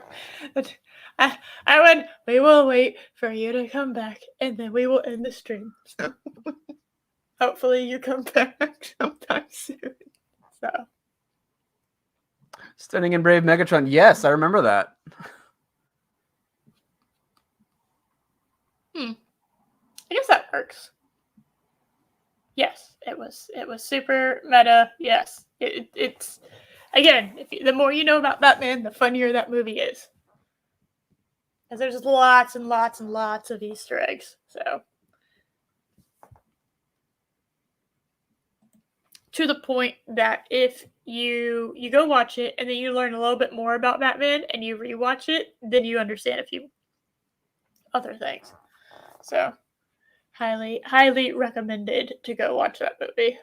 I went, we will wait for you to come back and then we will end the stream. So, hopefully you come back sometime soon. So. Stunning and Brave Megatron. Yes, I remember that. I guess that works. Yes, it was super meta. Yes, it's again. The more you know about Batman, the funnier that movie is, because there's lots and lots and lots of Easter eggs. So to the point that if you go watch it and then you learn a little bit more about Batman and you rewatch it, then you understand a few other things. So highly recommended to go watch that movie.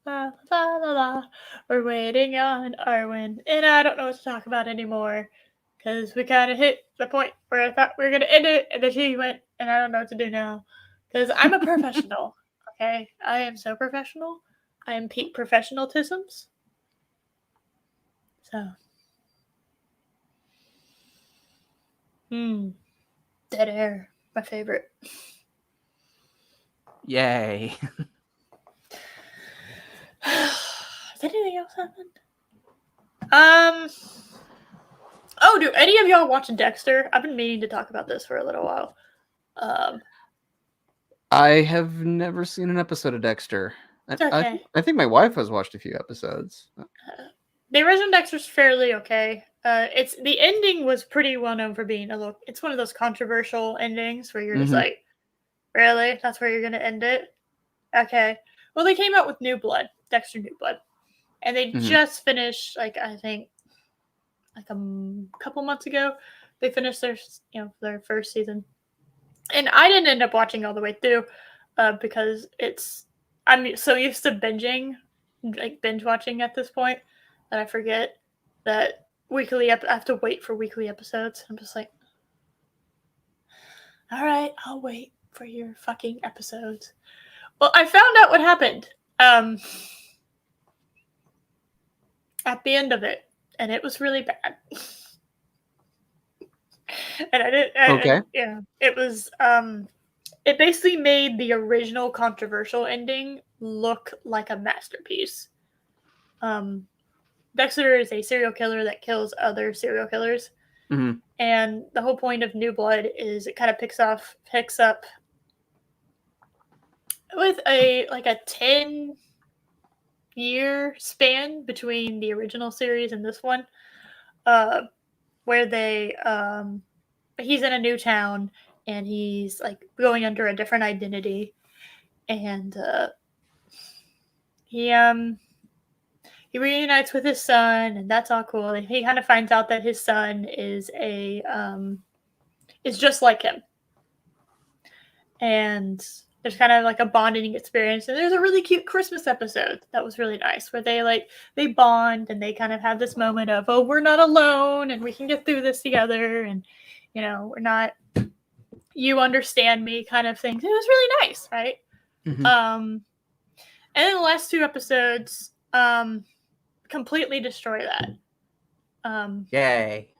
La, la, la, la. We're waiting on Arwen, and I don't know what to talk about anymore because we kind of hit the point where I thought we were going to end it, and then she went, and I don't know what to do now because I'm a professional. Okay, I am so professional. I am peak professionalisms. So, dead air, my favorite. Yay. Did anything else happen? Oh, do any of y'all watch Dexter? I've been meaning to talk about this for a little while. I have never seen an episode of Dexter. Okay. I think my wife has watched a few episodes. The original Dexter's fairly okay. It's the ending was pretty well known for being it's one of those controversial endings where you're just like, really? That's where you're gonna end it? Okay. Well, they came out with New Blood, Dexter New Blood, and they just finished, like, I think, like a couple months ago, they finished their first season, and I didn't end up watching all the way through because I'm so used to binge watching at this point that I forget that I have to wait for weekly episodes. I'm just like, all right, I'll wait for your fucking episodes. Well, I found out what happened at the end of it, and it was really bad. And I didn't. It was. It basically made the original controversial ending look like a masterpiece. Dexter is a serial killer that kills other serial killers, and the whole point of New Blood is it kind of picks up with a 10-year span between the original series and this one, where he's in a new town and he's like going under a different identity, and he reunites with his son, and that's all cool. And he kind of finds out that his son is just like him, and there's kind of like a bonding experience. And there's a really cute Christmas episode that was really nice where they bond and they kind of have this moment of, oh, we're not alone and we can get through this together, and we're not, you understand me kind of things. It was really nice, right? And then the last two episodes completely destroy that. Yay.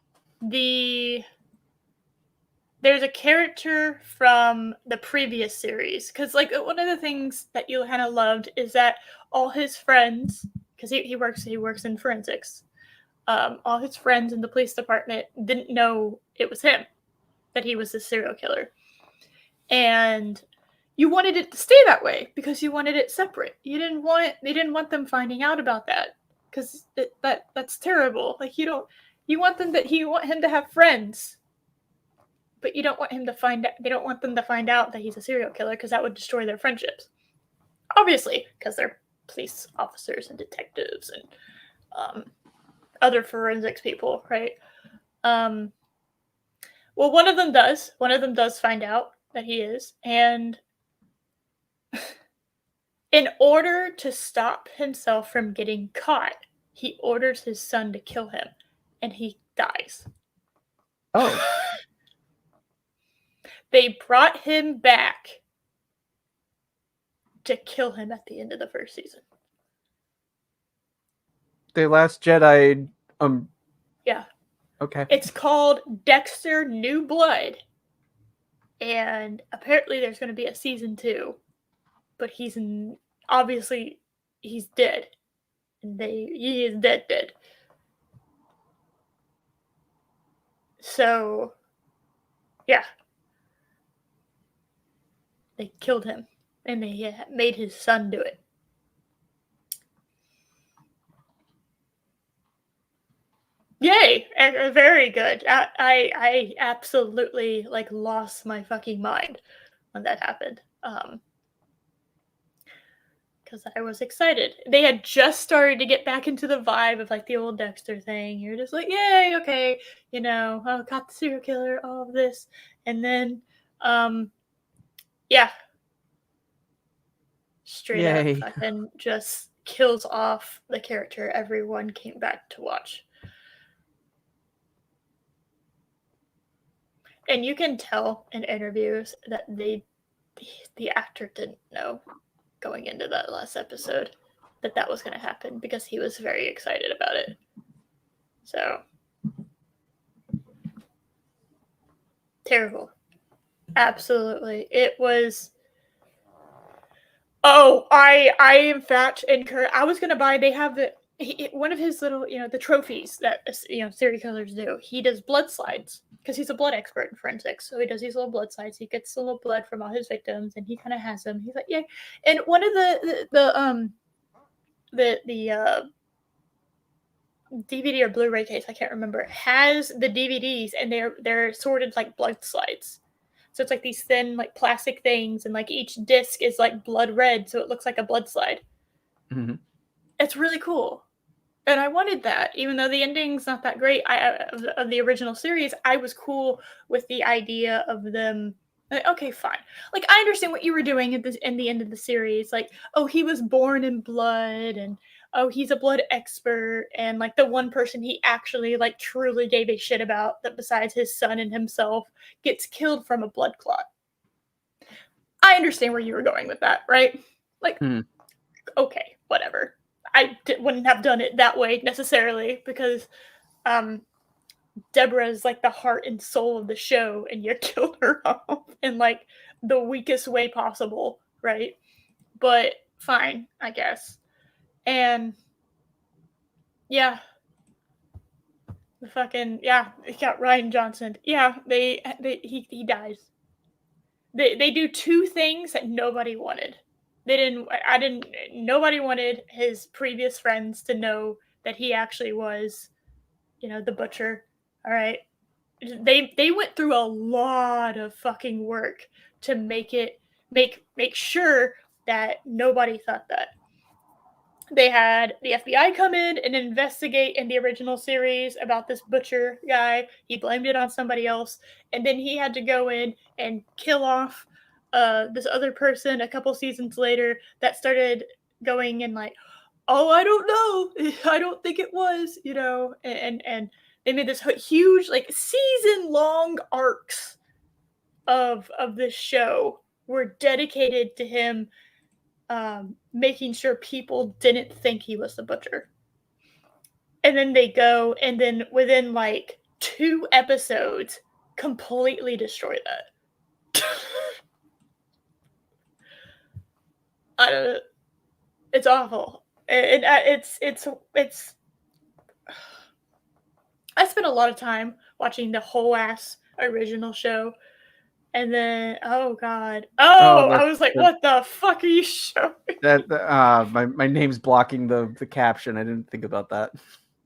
There's a character from the previous series, because like one of the things that you kind of loved is that all his friends, because he works in forensics, all his friends in the police department didn't know it was him, that he was the serial killer, and you wanted it to stay that way because you wanted it separate. They didn't want them finding out about that, because that's terrible. Like you want him to have friends, but you don't want him to find out. They don't want them to find out that he's a serial killer, because that would destroy their friendships. Obviously, because they're police officers and detectives and other forensics people, right? Well, one of them does. One of them does find out that he is, and in order to stop himself from getting caught, he orders his son to kill him, and he dies. Oh. They brought him back to kill him at the end of the first season. The Last Jedi. Yeah. Okay. It's called Dexter New Blood, and apparently there's going to be a season 2, but obviously he's dead, and he is dead. So, yeah, they killed him, and they made his son do it. Yay! Very good. I absolutely lost my fucking mind when that happened. Because I was excited. They had just started to get back into the vibe of the old Dexter thing. You're just like, yay, okay, caught the serial killer, all of this, and then, yeah, straight Yay. up fucking just kills off the character everyone came back to watch. And you can tell in interviews that the actor didn't know going into that last episode that was going to happen, because he was very excited about it. So, terrible. Absolutely. It was... Oh, I in fact incur... I was going to buy... They have one of his little, the trophies that, serial killers do. He does blood slides, because he's a blood expert in forensics. So he does these little blood slides. He gets a little blood from all his victims, and he kind of has them. He's like, yeah. And one of the DVD or Blu-ray case, I can't remember, has the DVDs, and they're sorted like blood slides. So it's these thin plastic things, and each disc is blood red, so it looks like a blood slide. Mm-hmm. It's really cool. And I wanted that, even though the ending's not that great. Of the original series, I was cool with the idea of them. Okay, fine. I understand what you were doing in the end of the series. Oh, he was born in blood, and oh, he's a blood expert, and the one person he actually truly gave a shit about, that besides his son and himself, gets killed from a blood clot. I understand where you were going with that, right? Okay, whatever. I wouldn't have done it that way necessarily, because Deborah's the heart and soul of the show, and you killed her off in the weakest way possible, right? But fine, I guess. And yeah, the fucking it got Rian Johnson. Yeah, he dies. They do two things that nobody wanted. Nobody wanted his previous friends to know that he actually was, the butcher. All right. They went through a lot of fucking work to make sure that nobody thought that. They had the FBI come in and investigate in the original series about this butcher guy. He blamed it on somebody else, and then he had to go in and kill off this other person a couple seasons later that started going in oh, I don't know, I don't think it was, and they made this huge season-long arcs of this show were dedicated to him making sure people didn't think he was the butcher. And then they go, and then within 2 episodes, completely destroy that. I don't know. It's awful. It's I spent a lot of time watching the whole ass original show, and then oh god, I was like, what the fuck are you showing? My name's blocking the caption. I didn't think about that.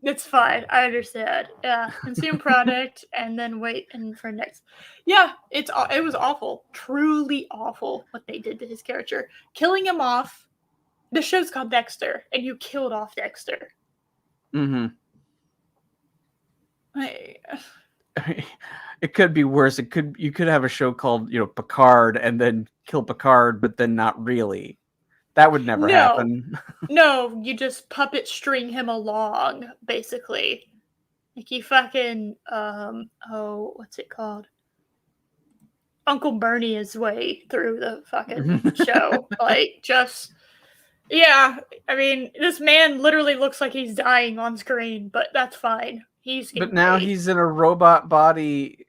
It's fine. I understand. Yeah, consume product and then wait for next. Yeah, it was awful, truly awful what they did to his character, killing him off. The show's called Dexter, and you killed off Dexter. Mm-hmm. it could be worse. You could have a show called, Picard, and then kill Picard, but then not really. That would never happen. No, you just puppet string him along, basically. Like you fucking what's it called? Uncle Bernie his way through the fucking show. Like just yeah, I mean, this man literally looks like he's dying on screen, but that's fine. But now he's in a robot body,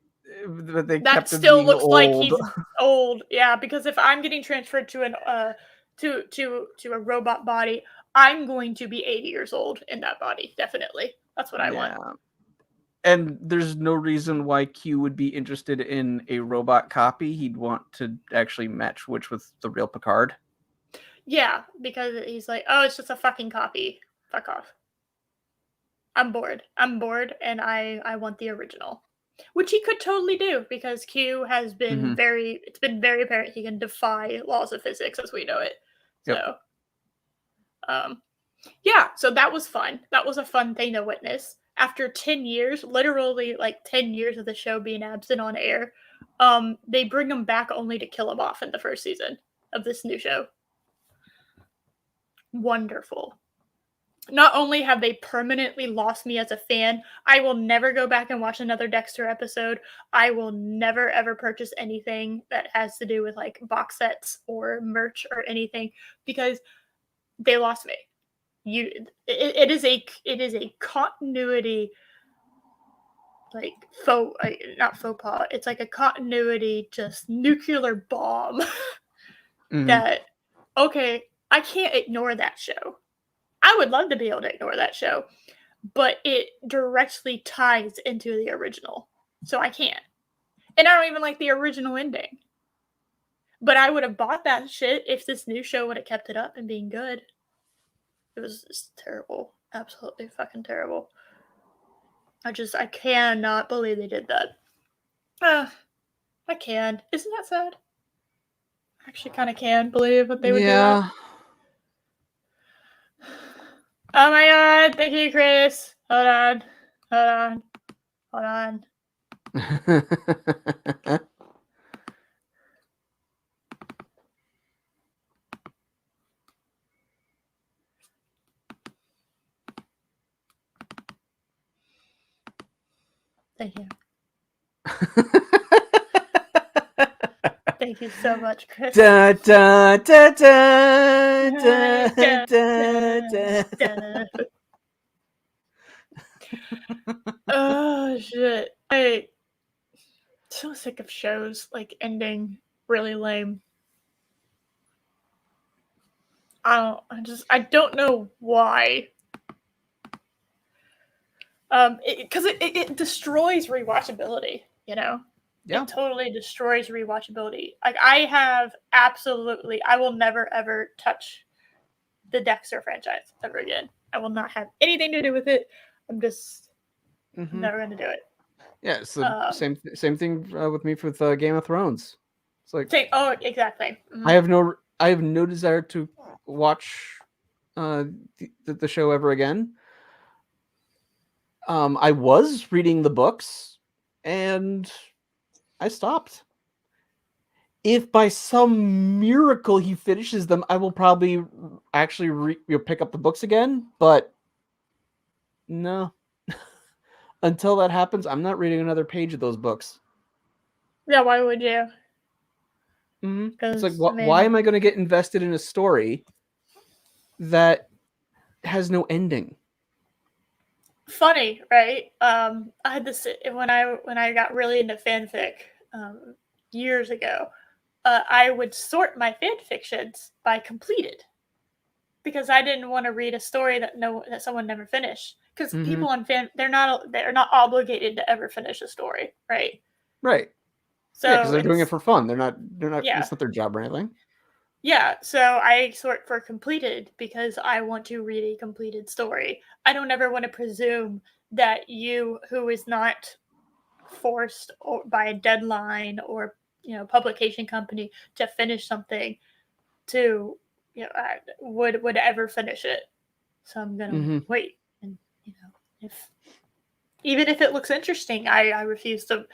but they kept him still being looks old. like he's old. Yeah, because if I'm getting transferred to an to a robot body, I'm going to be 80 years old in that body. Definitely, that's what I want. And there's no reason why Q would be interested in a robot copy. He'd want to actually match with the real Picard. Yeah, because he's like, oh, it's just a fucking copy. Fuck off. I'm bored, and I want the original. Which he could totally do, because Q has been it's been very apparent he can defy laws of physics as we know it. So, yeah, so that was fun. That was a fun thing to witness. After 10 years, literally like 10 years of the show being absent on air, they bring him back only to kill him off in the first season of this new show. Wonderful. Not only have they permanently lost me as a fan, I will never go back and watch another Dexter episode. I will never ever purchase anything that has to do with like box sets or merch or anything, because they lost me. It is a continuity, like not faux pas. It's like a continuity, just nuclear bomb that, okay, I can't ignore that show. I would love to be able to ignore that show, but it directly ties into the original, so I can't. And I don't even like the original ending. But I would have bought that shit if this new show would have kept it up and being good. It was just terrible. Absolutely fucking terrible. I cannot believe they did that. I can. Isn't that sad? I actually kind of can believe what they would do. Yeah. Oh my god, thank you, Chris. Hold on. Thank you. Thank you so much, Chris. Da, da, da, da, da, da, da. Oh shit. I'm so sick of shows like ending really lame. I don't know why. Because it destroys rewatchability, you know? Yeah. It totally destroys rewatchability. Like, I will never, ever touch the Dexter franchise ever again. I will not have anything to do with it. I'm just never going to do it. Yeah, it's the same thing with me with Game of Thrones. It's like, exactly. Mm-hmm. I have no desire to watch the show ever again. I was reading the books, and I stopped. If by some miracle he finishes them, I will probably actually pick up the books again. But no, until that happens, I'm not reading another page of those books. Yeah, why would you? It's like, why am I going to get invested in a story that has no ending? Funny, right? I had this when I got really into fanfic years ago. I would sort my fan fictions by completed, because I didn't want to read a story that someone never finished. Because people on they're not obligated to ever finish a story, right? Right. So because they're doing it for fun. They're not. Yeah. It's not their job or anything. Yeah, so I sort for completed because I want to read a completed story. I don't ever want to presume that you, who is not forced by a deadline or publication company to finish something, to would ever finish it. So I'm gonna wait, and if even if it looks interesting, I refuse to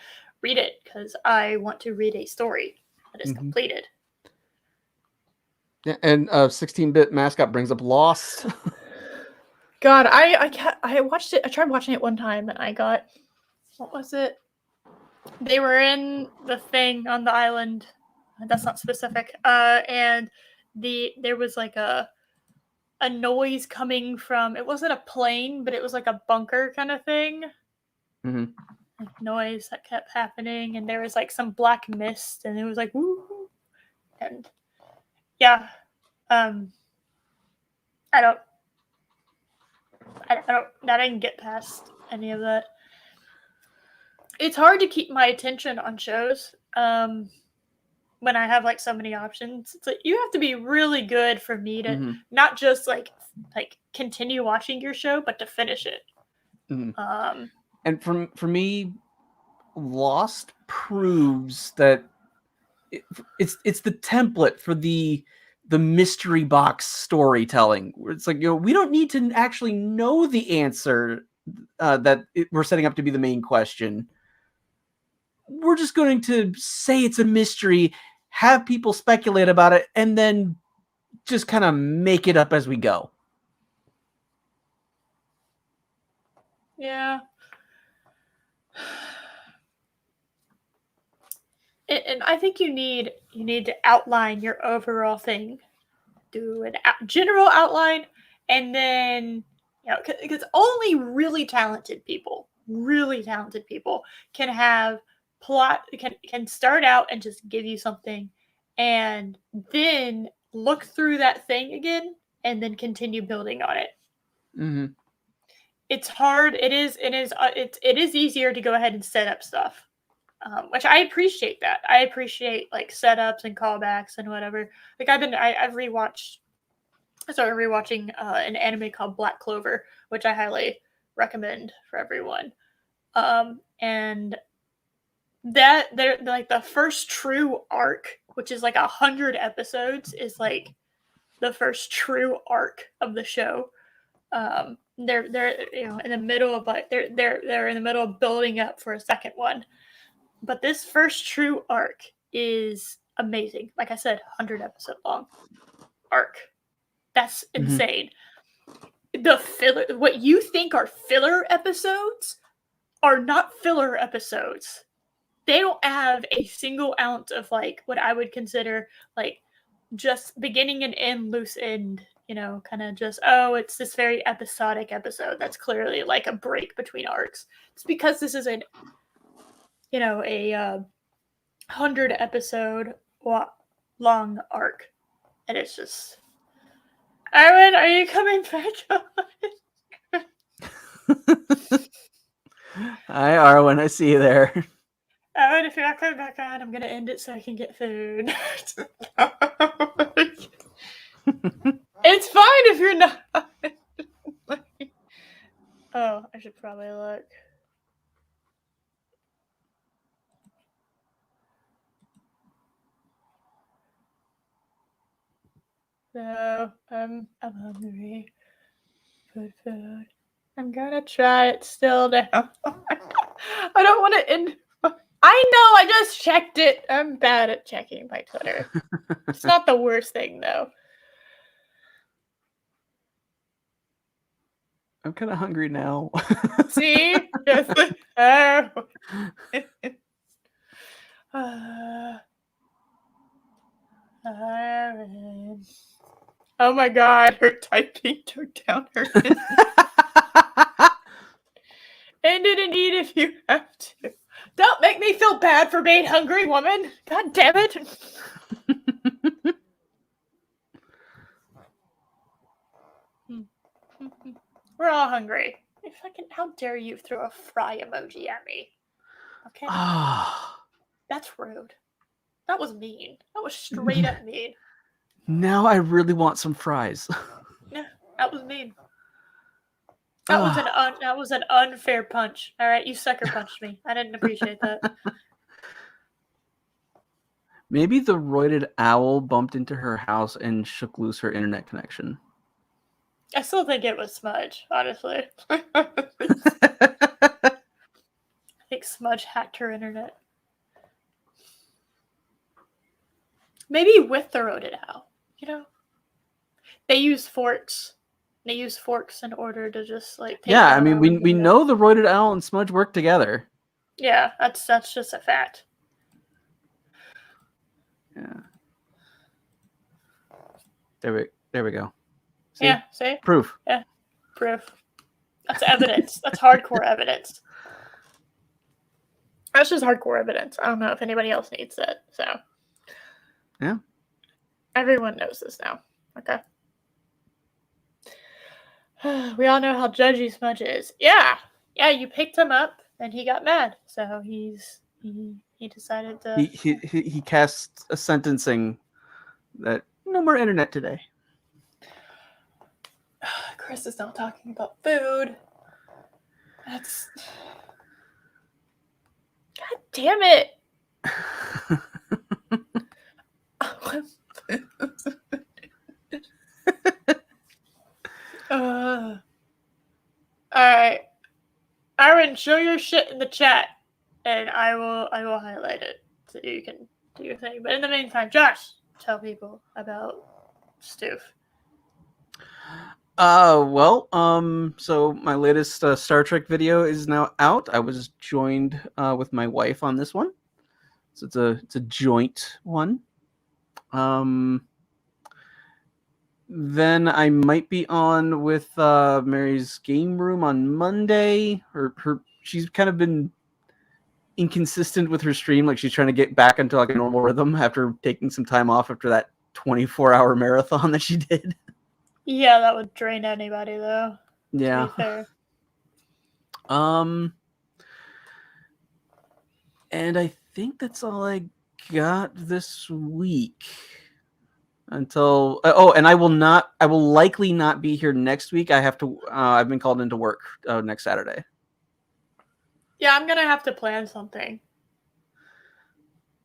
read it because I want to read a story that is completed. Yeah, and 16-bit mascot brings up Lost. God, I watched it. I tried watching it one time, and I got, what was it? They were in the thing on the island. That's not specific. And there was like a noise coming from. It wasn't a plane, but it was like a bunker kind of thing. Mm-hmm. Like noise that kept happening, and there was like some black mist, and it was like woo, and yeah, I didn't get past any of that. It's hard to keep my attention on shows when I have like so many options. It's like you have to be really good for me to not just like continue watching your show, but to finish it. And for me, Lost proves that it's the template for the mystery box storytelling. It's like, we don't need to actually know the answer that we're setting up to be the main question. We're just going to say it's a mystery, have people speculate about it, and then just kind of make it up as we go. Yeah. And I think you need to outline your overall thing, do a general outline, and then because only really talented people can have plot, can start out and just give you something, and then look through that thing again, and then continue building on it. Mm-hmm. It's hard. It is easier to go ahead and set up stuff. Which I appreciate that. I appreciate like setups and callbacks and whatever. Like I started rewatching an anime called Black Clover, which I highly recommend for everyone. And that they're like the first true arc, which is like 100 episodes, is like the first true arc of the show. They're in the middle of like they're in the middle of building up for a second one. But this first true arc is amazing. Like I said, 100 episode long arc. That's insane. The filler, what you think are filler episodes, are not filler episodes. They don't have a single ounce of like what I would consider like just beginning and end, loose end. Kind of just, it's this very episodic episode. That's clearly like a break between arcs. It's because this is a 100 episode long arc, and it's just, Arwen, are you coming back? Hi, Arwen, I see you there. Arwen, if you're not coming back on, I'm gonna end it so I can get food. It's fine if you're not. Oh, I should probably look. So, I'm hungry. Food. I'm gonna try it still now. I don't want to end. I know, I just checked it. I'm bad at checking my Twitter. It's not the worst thing, though. I'm kind of hungry now. See? Yes. Oh my god, her typing took down her End it and eat if you have to. Don't make me feel bad for being hungry, woman. God damn it. We're all hungry. How dare you throw a fry emoji at me? Okay. That's rude. That was mean. That was straight up mean. Now I really want some fries. Yeah, that was mean. That was an unfair punch. All right, you sucker punched me. I didn't appreciate that. Maybe the roided owl bumped into her house and shook loose her internet connection. I still think it was Smudge, honestly. Smudge hacked her internet. Maybe with the Roaded Owl, you know? They use forks. They use forks in order to just like take I mean, we know the Roided Owl and Smudge work together. Yeah, that's just a fact. Yeah. There we go. See? Yeah, see? Proof. Yeah. Proof. That's evidence. That's hardcore evidence. That's just hardcore evidence. I don't know if anybody else needs it. So. Yeah. Everyone knows this now. Okay. We all know how judgy Smudge is. Yeah. Yeah, you picked him up and he got mad. So he decided to he cast a sentencing that no more internet today. Chris is not talking about food. That's God damn it. Alright. Aaron, show your shit in the chat and I will highlight it so you can do your thing. But in the meantime, Josh, tell people about Stoof. So my latest Star Trek video is now out. I was joined with my wife on this one. So it's a joint one. Then I might be on with Mary's game room on Monday. She's kind of been inconsistent with her stream. Like she's trying to get back into like a normal rhythm after taking some time off after that 24-hour marathon that she did. Yeah, that would drain anybody though. Yeah. To be fair. And I think that's all I got this week. Until and I will likely not be here next week. I've been called into work next Saturday. Yeah, I'm gonna have to plan something.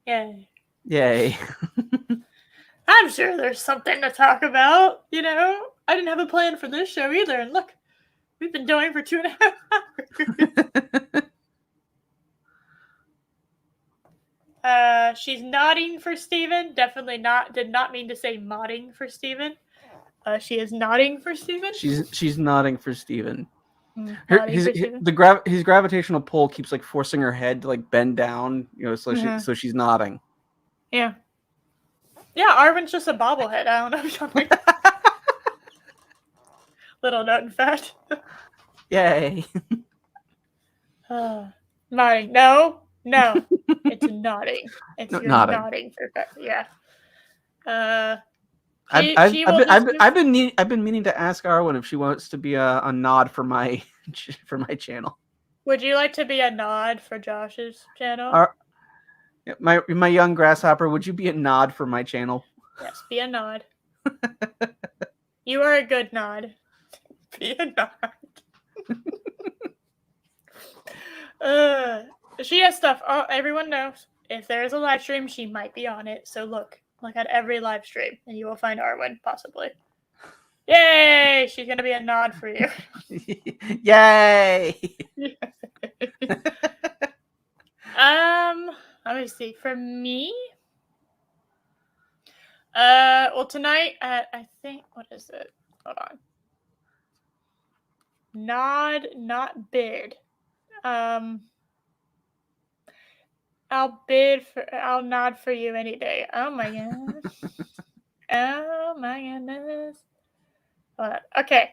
Yay. I'm sure there's something to talk about, you know? I didn't have a plan for this show either, and look, we've been going for 2.5 hours. She's nodding for Steven. Definitely did not mean to say modding for Steven. She is nodding for Steven. She's nodding for Steven. His gravitational pull keeps like forcing her head to like bend down, you know, so she's nodding. Yeah. Yeah, Arvin's just a bobblehead. I don't know something. Little known fact. Yay. Nodding. No. It's nodding. It's nodding for fact. Yeah. I've been meaning to ask Arwen if she wants to be a nod for my channel. Would you like to be a nod for Josh's channel? My young grasshopper, would you be a nod for my channel? Yes, be a nod. You are a good nod. Be a nod. She has stuff. Oh, everyone knows. If there's a live stream, she might be on it. So look at every live stream, and you will find Arwen, possibly. Yay! She's gonna be a nod for you. Yay! Let me see. For me, well, tonight at I think what is it? Hold on. Nod, not bid. I'll nod for you any day. Oh my gosh. Oh my goodness. Okay.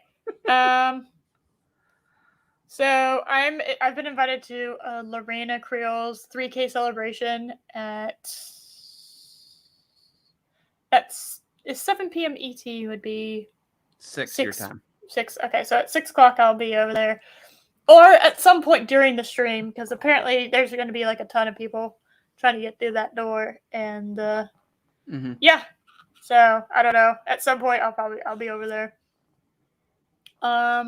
So I've been invited to Lorena Creole's 3K celebration at 7 p.m. ET would be 6 your time. 6. Okay, so at 6 o'clock I'll be over there, or at some point during the stream, because apparently there's going to be like a ton of people trying to get through that door, and yeah. So I don't know. At some point I'll be over there. Let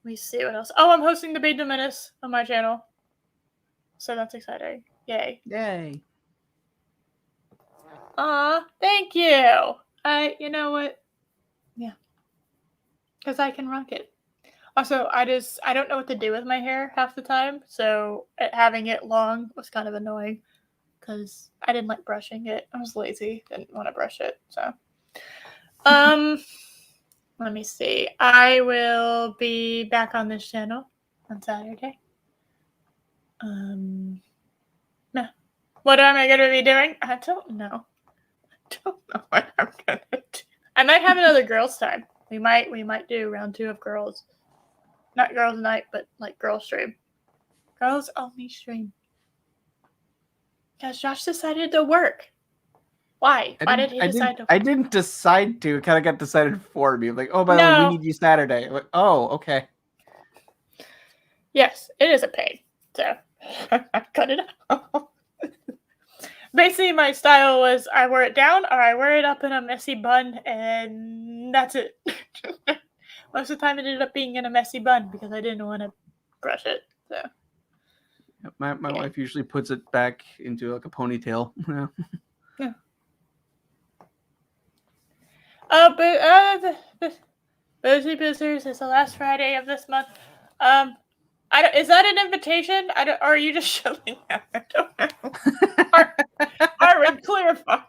me see what else. Oh, I'm hosting the Beta Menace on my channel, so that's exciting. Yay! Thank you. You know what? Yeah, because I can rock it. Also, I don't know what to do with my hair half the time, so having it long was kind of annoying because I didn't like brushing it. I was lazy, didn't want to brush it. So, let me see. I will be back on this channel on Saturday. No. What am I going to be doing? I don't know. I don't know what I'm going to do. I might have another girls' time. We might do round 2 of girls. Not girls' night, but like girls' stream. Girls only stream. Because Josh decided to work. Why? Why did he decide to work? I didn't decide to. It kind of got decided for me. Like, oh, by the way, we need you Saturday. Like, oh, okay. Yes, it is a pain. So I cut it off. Basically, my style was I wear it down or I wear it up in a messy bun, and that's it. Most of the time, it ended up being in a messy bun because I didn't want to brush it. So my wife usually puts it back into like a ponytail. Yeah. But Boozy Boozers is the last Friday of this month. Is that an invitation? Or are you just showing up? I don't know. Arwen, clarify.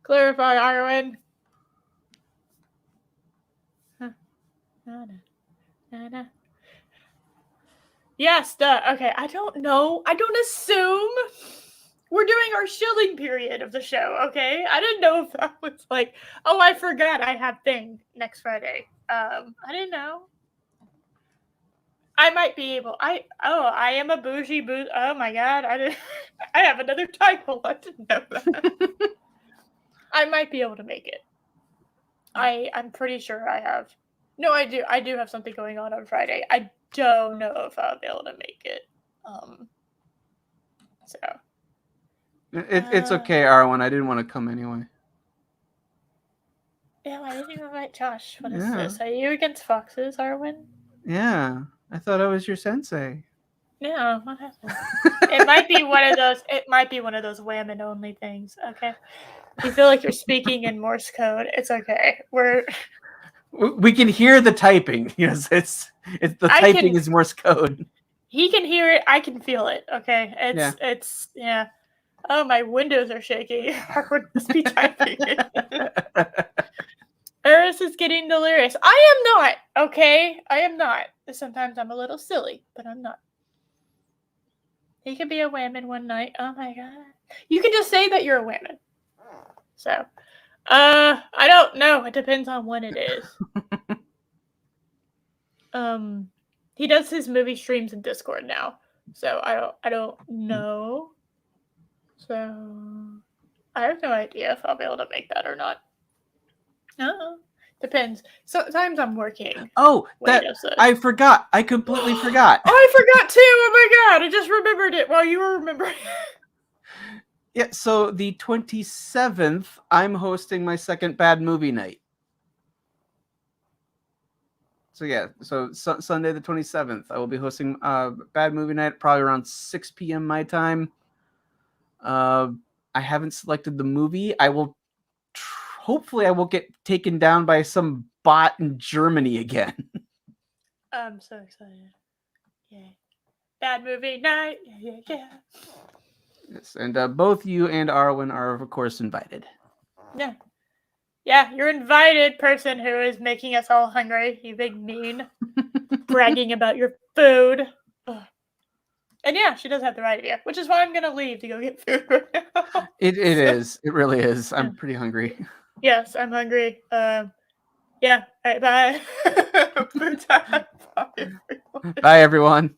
Clarify, Arwen. Yes, okay. I don't know. I don't assume we're doing our shilling period of the show, okay? I didn't know if that was like, oh, I forgot I have thing next Friday. I didn't know. I might be able. I am a bougie boo. Oh my god, I have another title. I didn't know that. I might be able to make it. I'm pretty sure I have. No, I do. I do have something going on Friday. I don't know if I'll be able to make it. So. It's okay, Arwen. I didn't want to come anyway. Yeah, I didn't even invite Josh. What is this? Are you against foxes, Arwen? Yeah, I thought I was your sensei. No, what happened? It might be one of those. It might be one of those women only things. Okay, you feel like you're speaking in Morse code. It's okay. We can hear the typing. Yes, it's the typing is Morse code. He can hear it. I can feel it. Okay, it's. Oh, my windows are shaking. Arwen must be typing. Eris is getting delirious. I am not. Okay, I am not. Sometimes I'm a little silly, but I'm not. He could be a whammon one night. Oh my god. You can just say that you're a whammon. So, I don't know. It depends on when it is. He does his movie streams in Discord now. So I don't know. So I have no idea if I'll be able to make that or not. Depends. Sometimes I'm working. Oh, I forgot. I completely forgot. Oh, I forgot too. Oh my god, I just remembered it while you were remembering. Yeah, so the 27th, I'm hosting my second bad movie night. So yeah, so Sunday the 27th, I will be hosting bad movie night, probably around 6 p.m. my time. I haven't selected the movie. I will. Hopefully, I will get taken down by some bot in Germany again. I'm so excited. Yeah. Bad movie night. Yeah. Yes, and both you and Arwen are, of course, invited. Yeah. Yeah, you're invited, person who is making us all hungry, you big mean. Bragging about your food. Ugh. And yeah, she does have the right idea, which is why I'm going to leave to go get food right now. It is. It really is. I'm pretty hungry. Yes, I'm hungry. Yeah. All right, bye. Bye, everyone. Bye, everyone.